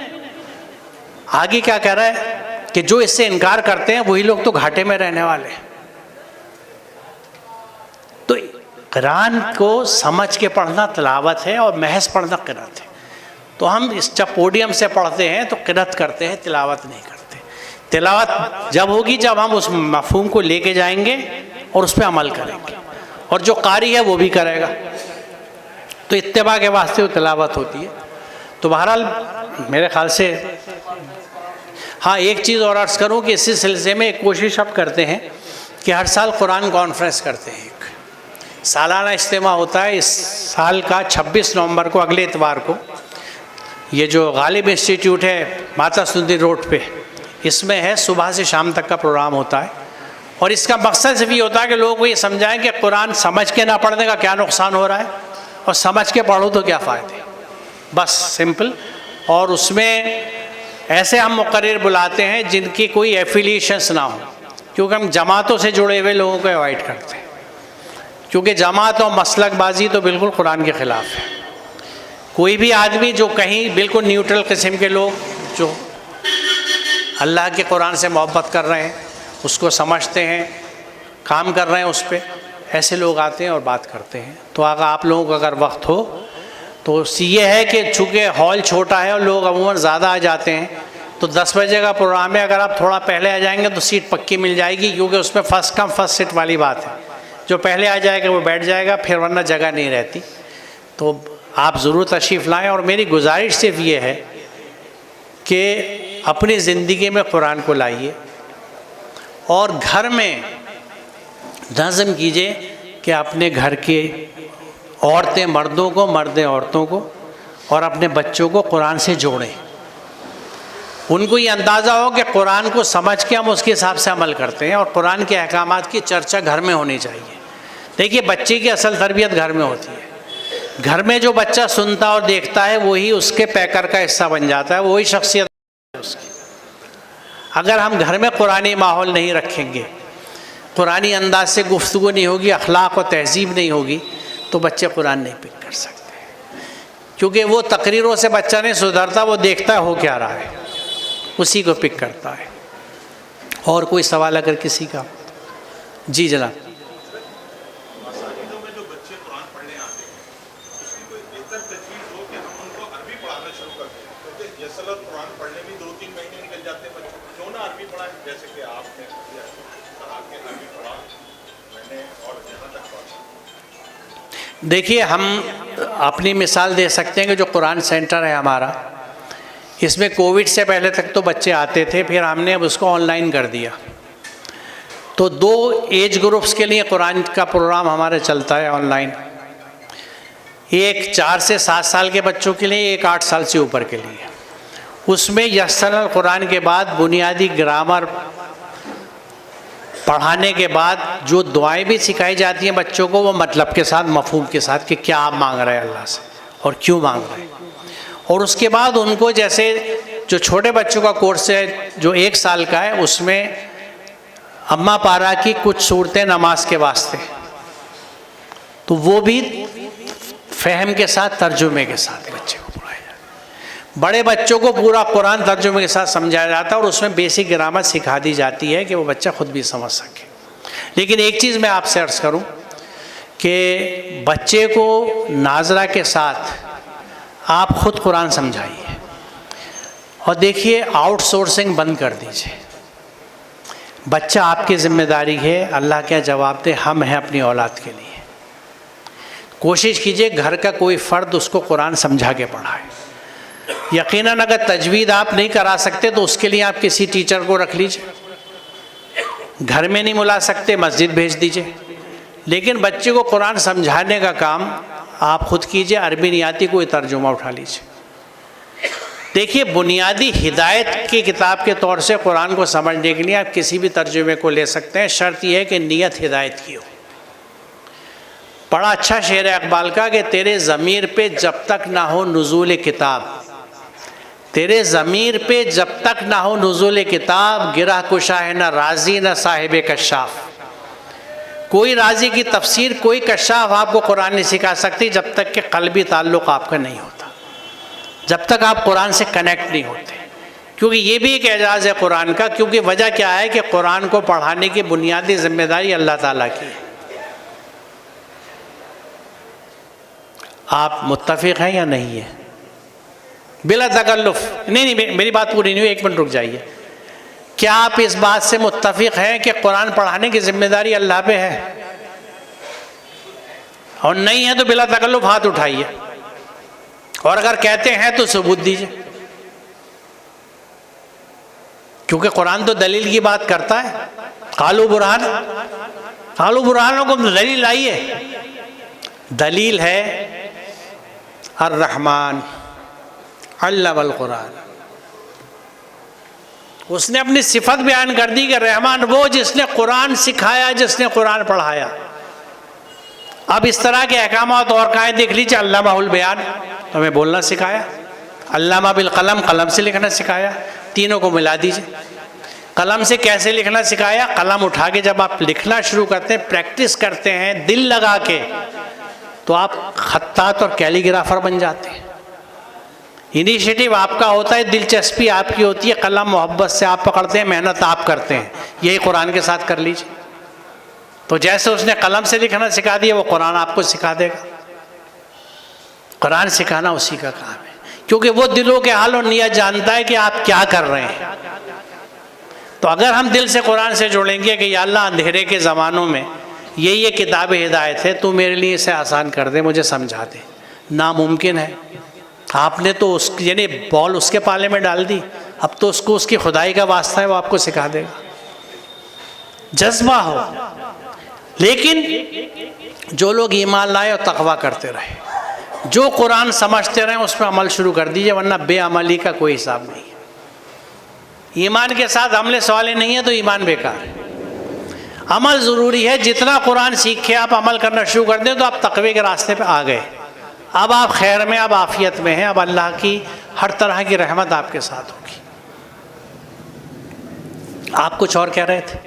आगे क्या कह रहा है कि जो इससे इनकार करते हैं वही लोग तो घाटे में रहने वाले हैं। तो कुरान को समझ के पढ़ना तिलावत है और महज पढ़ना क़िराअत है। तो हम इस जब पोडियम से पढ़ते हैं तो क़िराअत करते हैं, तिलावत नहीं करते। तिलावत जब होगी जब हम उस मफ़हूम को लेके जाएंगे और उस पर अमल करेंगे, और जो कारी है वो भी करेगा। तो इत्तिबा के वास्ते वो तिलावत होती है। तो बहरहाल मेरे ख़्याल से हाँ, एक चीज़ और अर्ज़ करूँ कि इसी सिलसिले में एक कोशिश अब करते हैं कि हर साल कुरान कॉन्फ्रेंस करते हैं। एक सालाना इज्तिमा होता है, इस साल का 26 नवंबर को, अगले इतवार को, ये जो गालिब इंस्टीट्यूट है माता सुंदरी रोड पे, इसमें है, सुबह से शाम तक का प्रोग्राम होता है। और इसका मकसद सिर्फ ये होता है कि लोगों को ये समझाएं कि कुरान समझ के ना पढ़ने का क्या नुकसान हो रहा है और समझ के पढ़ो तो क्या फ़ायदे, बस सिंपल। और उसमें ऐसे हम मुकर्रिर बुलाते हैं जिनकी कोई एफिलिएशंस ना हो, क्योंकि हम जमातों से जुड़े हुए लोगों को अवॉइड करते हैं, क्योंकि जमात और मसलकबाजी तो बिल्कुल कुरान के ख़िलाफ़ है। कोई भी आदमी जो कहीं बिल्कुल न्यूट्रल किस्म के लोग जो अल्लाह के कुरान से मोहब्बत कर रहे हैं, उसको समझते हैं, काम कर रहे हैं उस पर, ऐसे लोग आते हैं और बात करते हैं। तो अगर आप लोगों को अगर वक्त हो तो ये है कि चूँकि हॉल छोटा है और लोग अमूमन ज़्यादा आ जाते हैं, तो 10 बजे का प्रोग्राम है, अगर आप थोड़ा पहले आ जाएंगे तो सीट पक्की मिल जाएगी, क्योंकि उसमें फर्स्ट कम फर्स्ट सीट वाली बात है। जो पहले आ जाएगा वो बैठ जाएगा, फिर वरना जगह नहीं रहती। तो आप ज़रूर तशरीफ़ लाएँ। और मेरी गुजारिश सिर्फ ये है कि अपनी ज़िंदगी में कुरान को लाइए और घर में नज़म कीजिए कि अपने घर के औरतें मर्दों को, मर्दें औरतों को, और अपने बच्चों को कुरान से जोड़ें। उनको ये अंदाज़ा हो कि कुरान को समझ के हम उसके हिसाब से अमल करते हैं, और कुरान के अहकामात की चर्चा घर में होनी चाहिए। देखिए, बच्चे की असल तरबियत घर में होती है। घर में जो बच्चा सुनता और देखता है वही उसके पैकर का हिस्सा बन जाता है, वही शख्सियत उसकी। अगर हम घर में कुरानी माहौल नहीं रखेंगे, कुरानी अंदाज से गुफ्तगू नहीं होगी, अखलाक और तहजीब नहीं होगी, तो बच्चे कुरान नहीं पिक कर सकते। क्योंकि वो तकरीरों से बच्चा नहीं सुधरता, वो देखता है हो क्या रहा है, उसी को पिक करता है। और कोई सवाल अगर किसी का? जी जनाब। देखिए, हम अपनी मिसाल दे सकते हैं कि जो कुरान सेंटर है हमारा, इसमें कोविड से पहले तक तो बच्चे आते थे, फिर हमने अब उसको ऑनलाइन कर दिया। तो 2 एज ग्रुप्स के लिए कुरान का प्रोग्राम हमारे चलता है ऑनलाइन। एक 4 से 7 साल के बच्चों के लिए, एक 8 साल से ऊपर के लिए। उसमें यस्सरल कुरान के बाद बुनियादी ग्रामर पढ़ाने के बाद जो दुआएं भी सिखाई जाती हैं बच्चों को, वो मतलब के साथ, मफहूम के साथ कि क्या आप मांग रहे हैं अल्लाह से और क्यों मांग रहे हैं। और उसके बाद उनको, जैसे जो छोटे बच्चों का कोर्स है जो 1 साल का है, उसमें अम्मा पारा की कुछ सूरतें नमाज के वास्ते, तो वो भी फ़हम के साथ, तर्जुमे के साथ बच्चे को पढ़ाया जाता है। बड़े बच्चों को पूरा कुरान तर्जुमे के साथ समझाया जाता है और उसमें बेसिक ग्रामर सिखा दी जाती है कि वो बच्चा खुद भी समझ सके। लेकिन एक चीज़ मैं आपसे अर्ज़ करूं कि बच्चे को नाजरा के साथ आप खुद कुरान समझाइए और देखिए आउटसोर्सिंग बंद कर दीजिए। बच्चा आपकी ज़िम्मेदारी है, अल्लाह क्या जवाब दे, हम हैं अपनी औलाद के लिए। कोशिश कीजिए घर का कोई फ़र्द उसको कुरान समझा के पढ़ाए। यकीनन अगर तजवीद आप नहीं करा सकते तो उसके लिए आप किसी टीचर को रख लीजिए। घर में नहीं बुला सकते, मस्जिद भेज दीजिए। लेकिन बच्चे को कुरान समझाने का काम आप खुद कीजिए। अरबी नहीं आती, कोई तर्जुमा उठा लीजिए। देखिए, बुनियादी हिदायत की किताब के तौर से कुरान को समझने के लिए आप किसी भी तर्जुमे को ले सकते हैं। शर्त यह है कि नीयत हिदायत की हो। बड़ा अच्छा शेर है इकबाल का कि तेरे ज़मीर पे जब तक ना हो नुज़ूल किताब, तेरे ज़मीर पे जब तक ना हो नुज़ूल किताब, गिरह कुशा है ना राज़ी ना साहिब कशाफ। कोई राज़ी की तफसीर, कोई कशाफ आपको कुरान नहीं सिखा सकती जब तक कि क़ल्बी ताल्लुक़ आपका नहीं होता, जब तक आप कुरान से कनेक्ट नहीं होते। क्योंकि ये भी एक एजाज़ है कुरान का। क्योंकि वजह क्या है कि कुरान को पढ़ाने की बुनियादी ज़िम्मेदारी अल्लाह ताला की है। आप मुत्तफ़िक़ हैं या नहीं है? बिला तकल्लुफ़। नहीं, मेरी बात पूरी नहीं हुई, 1 मिनट रुक जाइए। क्या आप इस बात से मुत्तफ़िक़ हैं कि कुरान पढ़ाने की ज़िम्मेदारी अल्लाह पे है? और नहीं है तो बिला तकल्लुफ़ हाथ उठाइए, और अगर कहते हैं तो सबूत दीजिए। क्योंकि कुरान तो दलील की बात करता है। कालू बुरहान, कालू बुरहानों को दलील लाइए। दलील है अर्रहमान अल्लमल कुरान। उसने अपनी सिफत बयान कर दी कि रहमान वो जिसने कुरान सिखाया, जिसने कुरान पढ़ाया। अब इस तरह के अहकामात और कहाँ देख लीजिए। अल्लामाहुल बयान, तो हमें बोलना सिखाया। अल्लामा बिल कलम, कलम से लिखना सिखाया। तीनों को मिला दीजिए। कलम से कैसे लिखना सिखाया? कलम उठा के जब आप लिखना शुरू करते हैं, प्रैक्टिस करते हैं दिल लगा के, तो आप खत्तात और कैलीग्राफर बन जाते हैं। इनिशिएटिव आपका होता है, दिलचस्पी आपकी होती है, कलम मोहब्बत से आप पकड़ते हैं, मेहनत आप करते हैं। यही कुरान के साथ कर लीजिए। तो जैसे उसने कलम से लिखना सिखा दिया, वो कुरान आपको सिखा देगा। कुरान सिखाना उसी का काम है, क्योंकि वो दिलों के हाल और नियत जानता है कि आप क्या कर रहे हैं। तो अगर हम दिल से कुरान से जुड़ेंगे कि या अल्लाह अंधेरे के ज़मानों में ये किताब हिदायत है, तू मेरे लिए इसे आसान कर दे, मुझे समझा दे। नामुमकिन है। आपने तो उस यानी बॉल उसके पाले में डाल दी, अब तो उसको उसकी खुदाई का वास्ता है, वो आपको सिखा देगा। जज्बा हो। लेकिन जो लोग ईमान लाए और तकवा करते रहे, जो कुरान समझते रहे, उस पर अमल शुरू कर दीजिए, वरना बेअमली का कोई हिसाब नहीं है। ईमान के साथ अमल सवाले नहीं है तो ईमान बेकार है। अमल ज़रूरी है। जितना कुरान सीख के आप अमल करना शुरू कर दें तो आप तकवे के रास्ते पे आ गए। अब आप खैर में, अब आफियत में हैं। अब अल्लाह की हर तरह की रहमत आपके साथ होगी। आप कुछ और कह रहे थे?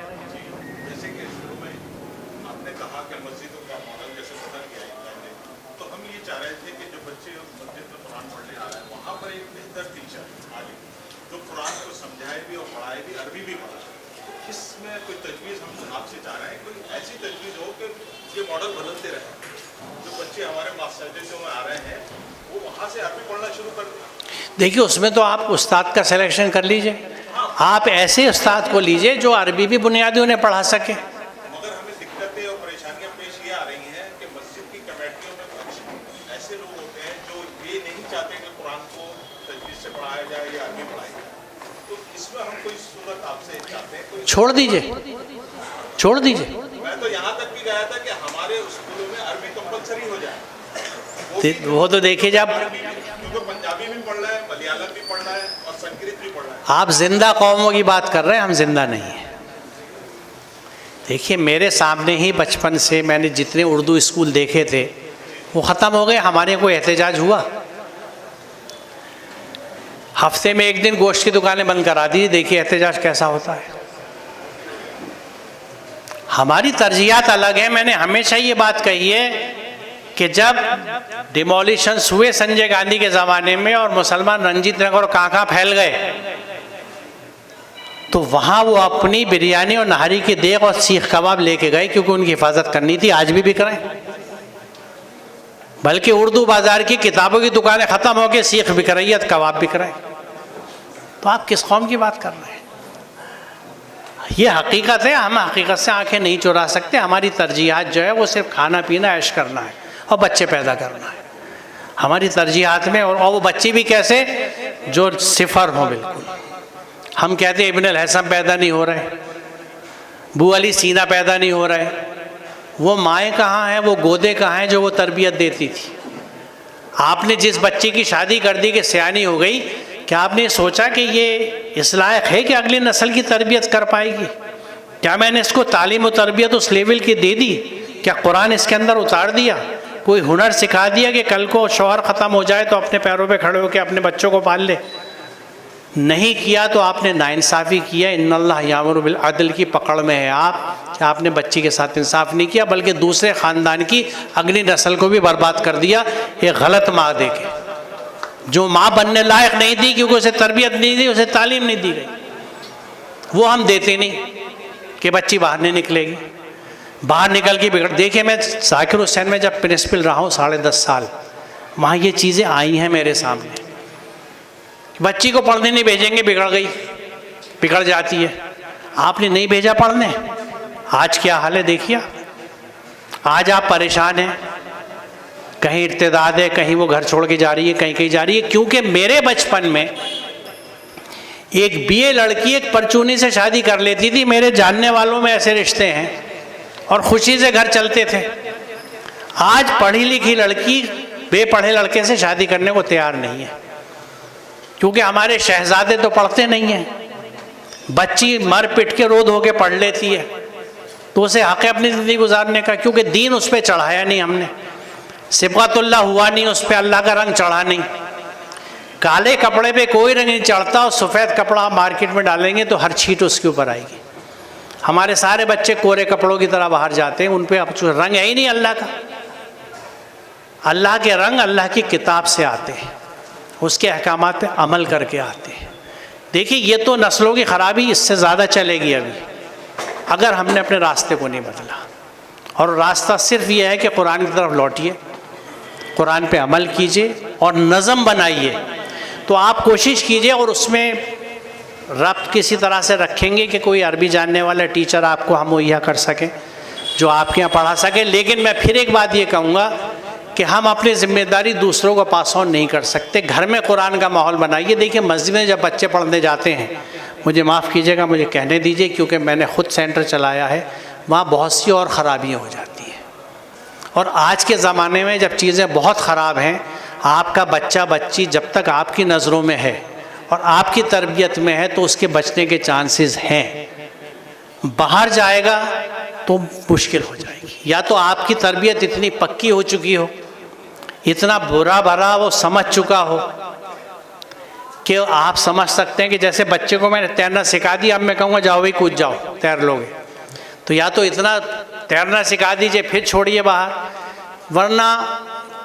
मॉडल बदलते रहे। जो बच्चे हमारे मास्टर्स में आ रहे हैं वो वहाँ से अरबी पढ़ना शुरू कर दें। देखिए, उसमें तो आप उस्ताद का सिलेक्शन कर लीजिए। आप ऐसे उस्ताद को लीजिए जो अरबी भी बुनियादी उन्हें पढ़ा सके। मगर हमें दिक्कतें और परेशानियाँ पेश ये आ रही हैं कि मस्जिद की कमेटियों में कुछ ऐसे लोग होते हैं जो ये नहीं चाहते कि कुरान को तजवीज़ से पढ़ाया जाए या अरबी पढ़ाई जाए। तो इसमें हम कोई सूरत आपसे चाहते हैं, छोड़ दीजिए, छोड़ दीजिए। मैं तो यहाँ तक भी गया था कि हमारे स्कूलों में अरबी कंपलसरी हो जाए। वो तो देखिए, जब क्योंकि पंजाबी भी पढ़ रहा है, मलयालम भी पढ़ रहा है और संस्कृत भी पढ़ रहा है। आप जिंदा कौमों की बात कर रहे हैं, हम जिंदा नहीं हैं। देखिए, मेरे सामने ही बचपन से मैंने जितने उर्दू स्कूल देखे थे वो ख़त्म हो गए। हमारे कोई एहतजाज हुआ? हफ्ते में एक दिन गोश्त की दुकानें बंद करा दी, देखिए एहतजाज कैसा होता है। हमारी तरजीहात अलग है। मैंने हमेशा ये बात कही है कि जब डिमोलिशंस हुए संजय गांधी के ज़माने में और मुसलमान रंजीत नगर और कहाँ फैल गए, तो वहाँ वो अपनी बिरयानी और नहारी की देग और सीख कबाब लेके गए, क्योंकि उनकी हिफाजत करनी थी। आज भी बिक रहे हैं, बल्कि उर्दू बाज़ार की किताबों की दुकानें ख़त्म हो गई, सीख बिक रही है, कबाब बिक रहे हैं। तो आप किस कौम की बात कर रहे हैं? ये हकीकत है। हम हकीकत से आंखें नहीं चुरा सकते। हमारी तरजीहात जो है वो सिर्फ खाना पीना ऐश करना है और बच्चे पैदा करना है हमारी तरजीहात में। और वो बच्चे भी कैसे, जो सिफर हों बिल्कुल। हम कहते हैं इब्न अल हसन पैदा नहीं हो रहे, बू अली सीना पैदा नहीं हो रहे। वो माएँ कहाँ हैं, वो गोदे कहाँ हैं जो वो तरबियत देती थी? आपने जिस बच्चे की शादी कर दी कि सयानी हो गई, क्या आपने सोचा कि ये इस लायक है कि अगली नस्ल की तरबियत कर पाएगी? क्या मैंने इसको तालीम और तरबियत उस लेवल की दे दी? क्या कुरान इसके अंदर उतार दिया? कोई हुनर सिखा दिया कि कल को शौहर ख़त्म हो जाए तो अपने पैरों पे खड़े होकर अपने बच्चों को पाल ले? नहीं किया तो आपने नाइंसाफ़ी किया। इन्नल्लाह यामुरु बिल अदल की पकड़ में है आप, कि आपने बच्ची के साथ इंसाफ नहीं किया, बल्कि दूसरे ख़ानदान की अगली नस्ल को भी बर्बाद कर दिया एक गलत माँ दे के, जो माँ बनने लायक नहीं थी, क्योंकि उसे तरबियत नहीं दी, उसे तालीम नहीं दी गई। वो हम देते नहीं कि बच्ची बाहर नहीं निकलेगी, बाहर निकल के बिगड़। देखिए, मैं जाकिर हुसैन में जब प्रिंसिपल रहा हूँ 10.5 साल, वहाँ ये चीज़ें आई हैं मेरे सामने। बच्ची को पढ़ने नहीं भेजेंगे, बिगड़ गई, बिगड़ जाती है। आपने नहीं भेजा पढ़ने, आज क्या हाल है देखिए। आज आप परेशान हैं, कहीं इर्तिदाद है, कहीं वो घर छोड़ के जा रही है, कहीं कहीं जा रही है। क्योंकि मेरे बचपन में एक बीए लड़की एक परचूनी से शादी कर लेती थी। मेरे जानने वालों में ऐसे रिश्ते हैं और खुशी से घर चलते थे। आज पढ़ी लिखी लड़की बेपढ़े लड़के से शादी करने को तैयार नहीं है, क्योंकि हमारे शहजादे तो पढ़ते नहीं हैं। बच्ची मर पिट के रो धो के पढ़ लेती है, तो उसे हक़ है अपनी ज़िंदगी गुजारने का, क्योंकि दीन उस पर चढ़ाया नहीं हमने, सिबगतुल्लाह हुआ नहीं, उस पर अल्लाह का रंग चढ़ा नहीं। काले कपड़े पे कोई रंग नहीं चढ़ता, और सफ़ेद कपड़ा मार्केट में डालेंगे तो हर छींट उसके ऊपर आएगी। हमारे सारे बच्चे कोरे कपड़ों की तरह बाहर जाते हैं, उन पर अब रंग है ही नहीं अल्लाह का। अल्लाह के रंग अल्लाह की किताब से आते हैं, उसके अहकामात पे अमल करके आते हैं। देखिए, ये तो नस्लों की ख़राबी इससे ज़्यादा चलेगी अभी, अगर हमने अपने रास्ते को नहीं बदला। और रास्ता सिर्फ ये है कि कुरान की तरफ लौटिए, कुरान पे अमल कीजिए और नज़म बनाइए। तो आप कोशिश कीजिए, और उसमें रब्त किसी तरह से रखेंगे कि कोई अरबी जानने वाला टीचर आपको हम मुहैया कर सकें, जो आपके यहाँ पढ़ा सके। लेकिन मैं फिर एक बात ये कहूँगा कि हम अपनी ज़िम्मेदारी दूसरों को पास ऑन नहीं कर सकते। घर में कुरान का माहौल बनाइए। देखिए, मस्जिद में जब बच्चे पढ़ने जाते हैं, मुझे माफ़ कीजिएगा, मुझे कहने दीजिए, क्योंकि मैंने ख़ुद सेंटर चलाया है, वहाँ बहुत सी और ख़राबियाँ हो जाती हैं। और आज के ज़माने में जब चीज़ें बहुत ख़राब हैं, आपका बच्चा बच्ची जब तक आपकी नज़रों में है और आपकी तरबियत में है, तो उसके बचने के चांसेस हैं। बाहर जाएगा तो मुश्किल हो जाएगी। या तो आपकी तरबियत इतनी पक्की हो चुकी हो, इतना बुरा भरा वो समझ चुका हो कि आप समझ सकते हैं कि जैसे बच्चे को मैंने तैरना सिखा दिया, अब मैं कहूँगा जाओ भाई कूद जाओ, तैर लोगे। तो या तो इतना तैरना सिखा दीजिए, फिर छोड़िए बाहर, वरना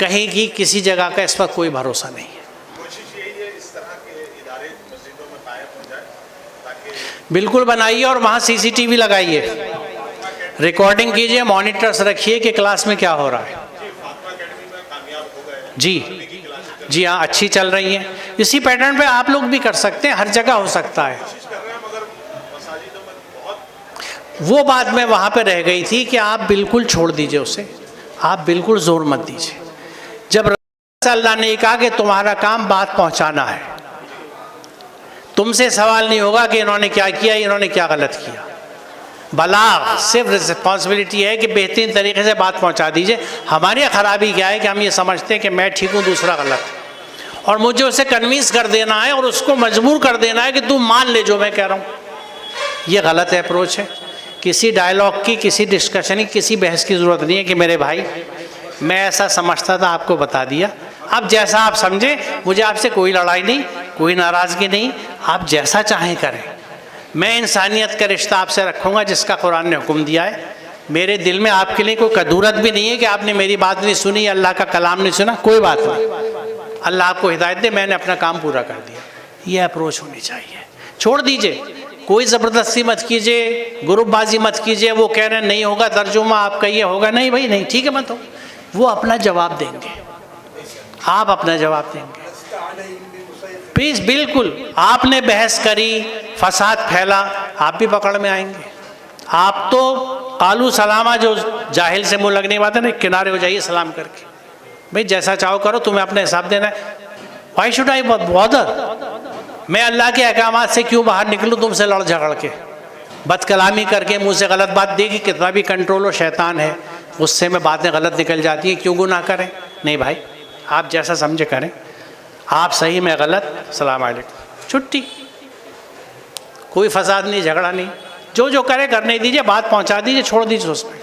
कहीं की किसी जगह का इस पर कोई भरोसा नहीं है। कोशिश यही है इस तरह के इदारे मस्जिदों में कायम हो जाए, ताकि बिल्कुल बनाइए, और वहाँ CCTV लगाइए, रिकॉर्डिंग कीजिए, मॉनिटर्स रखिए कि क्लास में क्या हो रहा है। जी हाँ, अच्छी चल रही हैं। इसी पैटर्न पे आप लोग भी कर सकते हैं, हर जगह हो सकता है। वो बात में वहाँ पे रह गई थी कि आप बिल्कुल छोड़ दीजिए उसे, आप बिल्कुल ज़ोर मत दीजिए। जब अल्लाह ने कहा कि तुम्हारा काम बात पहुँचाना है, तुमसे सवाल नहीं होगा कि इन्होंने क्या किया, इन्होंने क्या गलत किया। बलाग सिर्फ रिस्पॉन्सिबिलिटी है कि बेहतरीन तरीके से बात पहुंचा दीजिए। हमारी खराबी क्या है कि हम ये समझते हैं कि मैं ठीक हूँ, दूसरा गलत है, और मुझे उसे कन्विंस कर देना है और उसको मजबूर कर देना है कि तू मान ले जो मैं कह रहा हूँ। ये गलत अप्रोच है। किसी डायलॉग की, किसी डिस्कशन की, किसी बहस की ज़रूरत नहीं है कि मेरे भाई मैं ऐसा समझता था, आपको बता दिया, अब जैसा आप समझे, मुझे आपसे कोई लड़ाई नहीं, कोई नाराज़गी नहीं, आप जैसा चाहें करें। मैं इंसानियत का रिश्ता आपसे रखूँगा जिसका कुरान ने हुक्म दिया है। मेरे दिल में आपके लिए कोई कदूरत भी नहीं है कि आपने मेरी बात नहीं सुनी, अल्लाह का कलाम नहीं सुना, कोई बात नहीं। अल्लाह आपको हिदायत दे, मैंने अपना काम पूरा कर दिया। ये अप्रोच होनी चाहिए। छोड़ दीजिए, कोई ज़बरदस्ती मत कीजिए, ग्रुपबाजी मत कीजिए। वो कह रहे हैं नहीं होगा तर्जुमा, आप कहिए होगा, नहीं भाई नहीं, ठीक है मत हो। वो अपना जवाब देंगे, आप अपना जवाब देंगे। प्लीज़, बिल्कुल, आपने बहस करी, फसाद फैला, आप भी पकड़ में आएंगे। आप तो कालू सलामा, जो जाहिल से मुँह लगने की बात है ना, किनारे हो जाइए सलाम करके, भाई जैसा चाहो करो, तुम्हें अपना हिसाब देना है। Why should I bother? मैं अल्लाह के अहकामात से क्यों बाहर निकलूँ तुमसे लड़ झगड़ के, बदकलामी करके, मुँह से गलत बात देखी, कितना भी कंट्रोल हो, शैतान है, उससे में बातें गलत निकल जाती हैं, क्यों गुनाह करें? नहीं भाई, आप जैसा समझे करें, आप सही मैं गलत, सलाम अलैकुम, छुट्टी, कोई फसाद नहीं, झगड़ा नहीं, जो जो करे करने दीजिए, बात पहुंचा दीजिए, छोड़ दीजिए उसमें,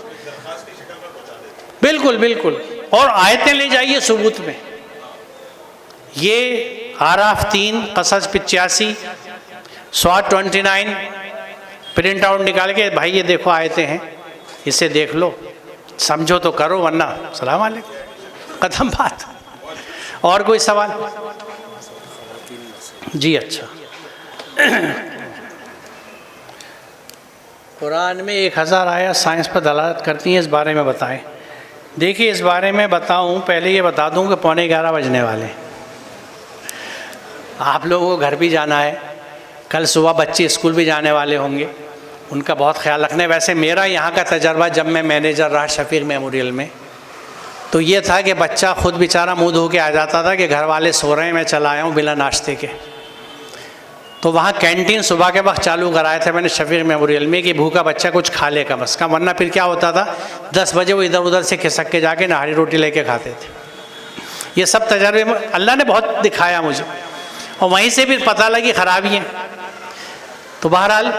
बिल्कुल बिल्कुल। और आयतें ले जाइए सबूत में। ये आराफ 3, कसस 85, स्वात 29 प्रिंट आउट निकाल के, भाई ये देखो आयतें हैं, इसे देख लो, समझो तो करो, वरना सलाम अलैकुम, खत्म बात। और कोई सवाल? जी अच्छा। कुरान में 1000 आयत साइंस पर दलालत करती हैं, इस बारे में बताएं। देखिए, इस बारे में बताऊं, पहले ये बता दूं कि 11:15 बजने वाले, आप लोगों को घर भी जाना है, कल सुबह बच्चे स्कूल भी जाने वाले होंगे, उनका बहुत ख्याल रखना है। वैसे मेरा यहाँ का तजर्बा, जब मैं मैनेजर रहा शफीक मेमोरियल में, तो ये था कि बच्चा खुद बेचारा मुँह धो के आ जाता था कि घर वाले सो रहे हैं, मैं चला आया हूँ बिना नाश्ते के। तो वहाँ कैंटीन सुबह के वक्त चालू कराया था मैंने शफीक मेमोरियल में कि भूखा बच्चा कुछ खा ले कम अज़ कम, वरना फिर क्या होता था, 10 बजे वो इधर उधर से खिसक के जाके नाहरी रोटी लेके खाते थे। ये सब तजर्बे अल्लाह ने बहुत दिखाया मुझे, और वहीं से फिर पता लगी खराबियाँ। तो बहरहाल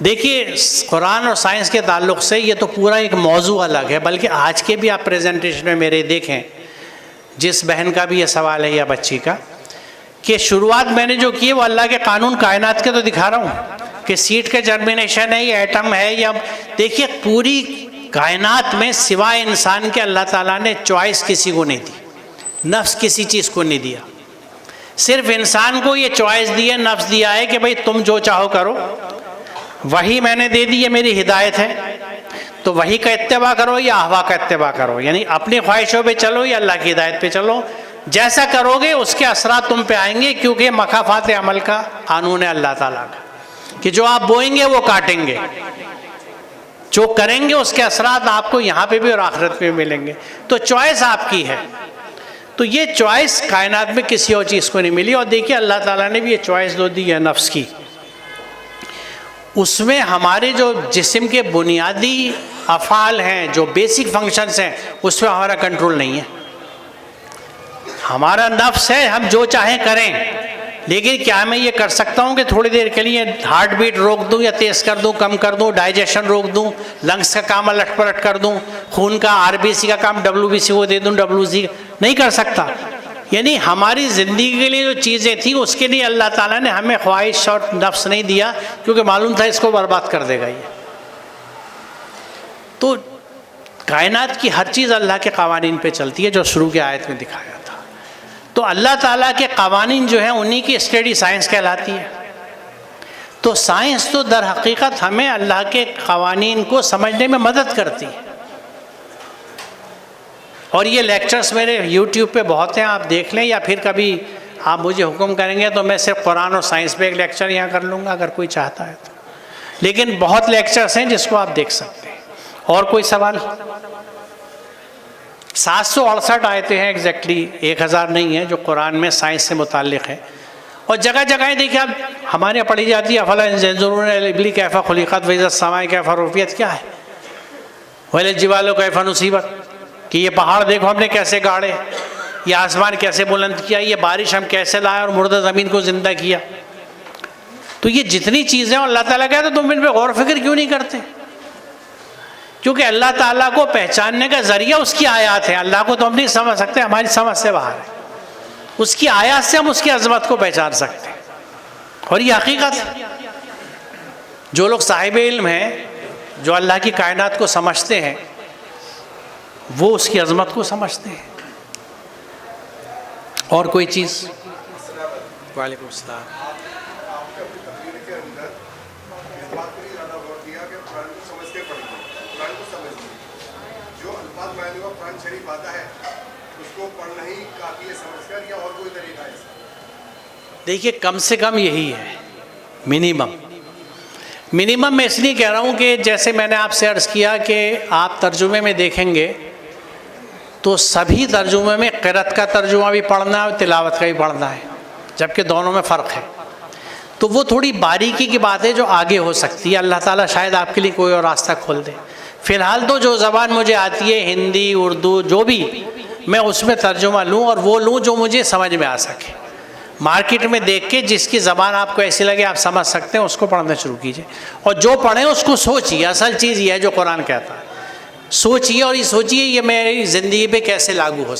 देखिए, कुरान और साइंस के ताल्लुक़ से ये तो पूरा एक मौजू अलग है, बल्कि आज के भी आप प्रेजेंटेशन में मेरे देखें, जिस बहन का भी ये सवाल है या बच्ची का, कि शुरुआत मैंने जो की है वो अल्लाह के कानून कायनात के तो दिखा रहा हूँ कि सीड का जर्मिनेशन है, या एटम है, या देखिए पूरी कायनात में सिवाय इंसान के अल्लाह ताला ने चॉइस किसी को नहीं दी, नफ्स किसी चीज़ को नहीं दिया, सिर्फ इंसान को ये चॉइस दी है, नफ्स दिया है कि भाई तुम जो चाहो करो, वही मैंने दे दी, ये मेरी हिदायत है, तो वही का इत्तेबा करो या अहवा का इत्तेबा करो, यानी अपनी ख्वाहिशों पे चलो या अल्लाह की हिदायत पे चलो। जैसा करोगे उसके असरात तुम पे आएंगे, क्योंकि मकाफात अमल का कानून है अल्लाह ताला का कि जो आप बोएंगे वो काटेंगे, जो करेंगे उसके असरात आपको यहाँ पे भी और आखिरत पे भी मिलेंगे। तो चॉइस आपकी है। तो ये चॉइस कायनात में किसी और चीज़ को नहीं मिली। और देखिए अल्लाह ताला ने भी ये चॉइस दो दी है नफ्स की, उसमें हमारे जो जिस्म के बुनियादी अफ़ाल हैं, जो बेसिक फंक्शंस हैं, उसमें हमारा कंट्रोल नहीं है। हमारा नफ्स है, हम जो चाहें करें, लेकिन क्या मैं ये कर सकता हूँ कि थोड़ी देर के लिए हार्ट बीट रोक दूँ या तेज़ कर दूँ, कम कर दूँ, डाइजेशन रोक दूँ, लंग्स का काम अलट पलट कर दूँ, खून का RBC का काम WBC को दे दूँ, WC नहीं कर सकता। यानी हमारी ज़िंदगी के लिए जो चीज़ें थी उसके लिए अल्लाह ताला ने हमें ख्वाहिश और नफ्स नहीं दिया, क्योंकि मालूम था इसको बर्बाद कर देगा ये। तो कायनात की हर चीज़ अल्लाह के क़वानीन पे चलती है, जो शुरू की आयत में दिखाया था। तो अल्लाह ताला के क़वानीन जो हैं उन्हीं की स्टडी साइंस कहलाती है। तो साइंस तो दर हकीकत हमें अल्लाह के क़वानीन को समझने में मदद करती है। और ये लेक्चर्स मेरे YouTube पे बहुत हैं, आप देख लें, या फिर कभी आप मुझे हुक्म करेंगे तो मैं सिर्फ कुरान और साइंस पे एक लेक्चर यहाँ कर लूँगा अगर कोई चाहता है तो। लेकिन बहुत लेक्चर्स हैं जिसको आप देख सकते हैं। और कोई सवाल? 768 आयतें हैं एग्जैक्टली, 1000 नहीं है, जो कुरान में साइंस से मुताल्लिक़ है। और जगह जगह देखिए आप हमारे यहाँ पढ़ी जाती है अफला यंजुरून इलल इब्ली कैफ़ा खुलिक़त व इज़्ज़स समाए कैफ़ा रुफ़ियत, क्या है वल जिबालु कैफ़ा नुसीबत, कि ये पहाड़ देखो हमने कैसे गाड़े, ये आसमान कैसे बुलंद किया, ये बारिश हम कैसे लाए और मुर्दा ज़मीन को ज़िंदा किया। तो ये जितनी चीज़ें अल्लाह ताला कहते तो तुम इन पर गौर फिक्र क्यों नहीं करते? क्योंकि अल्लाह ताला को पहचानने का ज़रिया उसकी आयात है। अल्लाह को तो हम नहीं समझ सकते, हमारी समझ से बाहर है। उसकी आयात से हम उसकी अज़मत को पहचान सकते हैं, और ये हकीकत है। जो लोग साहिब इल्म हैं, जो अल्लाह की कायनात को समझते हैं, वो उसकी अज़मत को समझते हैं। और कोई चीज़? वालेकुम सलाम। देखिए, कम से कम यही है मिनिमम मैं इसलिए कह रहा हूँ कि जैसे मैंने आपसे अर्ज़ किया कि आप तर्जुमे में देखेंगे तो सभी तर्जुमे में क़िरात का तर्जुमा भी पढ़ना है और तिलावत का भी पढ़ना है, जबकि दोनों में फ़र्क है। तो वो थोड़ी बारीकी की बात है जो आगे हो सकती है। अल्लाह ताला शायद आपके लिए कोई और रास्ता खोल दे। फ़िलहाल तो जो ज़बान मुझे आती है, हिंदी, उर्दू, जो भी, मैं उसमें तर्जुमा लूँ और वो लूँ जो मुझे समझ में आ सके। मार्केट में देख के जिसकी ज़बान आपको ऐसी लगे आप समझ सकते हैं, उसको पढ़ना शुरू कीजिए। और जो पढ़ें उसको सोचिए। असल चीज़ ये है जो कुरान कहता है, सोचिए और ये सोचिए ये मेरी ज़िंदगी पे कैसे लागू हो सकता है।